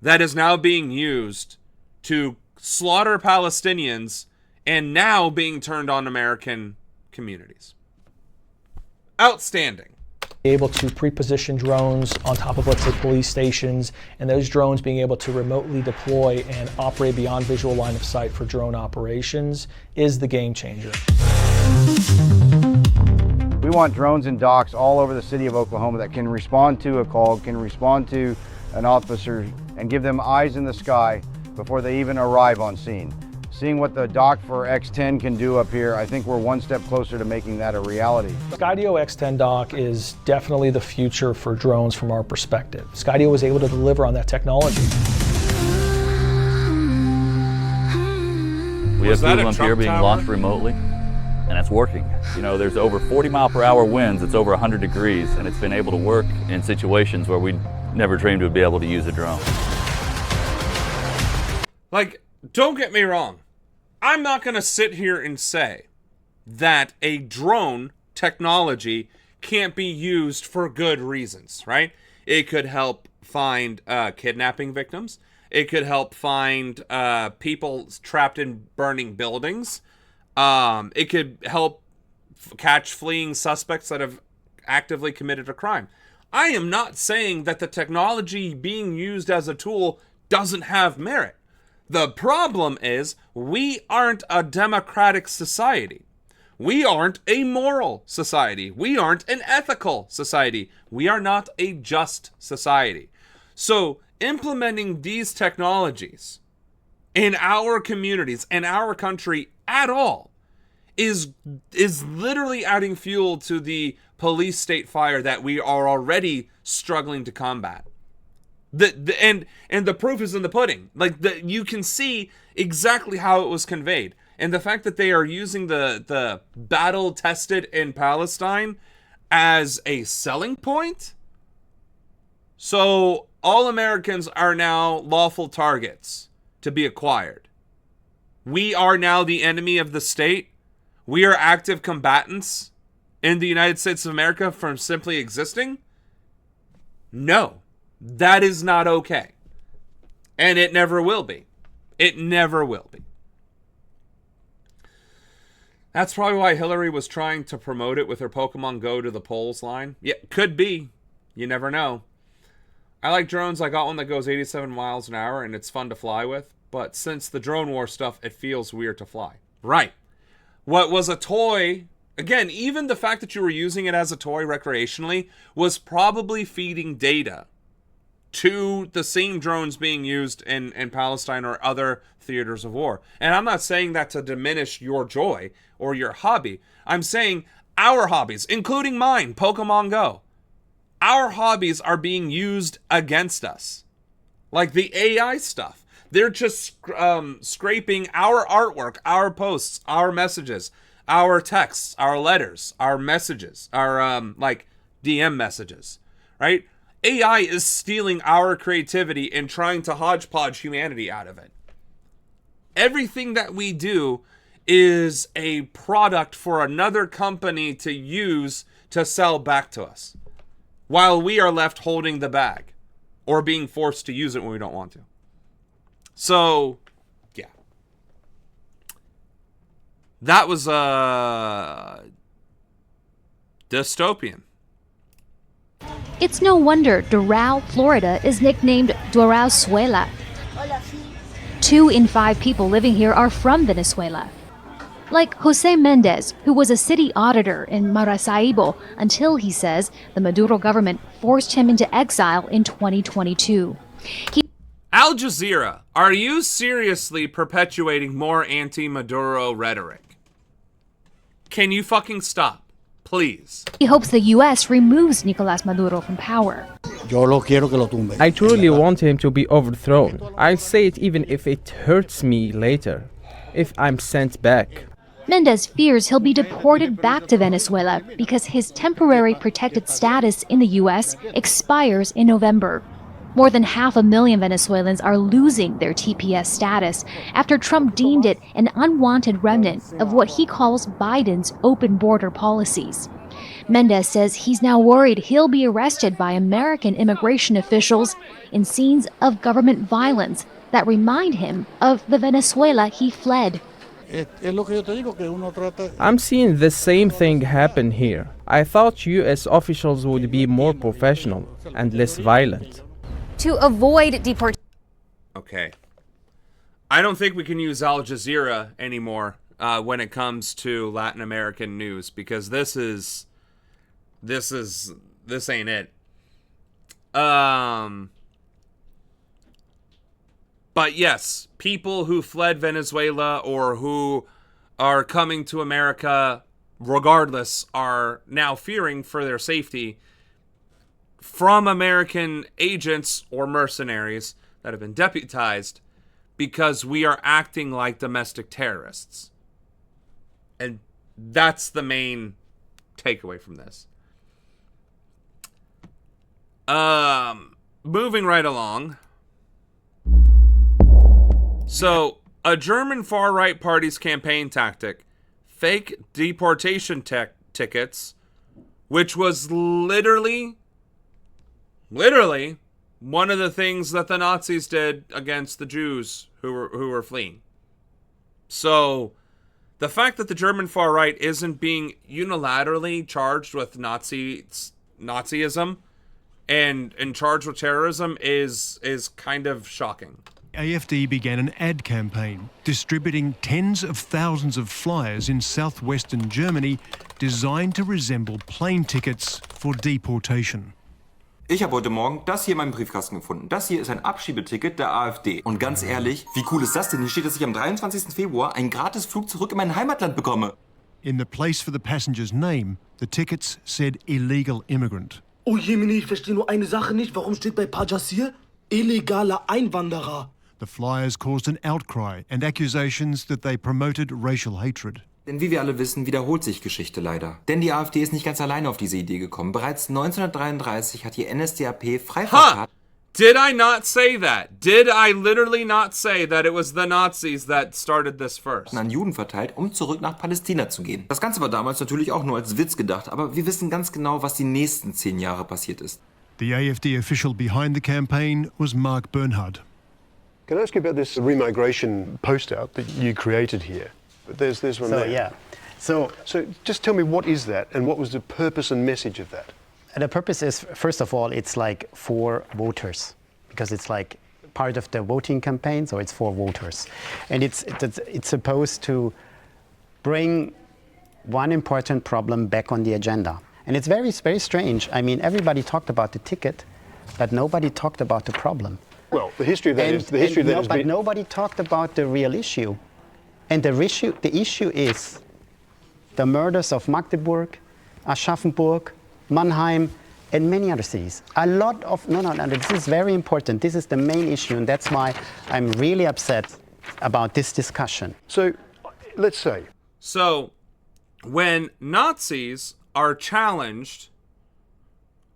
that is now being used to slaughter Palestinians and now being turned on American communities. Outstanding. Able to pre-position drones on top of, let's say, police stations, and those drones being able to remotely deploy and operate beyond visual line of sight for drone operations is the game changer. We want drones in docks all over the city of Oklahoma that can respond to a call, can respond to an officer, and give them eyes in the sky before they even arrive on scene. Seeing what the dock for X10 can do up here, I think we're one step closer to making that a reality. Skydio X10 dock is definitely the future for drones from our perspective. Skydio was able to deliver on that technology. We have fuel up here being launched remotely, and it's working. You know, there's over 40-mile-per-hour winds, it's over 100 degrees, and it's been able to work in situations where we never dreamed we'd be able to use a drone. Like, don't get me wrong. I'm not going to sit here and say that a drone technology can't be used for good reasons, right? It could help find kidnapping victims. It could help find people trapped in burning buildings. It could help catch fleeing suspects that have actively committed a crime. I am not saying that the technology being used as a tool doesn't have merit. The problem is we aren't a democratic society. We aren't a moral society. We aren't an ethical society. We are not a just society. So implementing these technologies in our communities and our country at all is literally adding fuel to the police state fire that we are already struggling to combat. And the proof is in the pudding. Like, you can see exactly how it was conveyed. And the fact that they are using the battle tested in Palestine as a selling point. So all Americans are now lawful targets to be acquired. We are now the enemy of the state. We are active combatants in the United States of America from simply existing. No. That is not okay. And it never will be. It never will be. That's probably why Hillary was trying to promote it with her Pokemon Go to the polls line. Yeah, could be. You never know. I like drones. I got one that goes 87 miles an hour and it's fun to fly with. But since the drone war stuff, it feels weird to fly. Right. What was a toy... Again, even the fact that you were using it as a toy recreationally was probably feeding data to the same drones being used in Palestine or other theaters of war. And I'm not saying that to diminish your joy or your hobby. I'm saying our hobbies, including mine, Pokemon Go. Our hobbies are being used against us. Like the AI stuff. They're just scraping our artwork, our posts, our messages, our texts, our letters, our messages, our DM messages, right? AI is stealing our creativity and trying to hodgepodge humanity out of it. Everything that we do is a product for another company to use to sell back to us, while we are left holding the bag or being forced to use it when we don't want to. So, yeah. That was dystopian. It's no wonder Doral, Florida is nicknamed Doralzuela. 2 in 5 people living here are from Venezuela. Like Jose Mendez, who was a city auditor in Maracaibo until, he says, the Maduro government forced him into exile in 2022. Al Jazeera, are you seriously perpetuating more anti-Maduro rhetoric? Can you fucking stop? Please. He hopes the U.S. removes Nicolás Maduro from power. I truly want him to be overthrown. I'll say it even if it hurts me later, if I'm sent back. Mendez fears he'll be deported back to Venezuela because his temporary protected status in the U.S. expires in November. More than 500,000 Venezuelans are losing their TPS status after Trump deemed it an unwanted remnant of what he calls Biden's open border policies. Mendez says he's now worried he'll be arrested by American immigration officials in scenes of government violence that remind him of the Venezuela he fled. I'm seeing the same thing happen here. I thought U.S. officials would be more professional and less violent. To avoid deportation. Okay. I don't think we can use Al Jazeera anymore when it comes to Latin American news, because this ain't it. But yes, people who fled Venezuela or who are coming to America regardless are now fearing for their safety from American agents or mercenaries that have been deputized because we are acting like domestic terrorists. And that's the main takeaway from this. Moving right along. So, a German far-right party's campaign tactic, fake deportation tickets, which was literally one of the things that the Nazis did against the Jews who were fleeing. So, the fact that the German far-right isn't being unilaterally charged with Nazism and charged with terrorism is kind of shocking. AfD began an ad campaign distributing tens of thousands of flyers in southwestern Germany designed to resemble plane tickets for deportation. Ich habe heute Morgen das hier in meinem Briefkasten gefunden. Das hier ist ein Abschiebeticket der AfD. Und ganz ehrlich, wie cool ist das denn? Hier steht, dass ich am 23. Februar einen Gratisflug zurück in mein Heimatland bekomme. In the place for the passenger's name, the tickets said illegal immigrant. Oh Jemini, ich verstehe nur eine Sache nicht. Warum steht bei Pajassir illegaler Einwanderer? The flyers caused an outcry and accusations that they promoted racial hatred. Denn wie wir alle wissen, wiederholt sich Geschichte leider. Denn die AfD ist nicht ganz alleine auf diese Idee gekommen. Bereits 1933 hat die NSDAP Freifahrtkarten... Did I not say that? Did I literally not say that it was the Nazis that started this first? ...an Juden verteilt, um zurück nach Palästina zu gehen. Das Ganze war damals natürlich auch nur als Witz gedacht, aber wir wissen ganz genau, was die nächsten 10 Jahre passiert ist. The AfD official behind the campaign was Mark Bernhard. Can I ask you about this remigration post-out that you created here? There's one there. Yeah. So just tell me, what is that and what was the purpose and message of that? The purpose is, first of all, it's like for voters, because it's like part of the voting campaign, so it's for voters. And it's supposed to bring one important problem back on the agenda. And it's very, very strange. I mean, everybody talked about the ticket, but nobody talked about the problem. Well, the history of that but nobody talked about the real issue. And the issue is the murders of Magdeburg, Aschaffenburg, Mannheim, and many other cities. A lot of, this is very important. This is the main issue, and that's why I'm really upset about this discussion. So, let's say. So, when Nazis are challenged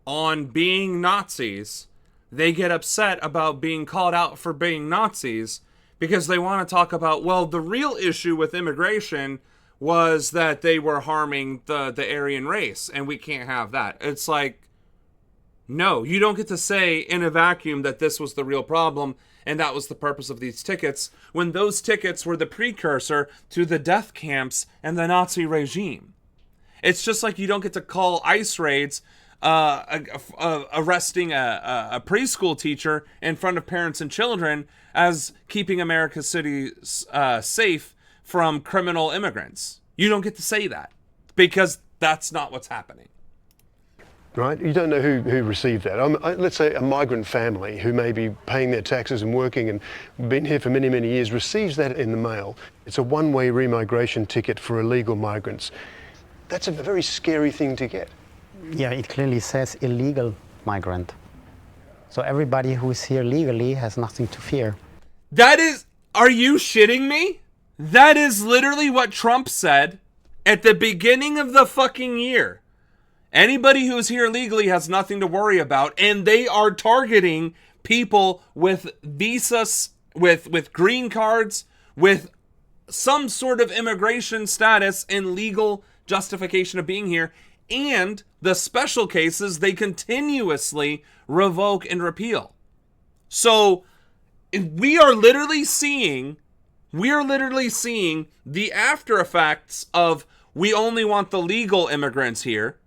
on being Nazis, they get upset about being called out for being Nazis because they want to talk about, well, the real issue with immigration was that they were harming the Aryan race, and we can't have that. It's like, no, you don't get to say in a vacuum that this was the real problem and that was the purpose of these tickets, when those tickets were the precursor to the death camps and the Nazi regime. It's just like you don't get to call ICE raids arresting a preschool teacher in front of parents and children as keeping America's cities safe from criminal immigrants. You don't get to say that because that's not what's happening. Right? You don't know who received that. Let's say a migrant family who may be paying their taxes and working and been here for many, many years receives that in the mail. It's a one-way remigration ticket for illegal migrants. That's a very scary thing to get. Yeah, it clearly says illegal migrant. So everybody who's here legally has nothing to fear. That is, are you shitting me? That is literally what Trump said at the beginning of the fucking year. Anybody who's here legally has nothing to worry about, and they are targeting people with visas, with green cards, with some sort of immigration status and legal justification of being here, and the special cases they continuously revoke and repeal. So we are literally seeing the after effects of we only want the legal immigrants here,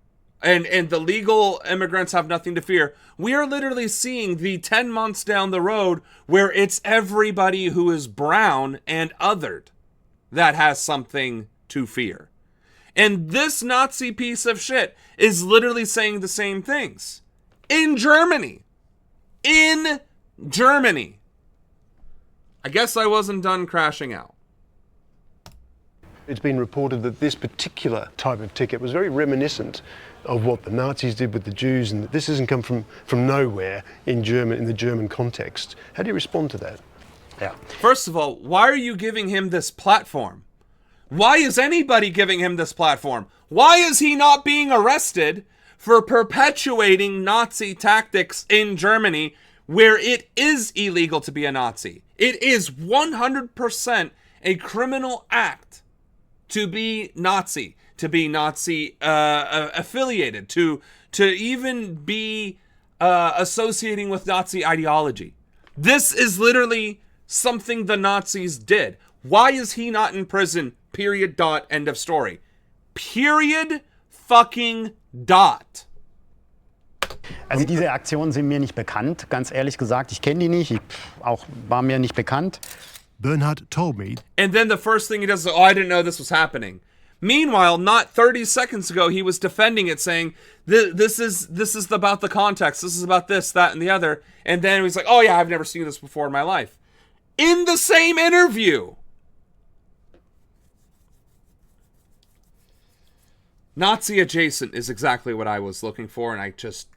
and the legal immigrants have nothing to fear. We are literally seeing the 10 months down the road where it's everybody who is brown and othered that has something to fear. And this Nazi piece of shit is literally saying the same things. In Germany. I guess I wasn't done crashing out. It's been reported that this particular type of ticket was very reminiscent of what the Nazis did with the Jews, and that this hasn't come from nowhere in the German context. How do you respond to that? Yeah. First of all, why are you giving him this platform? Why is anybody giving him this platform? Why is he not being arrested for perpetuating Nazi tactics in Germany where it is illegal to be a Nazi? It is 100% a criminal act to be Nazi, affiliated, to even be associating with Nazi ideology. This is literally something the Nazis did. Why is he not in prison? Period. Dot. End of story. Period. Fucking. Dot. Also diese Aktionen sind mir nicht bekannt, ganz ehrlich gesagt. Ich kenne die nicht, war mir nicht bekannt. Bernhard told me. And then the first thing he does is, oh, I didn't know this was happening. Meanwhile, not 30 seconds ago, he was defending it, saying, this is about the context. This is about this, that, and the other. And then he's like, oh yeah, I've never seen this before in my life. In the same interview. Nazi adjacent is exactly what I was looking for, and I just...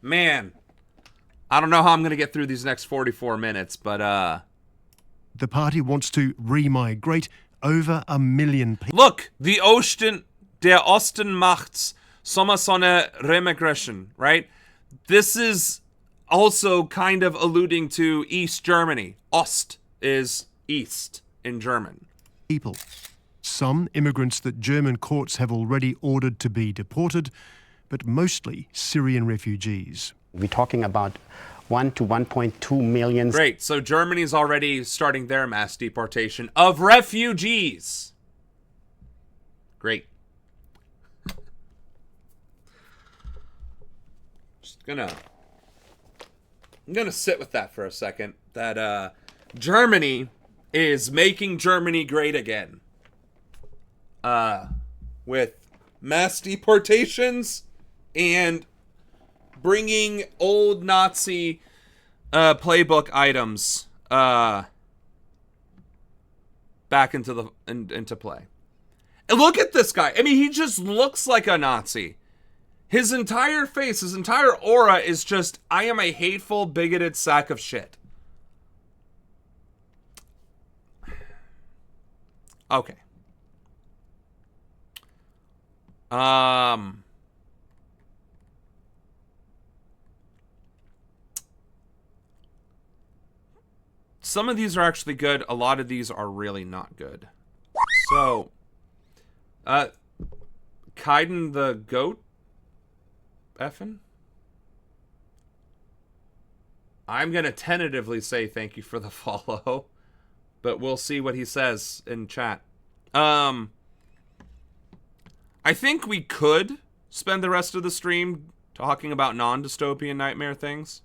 Man. I don't know how I'm going to get through these next 44 minutes, but The party wants to remigrate over 1 million people. Look, der Osten macht's. Sommersonne Remigration, right? This is also kind of alluding to East Germany. Ost is east in German. People. Some immigrants that German courts have already ordered to be deported, but mostly Syrian refugees. We're talking about 1 to 1.2 million. Great, so Germany's already starting their mass deportation of refugees. Great. I'm gonna sit with that for a second. That Germany is making Germany great again. With mass deportations and bringing old Nazi playbook items back into play. And look at this guy. I mean, he just looks like a Nazi. His entire face, his entire aura is just, I am a hateful, bigoted sack of shit. Okay. Some of these are actually good. A lot of these are really not good. So, Kaiden the Goat? Effin? I'm going to tentatively say thank you for the follow, but we'll see what he says in chat. I think we could spend the rest of the stream talking about non-dystopian nightmare things.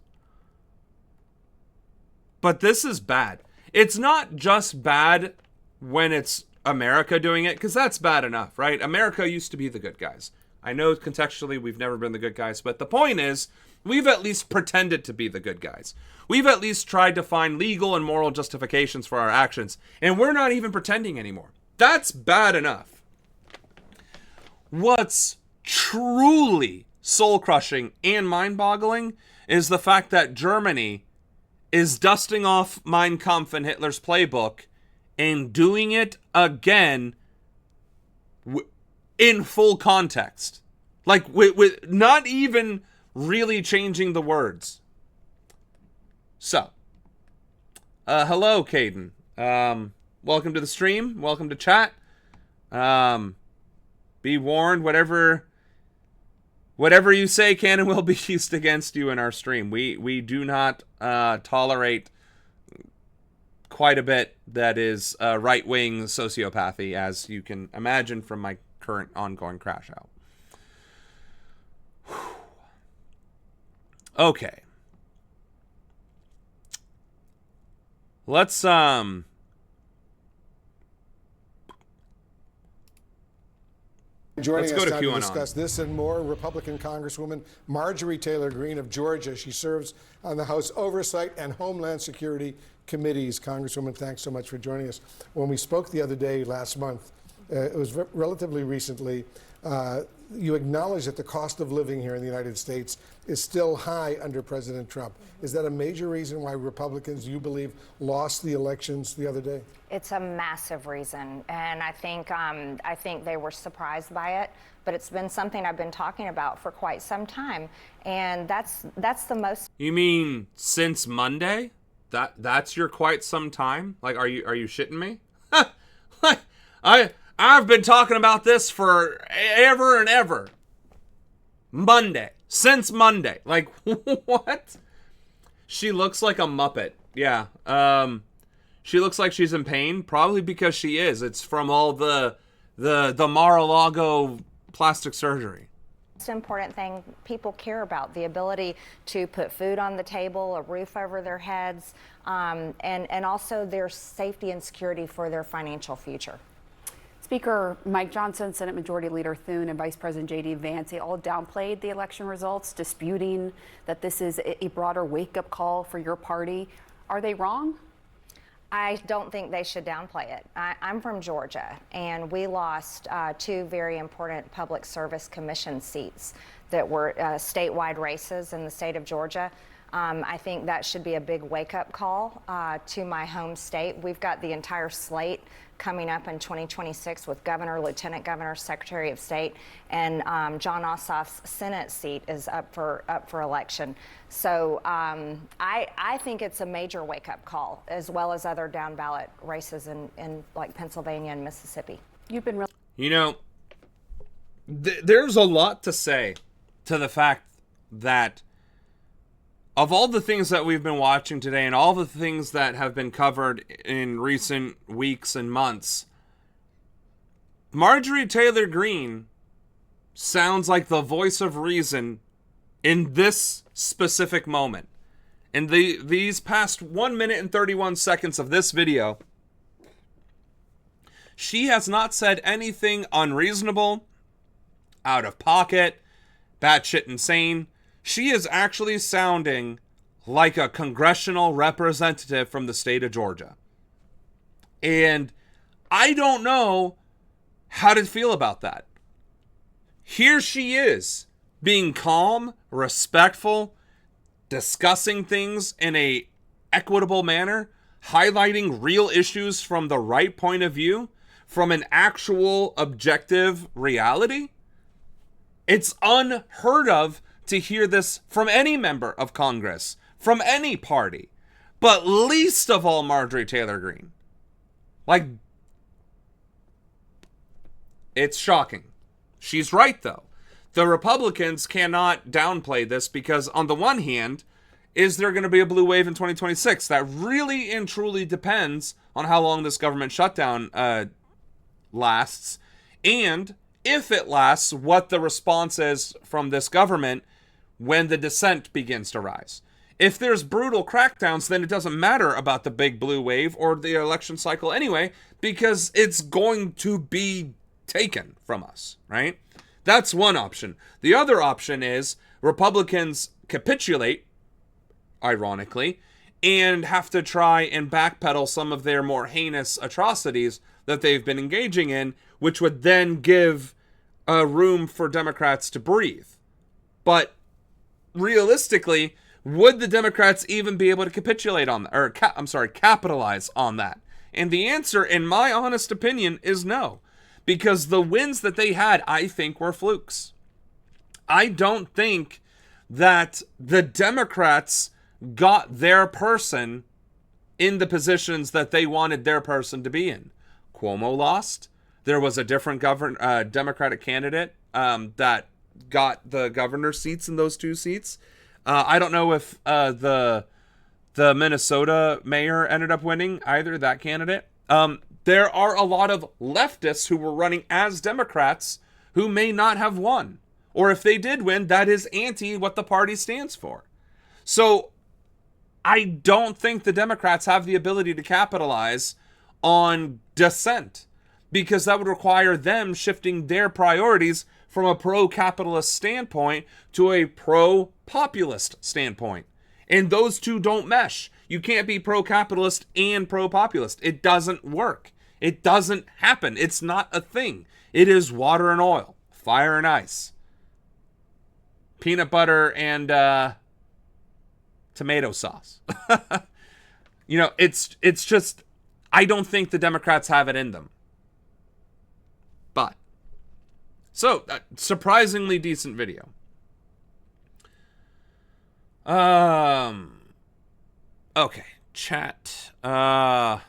But this is bad. It's not just bad when it's America doing it, because that's bad enough, right? America used to be the good guys. I know contextually we've never been the good guys, but the point is, we've at least pretended to be the good guys. We've at least tried to find legal and moral justifications for our actions, and we're not even pretending anymore. That's bad enough. What's truly soul-crushing and mind-boggling is the fact that Germany is dusting off Mein Kampf and Hitler's playbook and doing it again in full context. Like, with not even really changing the words. So, hello, Caden. Welcome to the stream. Welcome to chat. Be warned, whatever you say can and will be used against you in our stream. We do not tolerate quite a bit that is right-wing sociopathy, as you can imagine from my current ongoing crash out. Okay. Let's Joining Let's us go to now to QAnon. discuss this and more, Republican Congresswoman Marjorie Taylor Greene of Georgia. She serves on the House Oversight and Homeland Security Committees. Congresswoman, thanks so much for joining us. When we spoke the other day, last month, it was relatively recently, you acknowledged that the cost of living here in the United States is still high under President Trump. Is that a major reason why Republicans, you believe, lost the elections the other day? It's a massive reason, and I think they were surprised by it. But it's been something I've been talking about for quite some time, and that's the most. You mean since Monday? That's your quite some time? Like, are you shitting me? I've been talking about this for ever and ever. Monday. Since Monday. Like, what? She looks like a Muppet. Yeah. She looks like she's in pain. Probably because she is. It's from all the Mar-a-Lago plastic surgery. Most important thing people care about, the ability to put food on the table, a roof over their heads, and also their safety and security for their financial future. Speaker Mike Johnson, Senate Majority Leader Thune, and Vice President J.D. Vance, they all downplayed the election results, disputing that this is a broader wake-up call for your party. Are they wrong? I don't think they should downplay it. I'm from Georgia, and we lost two very important public service commission seats that were statewide races in the state of Georgia. I think that should be a big wake-up call to my home state. We've got the entire slate coming up in 2026 with Governor, Lieutenant Governor, Secretary of State, and John Ossoff's Senate seat is up for election. So I think it's a major wake-up call, as well as other down-ballot races in like Pennsylvania and Mississippi. You've been You know, there's a lot to say to the fact that of all the things that we've been watching today and all the things that have been covered in recent weeks and months, Marjorie Taylor Greene sounds like the voice of reason in this specific moment. In these past 1 minute and 31 seconds of this video, she has not said anything unreasonable, out of pocket, batshit insane. She is actually sounding like a congressional representative from the state of Georgia. And I don't know how to feel about that. Here she is, being calm, respectful, discussing things in a equitable manner, highlighting real issues from the right point of view, from an actual objective reality. It's unheard of to hear this from any member of Congress, from any party, but least of all Marjorie Taylor Greene. Like, it's shocking. She's right, though. The Republicans cannot downplay this because, on the one hand, is there going to be a blue wave in 2026? That really and truly depends on how long this government shutdown lasts, and if it lasts, what the response is from this government when the dissent begins to rise. If there's brutal crackdowns, then it doesn't matter about the big blue wave or the election cycle anyway, because it's going to be taken from us, right? That's one option. The other option is Republicans capitulate, ironically, and have to try and backpedal some of their more heinous atrocities that they've been engaging in, which would then give room for Democrats to breathe. But realistically, would the Democrats even be able to capitulate on that, or capitalize on that? And the answer, in my honest opinion, is no. Because the wins that they had, I think, were flukes. I don't think that the Democrats got their person in the positions that they wanted their person to be in. Cuomo lost. There was a different Democratic candidate that got the governor's seats in those two seats. I don't know if the Minnesota mayor ended up winning either, that candidate. There are a lot of leftists who were running as Democrats who may not have won. Or if they did win, that is anti what the party stands for. So I don't think the Democrats have the ability to capitalize on dissent, because that would require them shifting their priorities from a pro-capitalist standpoint to a pro-populist standpoint. And those two don't mesh. You can't be pro-capitalist and pro-populist. It doesn't work. It doesn't happen. It's not a thing. It is water and oil, fire and ice, peanut butter and tomato sauce. You know, it's just, I don't think the Democrats have it in them. But, so, surprisingly decent video. Okay, chat. I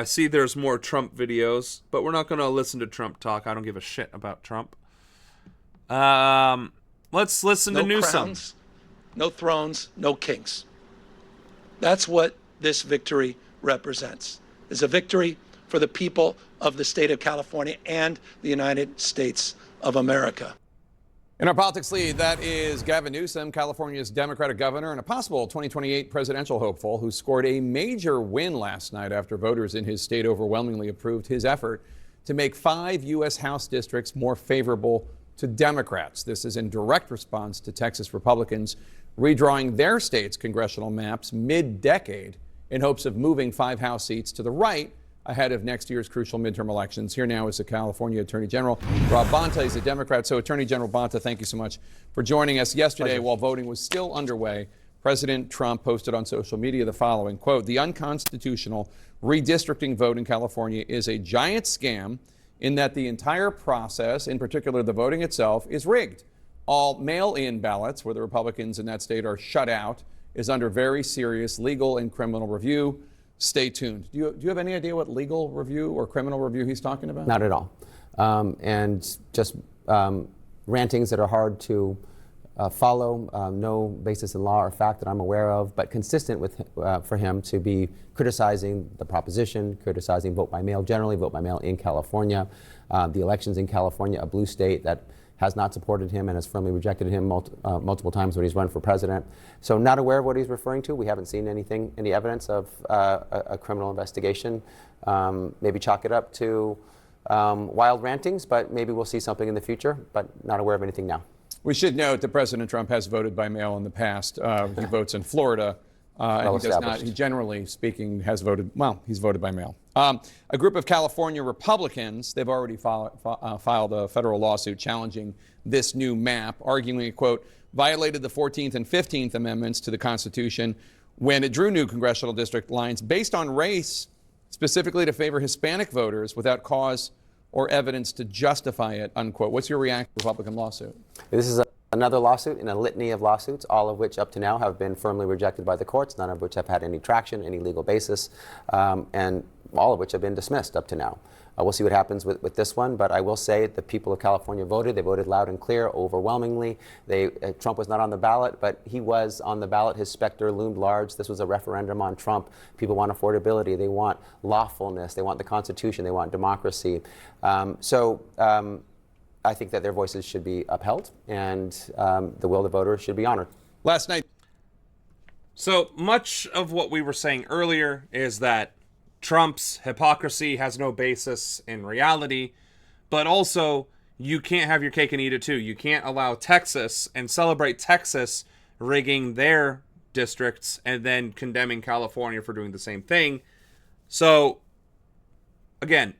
see there's more Trump videos, but we're not going to listen to Trump talk. I don't give a shit about Trump. Let's listen to Newsom. Crowns, no thrones, no kings. That's what this victory represents. It's a victory for the people of the state of California and the United States of America. In our politics lead, that is Gavin Newsom, California's Democratic governor and a possible 2028 presidential hopeful who scored a major win last night after voters in his state overwhelmingly approved his effort to make 5 U.S. House districts more favorable to Democrats. This is in direct response to Texas Republicans redrawing their state's congressional maps mid-decade in hopes of moving 5 House seats to the right ahead of next year's crucial midterm elections. Here now is the California Attorney General, Rob Bonta. He's a Democrat. So, Attorney General Bonta, thank you so much for joining us. Yesterday, while voting was still underway, President Trump posted on social media the following, quote, "The unconstitutional redistricting vote in California is a giant scam in that the entire process, in particular the voting itself, is rigged. All mail-in ballots, where the Republicans in that state are shut out, is under very serious legal and criminal review. Stay tuned." Do you have any idea what legal review or criminal review he's talking about? Not at all. And just rantings that are hard to follow, no basis in law or fact that I'm aware of, but consistent with for him to be criticizing the proposition, criticizing vote by mail generally, vote by mail in California, the elections in California, a blue state that has not supported him and has firmly rejected him multiple times when he's run for president. So not aware of what he's referring to. We haven't seen any evidence of a criminal investigation. Maybe chalk it up to wild rantings, but maybe we'll see something in the future, but not aware of anything now. We should note that President Trump has voted by mail in the past. He votes in Florida. And he does not, he generally speaking, has voted, well, he's voted by mail. A group of California Republicans, they've already filed a federal lawsuit challenging this new map, arguing it, quote, violated the 14th and 15th Amendments to the Constitution when it drew new congressional district lines based on race, specifically to favor Hispanic voters without cause or evidence to justify it, unquote. What's your reaction to the Republican lawsuit? This is another lawsuit in a litany of lawsuits, all of which up to now have been firmly rejected by the courts, none of which have had any traction, any legal basis, and all of which have been dismissed up to now. We'll see what happens with this one, but I will say the people of California voted. They voted loud and clear, overwhelmingly. Trump was not on the ballot, but he was on the ballot. His specter loomed large. This was a referendum on Trump. People want affordability. They want lawfulness. They want the Constitution. They want democracy. I think that their voices should be upheld, and the will of the voters should be honored. Last night. So much of what we were saying earlier is that Trump's hypocrisy has no basis in reality, but also you can't have your cake and eat it too. You can't allow Texas and celebrate Texas rigging their districts and then condemning California for doing the same thing. So, again,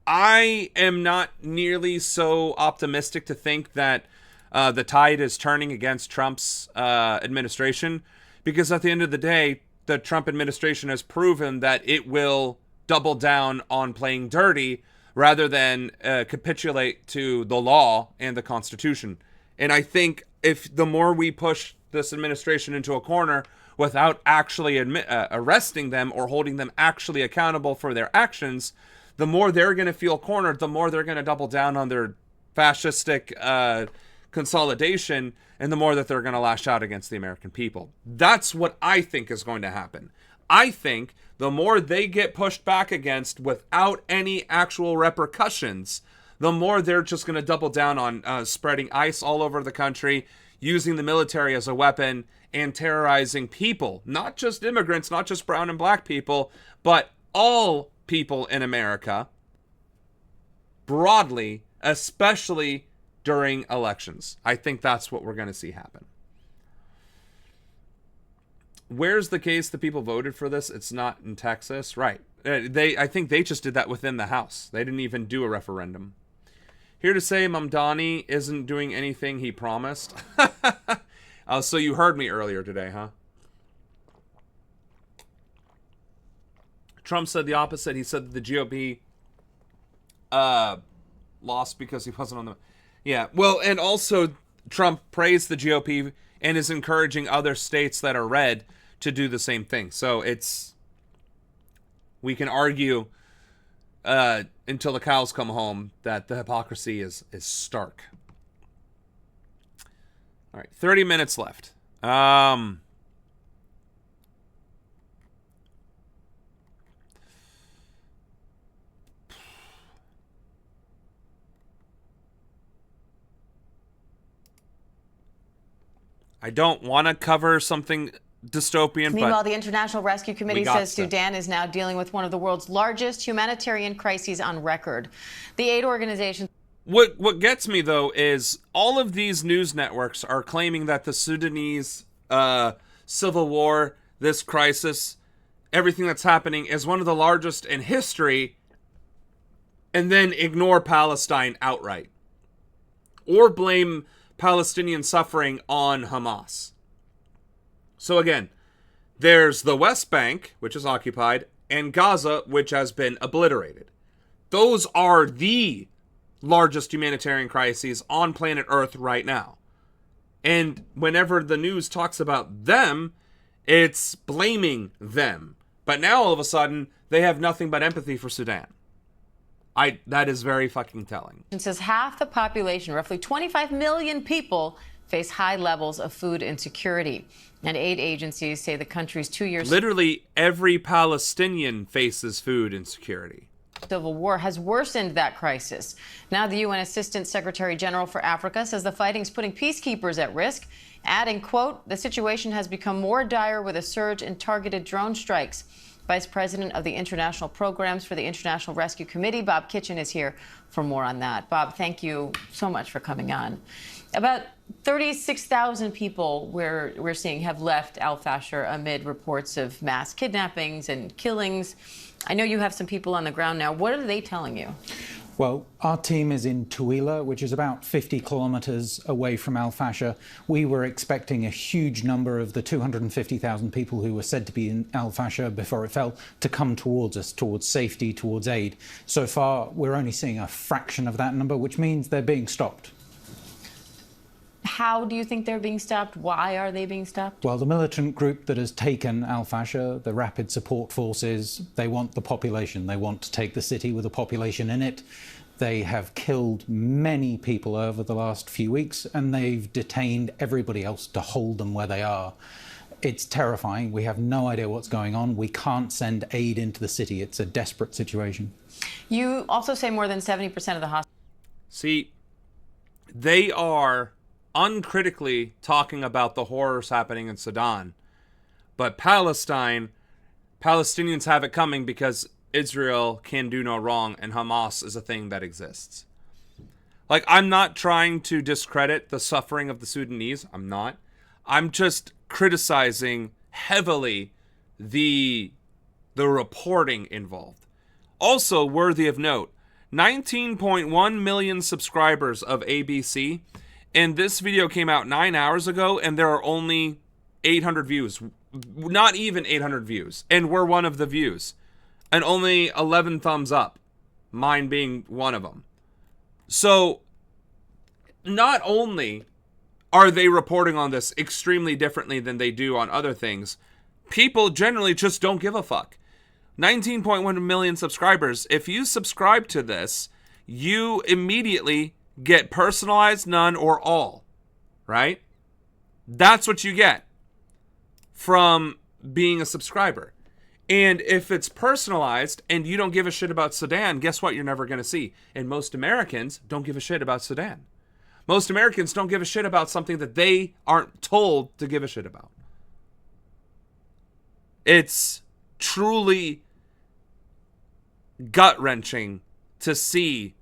I am not nearly so optimistic to think that the tide is turning against Trump's administration, because at the end of the day, the Trump administration has proven that it will double down on playing dirty rather than capitulate to the law and the Constitution. And I think if the more we push this administration into a corner without actually arresting them or holding them actually accountable for their actions, the more they're going to feel cornered, the more they're going to double down on their fascistic consolidation, and the more that they're going to lash out against the American people. That's what I think is going to happen. I think the more they get pushed back against without any actual repercussions, the more they're just going to double down on spreading ICE all over the country, using the military as a weapon and terrorizing people, not just immigrants, not just brown and black people, but all people in America broadly, especially during elections. I think that's what we're going to see happen. Where's the case that people voted for this? It's not in Texas, right? I think they just did that within the House. They didn't even do a referendum. Here to say Mamdani isn't doing anything he promised. So you heard me earlier today, huh? Trump said the opposite. He said that the GOP lost because he wasn't on the... Yeah, well, and also Trump praised the GOP and is encouraging other states that are red to do the same thing. So it's... We can argue until the cows come home that the hypocrisy is stark. All right, 30 minutes left. I don't want to cover something dystopian, Meanwhile, but the International Rescue Committee says Sudan is now dealing with one of the world's largest humanitarian crises on record. The aid organization... What gets me, though, is all of these news networks are claiming that the Sudanese civil war, this crisis, everything that's happening is one of the largest in history, and then ignore Palestine outright. Or blame Palestinian suffering on Hamas. So again, there's the West Bank, which is occupied, and Gaza, which has been obliterated. Those are the largest humanitarian crises on planet Earth right now. And whenever the news talks about them, it's blaming them. But now all of a sudden, they have nothing but empathy for Sudan. That is very fucking telling. It says half the population, roughly 25 million people, face high levels of food insecurity. And aid agencies say the country's 2 years... Literally every Palestinian faces food insecurity. Civil war has worsened that crisis. Now the UN Assistant Secretary General for Africa says the fighting's putting peacekeepers at risk, adding, quote, the situation has become more dire with a surge in targeted drone strikes. Vice President of the International Programs for the International Rescue Committee, Bob Kitchen, is here for more on that. Bob, thank you so much for coming on. About 36,000 people we're seeing have left Al-Fashir amid reports of mass kidnappings and killings. I know you have some people on the ground now. What are they telling you? Well, our team is in Tooele, which is about 50 kilometers away from Al-Fashir. We were expecting a huge number of the 250,000 people who were said to be in Al-Fashir before it fell to come towards us, towards safety, towards aid. So far, we're only seeing a fraction of that number, which means they're being stopped. How do you think they're being stopped? Why are they being stopped? Well, the militant group that has taken Al-Fashir, the Rapid Support Forces, they want the population. They want to take the city with a population in it. They have killed many people over the last few weeks, and they've detained everybody else to hold them where they are. It's terrifying. We have no idea what's going on. We can't send aid into the city. It's a desperate situation. You also say more than 70% of the hospitals... See, they are uncritically talking about the horrors happening in Sudan. But Palestinians have it coming because Israel can do no wrong and Hamas is a thing that exists. Like, I'm not trying to discredit the suffering of the Sudanese. I'm not. I'm just criticizing heavily the reporting involved. Also worthy of note, 19.1 million subscribers of ABC, and this video came out 9 hours ago, and there are only 800 views. Not even 800 views. And we're one of the views. And only 11 thumbs up. Mine being one of them. So, not only are they reporting on this extremely differently than they do on other things, people generally just don't give a fuck. 19.1 million subscribers. If you subscribe to this, you immediately get personalized, none, or all, right? That's what you get from being a subscriber. And if it's personalized and you don't give a shit about Sudan, guess what you're never going to see? And most Americans don't give a shit about Sudan. Most Americans don't give a shit about something that they aren't told to give a shit about. It's truly gut-wrenching to see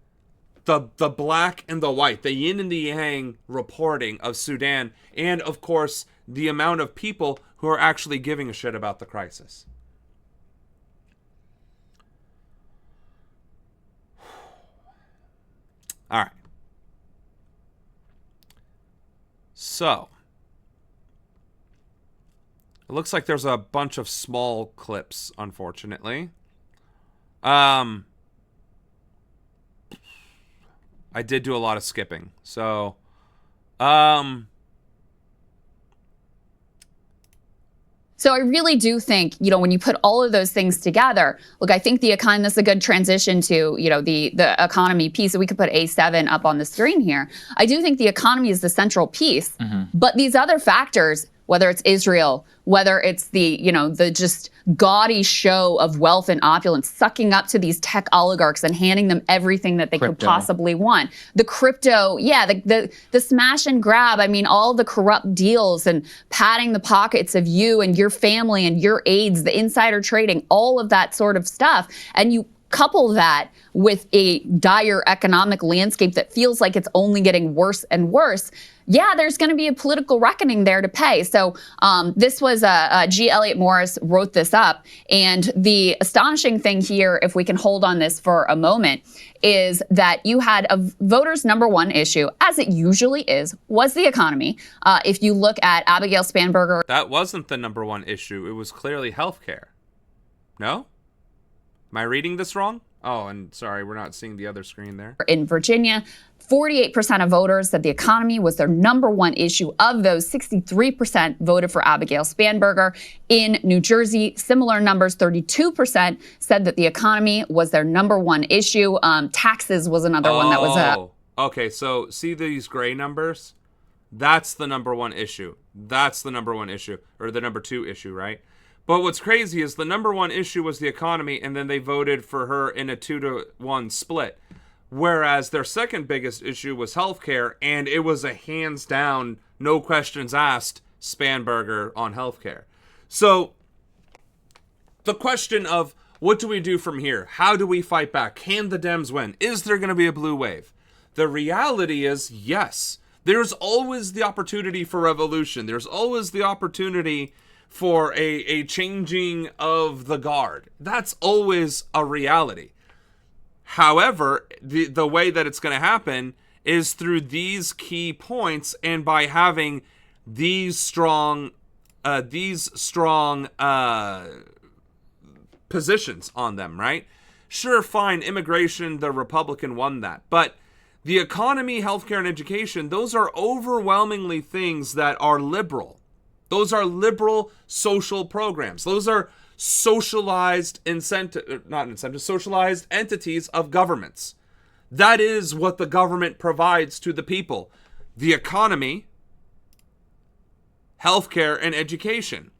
the black and the white, the yin and the yang reporting of Sudan, and of course the amount of people who are actually giving a shit about the crisis. All right. So, it looks like there's a bunch of small clips, unfortunately. I did do a lot of skipping. So, So I really do think, when you put all of those things together, look, I think the economy, this is a good transition to, the economy piece. So we could put A7 up on the screen here. I do think the economy is the central piece, but these other factors, whether it's Israel, whether it's the just gaudy show of wealth and opulence, sucking up to these tech oligarchs and handing them everything that they could possibly want. The crypto, the smash and grab, all the corrupt deals and padding the pockets of you and your family and your aides, the insider trading, all of that sort of stuff. And you couple that with a dire economic landscape that feels like it's only getting worse and worse, there's going to be a political reckoning there to pay. So this was G. Elliott Morris wrote this up. And the astonishing thing here, if we can hold on this for a moment, is that you had a voters' number one issue, as it usually is, was the economy. If you look at Abigail Spanberger. That wasn't the number one issue. It was clearly healthcare. No? Am I reading this wrong? Oh, and sorry, we're not seeing the other screen there. In Virginia, 48% of voters said the economy was their number one issue. Of those, 63% voted for Abigail Spanberger. In New Jersey, similar numbers, 32% said that the economy was their number one issue. Taxes was another one that was Okay, so see these gray numbers? That's the number one issue. That's the number one issue, or the number two issue, right? But what's crazy is the number one issue was the economy, and then they voted for her in a 2-to-1 split. Whereas their second biggest issue was healthcare, and it was a hands down, no questions asked, Spanberger on healthcare. So the question of what do we do from here? How do we fight back? Can the Dems win? Is there going to be a blue wave? The reality is yes. There's always the opportunity for revolution. There's always the opportunity for a changing of the guard. That's always a reality. However, the way that it's going to happen is through these key points and by having these strong positions on them, right? Sure, fine, immigration, the Republican won that. But the economy, healthcare, and education, those are overwhelmingly things that are liberal. Those are liberal social programs. Those are socialized socialized entities of governments. That is what the government provides to the people. The economy, healthcare, and education.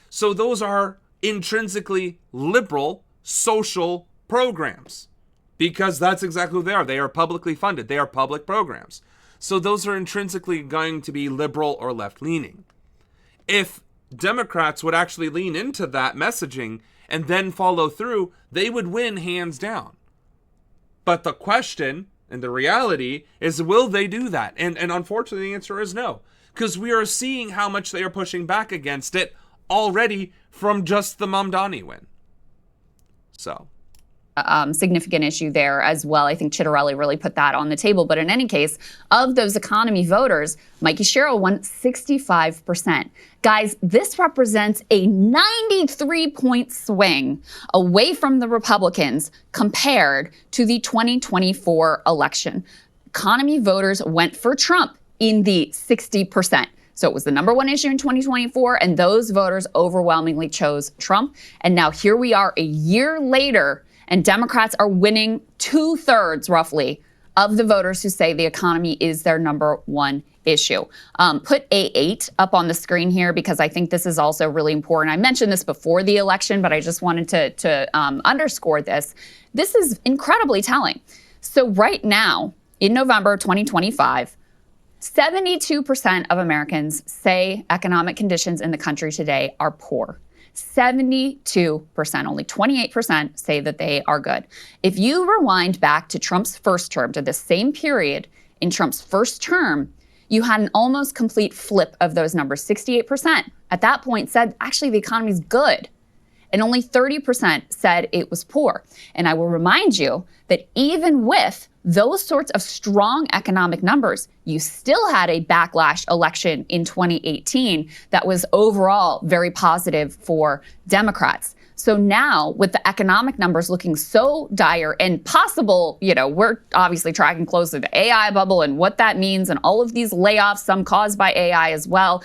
So those are intrinsically liberal social programs because that's exactly what they are. They are publicly funded. They are public programs. So those are intrinsically going to be liberal or left-leaning. If Democrats would actually lean into that messaging and then follow through, they would win hands down. But the question and the reality is, will they do that? And unfortunately, the answer is no. Because we are seeing how much they are pushing back against it already from just the Mamdani win. So. Significant issue there as well. I think Chitterelli really put that on the table. But in any case, of those economy voters, Mikey Sherrill won 65%. Guys, this represents a 93-point swing away from the Republicans compared to the 2024 election. Economy voters went for Trump in the 60%. So it was the number one issue in 2024, and those voters overwhelmingly chose Trump. And now here we are a year later, and Democrats are winning 2/3, roughly, of the voters who say the economy is their number one issue. Put A8 up on the screen here because I think this is also really important. I mentioned this before the election, but I just wanted to underscore this. This is incredibly telling. So right now, in November 2025, 72% of Americans say economic conditions in the country today are poor. 72%, only 28% say that they are good. If you rewind back to Trump's first term, to the same period in Trump's first term, you had an almost complete flip of those numbers. 68% at that point said, actually, the economy's good. And only 30% said it was poor. And I will remind you that even with those sorts of strong economic numbers, you still had a backlash election in 2018 that was overall very positive for Democrats. So now, with the economic numbers looking so dire and possible, we're obviously tracking closely the AI bubble and what that means and all of these layoffs, some caused by AI as well.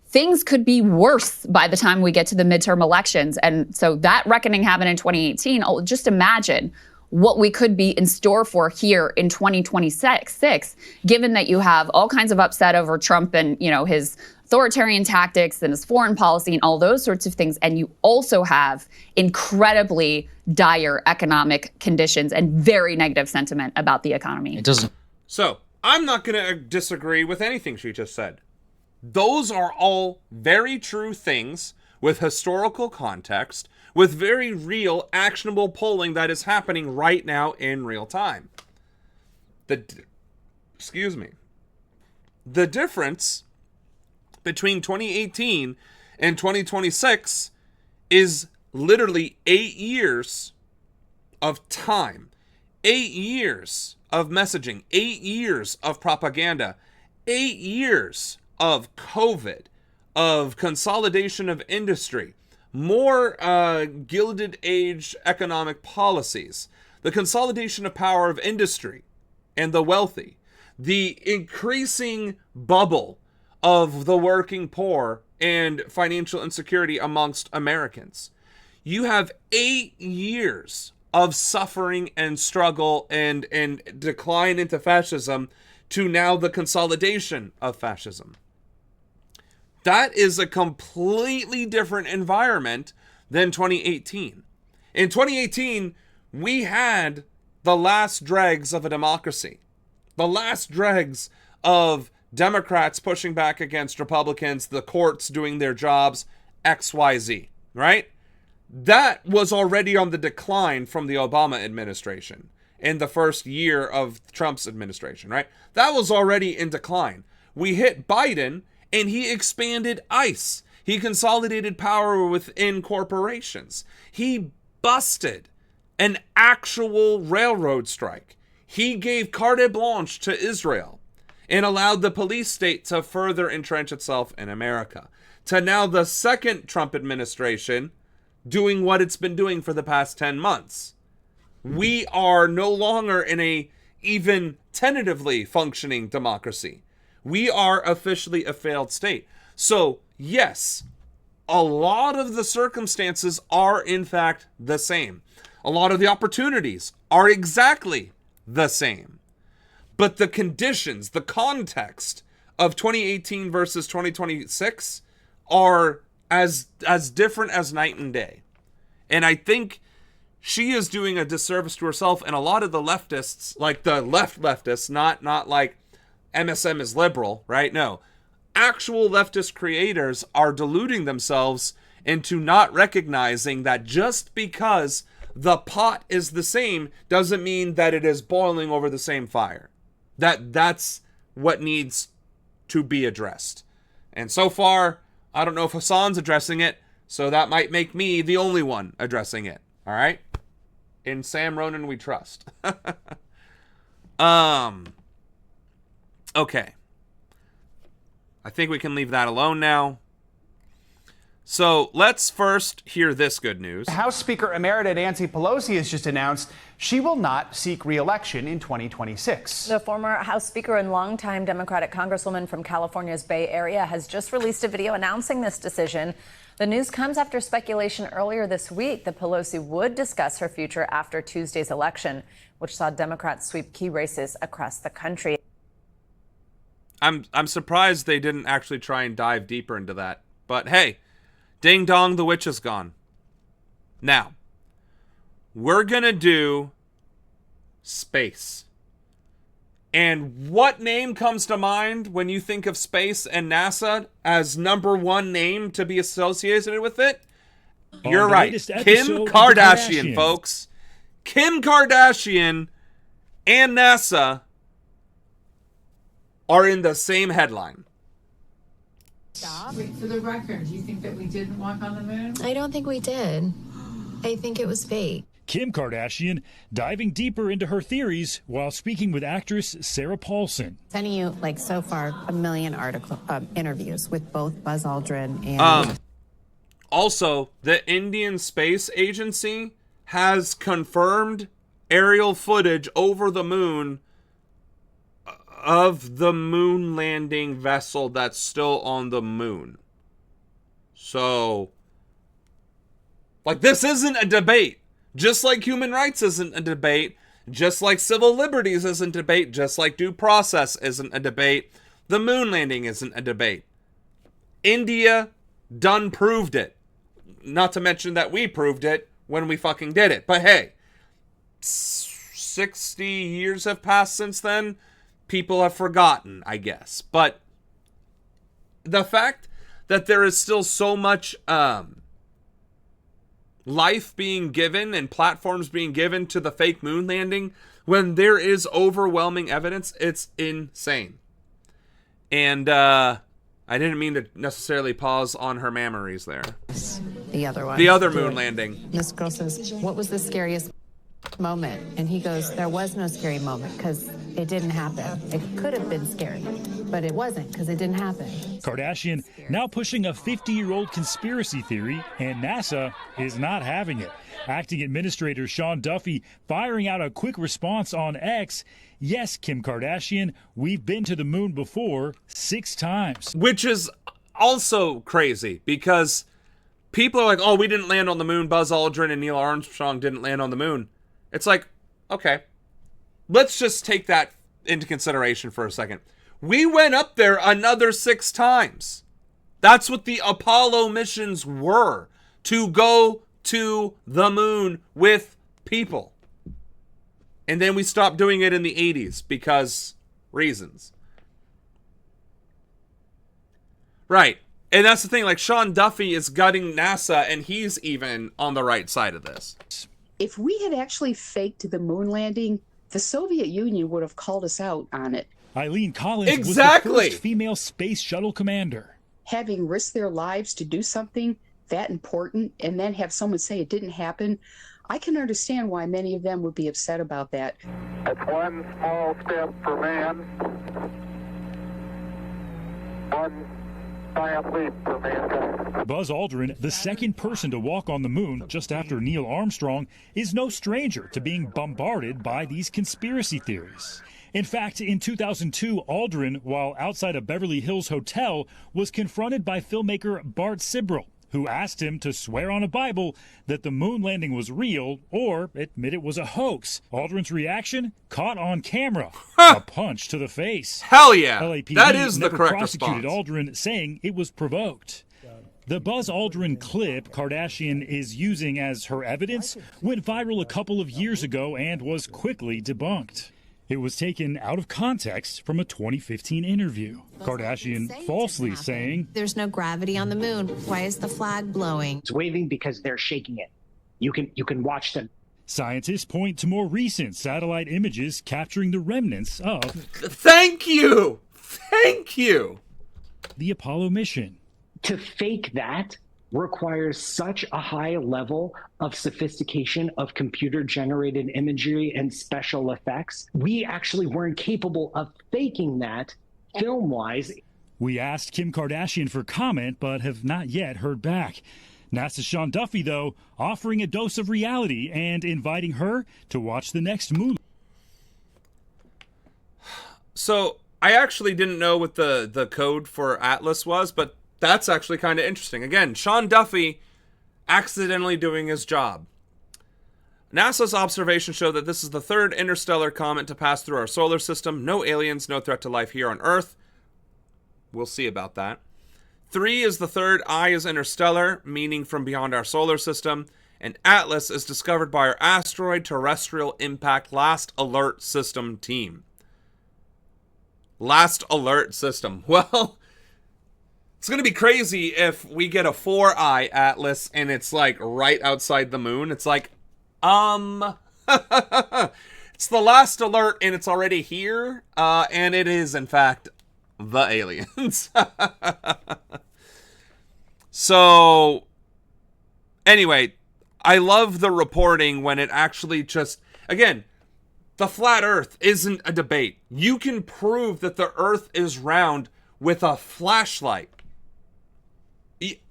Things could be worse by the time we get to the midterm elections. And so that reckoning happened in 2018. Just imagine what we could be in store for here in 2026, given that you have all kinds of upset over Trump and, his authoritarian tactics and his foreign policy and all those sorts of things. And you also have incredibly dire economic conditions and very negative sentiment about the economy. It doesn't. So I'm not going to disagree with anything she just said. Those are all very true things with historical context, with very real, actionable polling that is happening right now in real time. The difference between 2018 and 2026 is literally 8 years of time, 8 years of messaging, 8 years of propaganda, 8 years of COVID, of consolidation of industry, more Gilded Age economic policies, the consolidation of power of industry and the wealthy, the increasing bubble of the working poor and financial insecurity amongst Americans. You have 8 years of suffering and struggle and decline into fascism to now the consolidation of fascism. That is a completely different environment than 2018. In 2018, we had the last dregs of a democracy, the last dregs of Democrats pushing back against Republicans, the courts doing their jobs, XYZ, right? That was already on the decline from the Obama administration in the first year of Trump's administration, right? That was already in decline. We hit Biden, and he expanded ICE. He consolidated power within corporations. He busted an actual railroad strike. He gave carte blanche to Israel and allowed the police state to further entrench itself in America. To now the second Trump administration doing what it's been doing for the past 10 months. We are no longer in a even tentatively functioning democracy. We are officially a failed state. So, yes, a lot of the circumstances are in fact the same. A lot of the opportunities are exactly the same. But the conditions, the context of 2018 versus 2026 are as different as night and day. And I think she is doing a disservice to herself and a lot of the leftists, like the leftists, not like MSM is liberal, right? No. Actual leftist creators are deluding themselves into not recognizing that just because the pot is the same doesn't mean that it is boiling over the same fire. That's what needs to be addressed. And so far, I don't know if Hassan's addressing it, so that might make me the only one addressing it. All right? In Sam Ronan we trust. Okay. I think we can leave that alone now. So let's first hear this good news. House Speaker Emerita Nancy Pelosi has just announced she will not seek re-election in 2026. The former House Speaker and longtime Democratic Congresswoman from California's Bay Area has just released a video announcing this decision. The news comes after speculation earlier this week that Pelosi would discuss her future after Tuesday's election, which saw Democrats sweep key races across the country. I'm surprised they didn't actually try and dive deeper into that. But hey, ding dong, the witch is gone. Now, we're going to do space. And what name comes to mind when you think of space and NASA as #1 name to be associated with it? You're right. Kim Kardashian, folks. Kim Kardashian and NASA are in the same headline. Wait, for the record, do you think that we didn't walk on the moon? I don't think we did. I think it was fake. Kim Kardashian diving deeper into her theories while speaking with actress Sarah Paulson. Sending you, like, so far, 1 million interviews with both Buzz Aldrin and... Also, the Indian Space Agency has confirmed aerial footage over the moon of the moon landing vessel that's still on the moon. So, like, this isn't a debate. Just like human rights isn't a debate, just like civil liberties isn't a debate, just like due process isn't a debate, the moon landing isn't a debate. India done proved it. Not to mention that we proved it when we fucking did it. But hey, 60 years have passed since then. People have forgotten, I guess. But the fact that there is still so much life being given and platforms being given to the fake moon landing when there is overwhelming evidence, it's insane. And I didn't mean to necessarily pause on her memories there. The other one. The other moon landing. This girl says, what was the scariest moment? And he goes, there was no scary moment because it didn't happen. It could have been scary, but it wasn't because it didn't happen. Kardashian now pushing a 50-year-old conspiracy theory, and NASA is not having it. Acting Administrator Sean Duffy firing out a quick response on X. Yes, Kim Kardashian, we've been to the moon before 6 times. Which is also crazy because people are like, oh, we didn't land on the moon. Buzz Aldrin and Neil Armstrong didn't land on the moon. It's like, okay, let's just take that into consideration for a second. We went up there another 6 times. That's what the Apollo missions were, to go to the moon with people. And then we stopped doing it in the 80s because reasons. Right. And that's the thing, like Sean Duffy is gutting NASA and he's even on the right side of this. If we had actually faked the moon landing, the Soviet Union would have called us out on it. Eileen Collins Exactly. was the first female space shuttle commander. Having risked their lives to do something that important and then have someone say it didn't happen, I can understand why many of them would be upset about that. That's one small step for man, one giant leap for mankind. Buzz Aldrin, the second person to walk on the moon just after Neil Armstrong, is no stranger to being bombarded by these conspiracy theories. In fact, in 2002, Aldrin, while outside a Beverly Hills hotel, was confronted by filmmaker Bart Sibrel, who asked him to swear on a Bible that the moon landing was real or admit it was a hoax. Aldrin's reaction? Caught on camera. A punch to the face. Hell yeah. LAPD that is the never correct prosecuted response. Aldrin, saying it was provoked. The Buzz Aldrin clip Kardashian is using as her evidence went viral a couple of years ago and was quickly debunked. It was taken out of context from a 2015 interview. Kardashian falsely saying, There's no gravity on the moon. Why is the flag blowing? It's waving because they're shaking it. You can watch them. Scientists point to more recent satellite images capturing the remnants of Thank you! Thank you! The Apollo mission. To fake that requires such a high level of sophistication of computer-generated imagery and special effects. We actually weren't capable of faking that film-wise. We asked Kim Kardashian for comment, but have not yet heard back. NASA's Sean Duffy, though, offering a dose of reality and inviting her to watch the next moon. So, I actually didn't know what the code for Atlas was, but that's actually kind of interesting. Again, Sean Duffy accidentally doing his job. NASA's observations show that this is the 3rd interstellar comet to pass through our solar system. No aliens, no threat to life here on Earth. We'll see about that. 3 is the 3rd eye is interstellar, meaning from beyond our solar system. And Atlas is discovered by our Asteroid Terrestrial Impact Last Alert System team. Last alert system. Well, it's going to be crazy if we get a 4-eye atlas and it's like right outside the moon. It's like, it's the last alert and it's already here. And it is, in fact, the aliens. So, anyway, I love the reporting when it actually just, again, the flat earth isn't a debate. You can prove that the earth is round with a flashlight.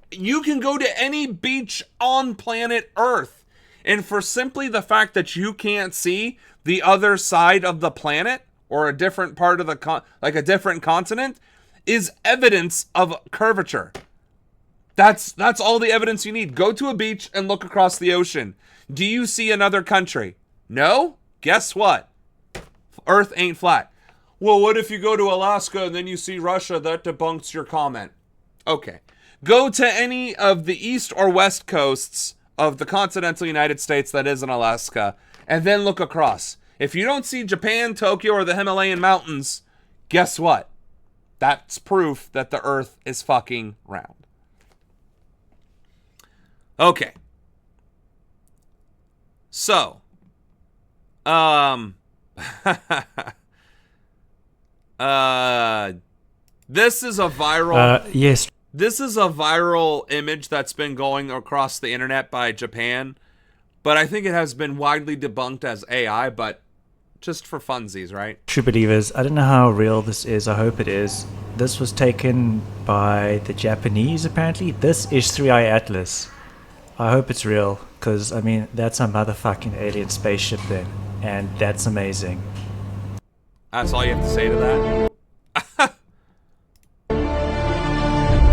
You can go to any beach on planet Earth, and for simply the fact that you can't see the other side of the planet or a different part of the like a different continent is evidence of curvature. That's all the evidence you need. Go to a beach and look across the ocean. Do you see another country? No? Guess what? Earth ain't flat. Well, what if you go to Alaska and then you see Russia? That debunks your comment. Okay. Go to any of the east or west coasts of the continental United States that isn't Alaska, and then look across. If you don't see Japan, Tokyo, or the Himalayan mountains, guess what? That's proof that the Earth is fucking round. Okay. So, this is a viral... yes. This is a viral image that's been going across the internet by Japan, but I think it has been widely debunked as AI, but just for funsies, right? True believers, I don't know how real this is. I hope it is. This was taken by the Japanese, apparently. This is 3i Atlas. I hope it's real, because, I mean, that's a motherfucking alien spaceship then, and that's amazing. That's all you have to say to that?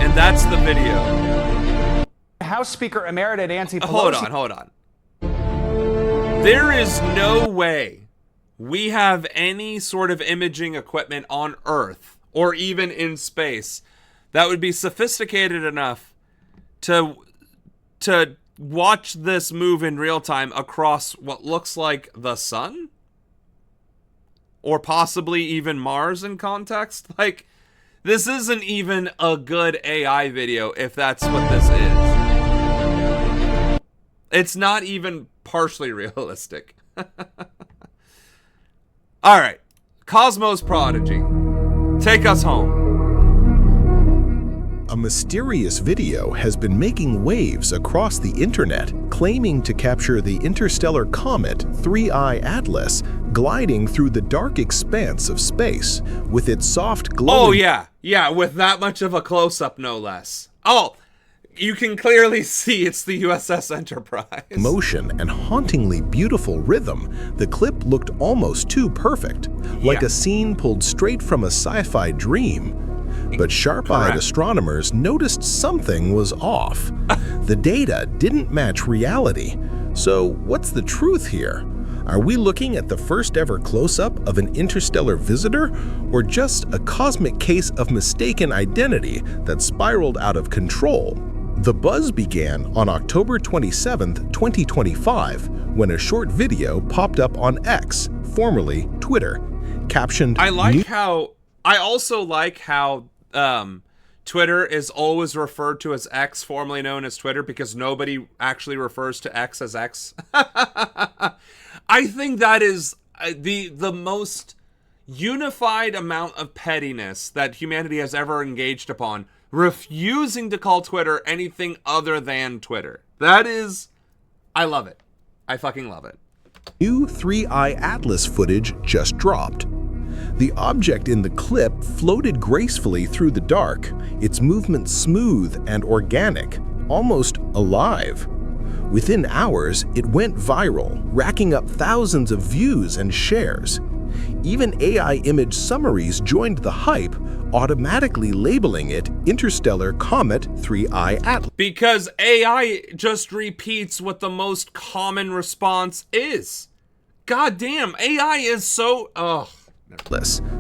And that's the video. House Speaker Emerita Nancy Pelosi. Hold on. There is no way we have any sort of imaging equipment on Earth, or even in space, that would be sophisticated enough to watch this move in real time across what looks like the sun? Or possibly even Mars in context? Like, this isn't even a good AI video if that's what this is. It's not even partially realistic. Alright, Cosmos Prodigy, take us home. A mysterious video has been making waves across the internet, claiming to capture the interstellar comet 3i Atlas gliding through the dark expanse of space with its soft glowing... Oh yeah, with that much of a close-up, no less. Oh, you can clearly see it's the USS Enterprise. Motion and hauntingly beautiful rhythm, the clip looked almost too perfect, like a scene pulled straight from a sci-fi dream. But sharp-eyed astronomers noticed something was off. The data didn't match reality. So what's the truth here? Are we looking at the first ever close-up of an interstellar visitor, or just a cosmic case of mistaken identity that spiraled out of control? The buzz began on October 27, 2025, when a short video popped up on X, formerly Twitter, captioned... I also like how Twitter is always referred to as X, formerly known as Twitter, because nobody actually refers to X as X. I think that is the most unified amount of pettiness that humanity has ever engaged upon, refusing to call Twitter anything other than Twitter. That is... I love it. I fucking love it. New 3i Atlas footage just dropped. The object in the clip floated gracefully through the dark, its movement smooth and organic, almost alive. Within hours, it went viral, racking up thousands of views and shares. Even AI image summaries joined the hype, automatically labeling it Interstellar Comet 3i Atlas. Because AI just repeats what the most common response is. God damn, AI is so... Ugh.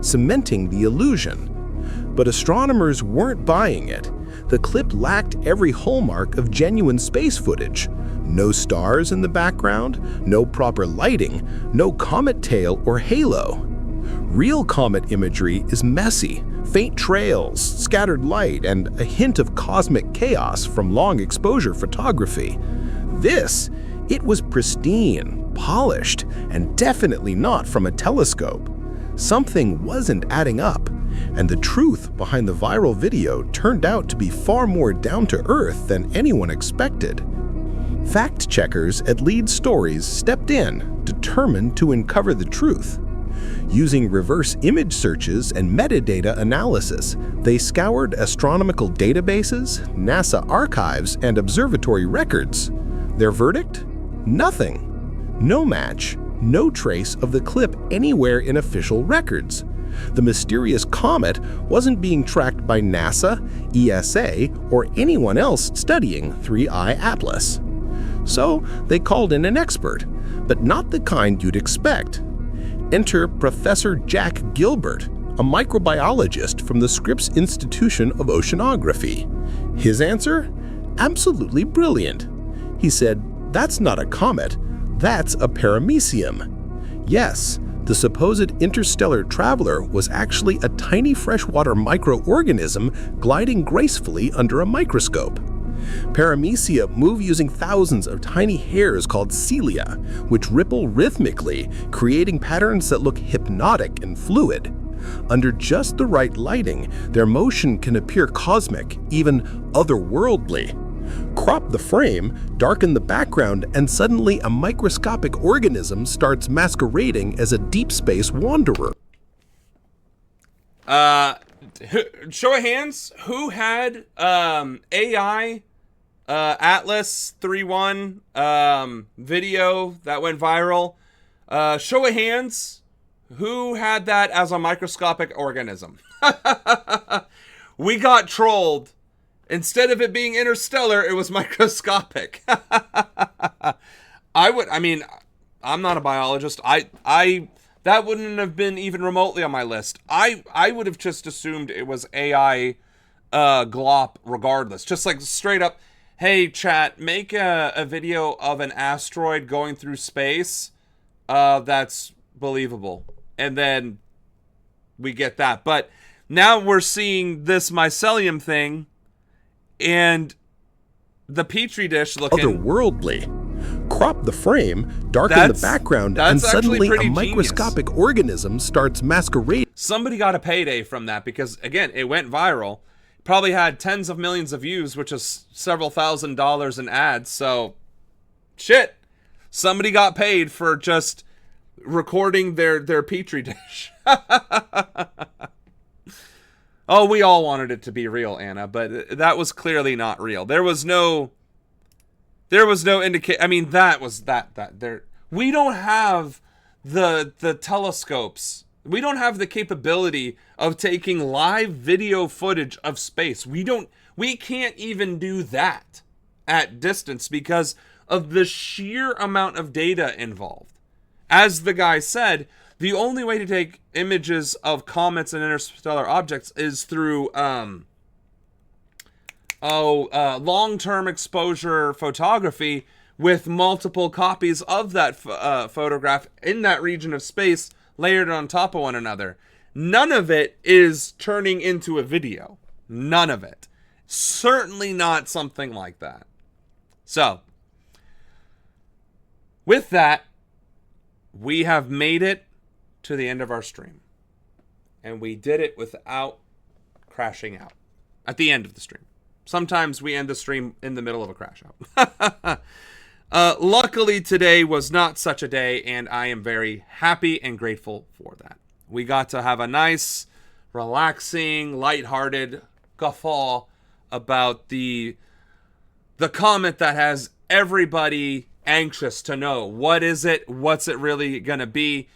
Cementing the illusion. But astronomers weren't buying it. The clip lacked every hallmark of genuine space footage. No stars in the background, no proper lighting, no comet tail or halo. Real comet imagery is messy, faint trails, scattered light, and a hint of cosmic chaos from long exposure photography. This, it was pristine, polished, and definitely not from a telescope. Something wasn't adding up, and the truth behind the viral video turned out to be far more down to earth than anyone expected. Fact checkers at Lead Stories stepped in, determined to uncover the truth. Using reverse image searches and metadata analysis, they scoured astronomical databases, NASA archives, and observatory records. Their verdict? Nothing. No match, no trace of the clip anywhere in official records. The mysterious comet wasn't being tracked by NASA, ESA, or anyone else studying 3I Atlas. So they called in an expert, but not the kind you'd expect. Enter Professor Jack Gilbert, a microbiologist from the Scripps Institution of Oceanography. His answer? Absolutely brilliant. He said, "That's not a comet, that's a paramecium." Yes, the supposed interstellar traveler was actually a tiny freshwater microorganism gliding gracefully under a microscope. Paramecia move using thousands of tiny hairs called cilia, which ripple rhythmically, creating patterns that look hypnotic and fluid. Under just the right lighting, their motion can appear cosmic, even otherworldly. Crop the frame, darken the background, and suddenly a microscopic organism starts masquerading as a deep space wanderer. Show of hands, who had AI Atlas 3.1 video that went viral? Show of hands, who had that as a microscopic organism? We got trolled. Instead of it being interstellar, it was microscopic. I'm not a biologist. That wouldn't have been even remotely on my list. I would have just assumed it was AI glop regardless. Just like straight up, hey chat, make a video of an asteroid going through space that's believable. And then we get that. But now we're seeing this mycelium thing and the petri dish looking otherworldly. Crop the frame, darken the background, and suddenly a microscopic organism starts masquerading. Somebody got a payday from that because, again, it went viral. Probably had tens of millions of views, which is several $1,000s in ads. So, shit. Somebody got paid for just recording their petri dish. Oh, we all wanted it to be real, Anna, but that was clearly not real. There was no indication. I mean, we don't have the telescopes. We don't have the capability of taking live video footage of space. We can't even do that at distance because of the sheer amount of data involved. As the guy said, the only way to take images of comets and interstellar objects is through long-term exposure photography with multiple copies of that photograph in that region of space layered on top of one another. None of it is turning into a video. None of it. Certainly not something like that. So, with that, we have made it to the end of our stream. And we did it without crashing out at the end of the stream. Sometimes we end the stream in the middle of a crash out. Luckily, today was not such a day, and I am very happy and grateful for that. We got to have a nice, relaxing, lighthearted guffaw about the comet that has everybody anxious to know. What is it? What's it really going to be?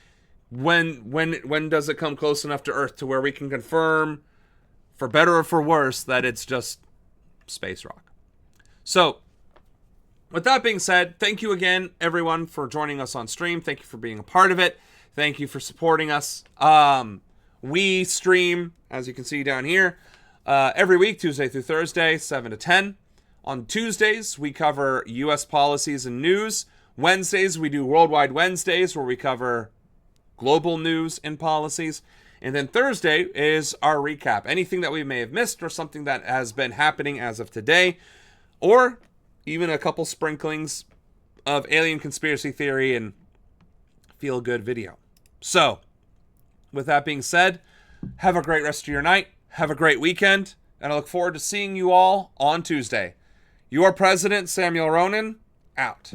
When does it come close enough to Earth to where we can confirm, for better or for worse, that it's just space rock? So, with that being said, thank you again, everyone, for joining us on stream. Thank you for being a part of it. Thank you for supporting us. We stream, as you can see down here, every week, Tuesday through Thursday, 7 to 10. On Tuesdays, we cover U.S. policies and news. Wednesdays, we do Worldwide Wednesdays, where we cover global news and policies. And then Thursday is our recap. Anything that we may have missed or something that has been happening as of today, or even a couple sprinklings of alien conspiracy theory and feel-good video. So, with that being said, have a great rest of your night. Have a great weekend. And I look forward to seeing you all on Tuesday. Your President, Samuel Ronan, out.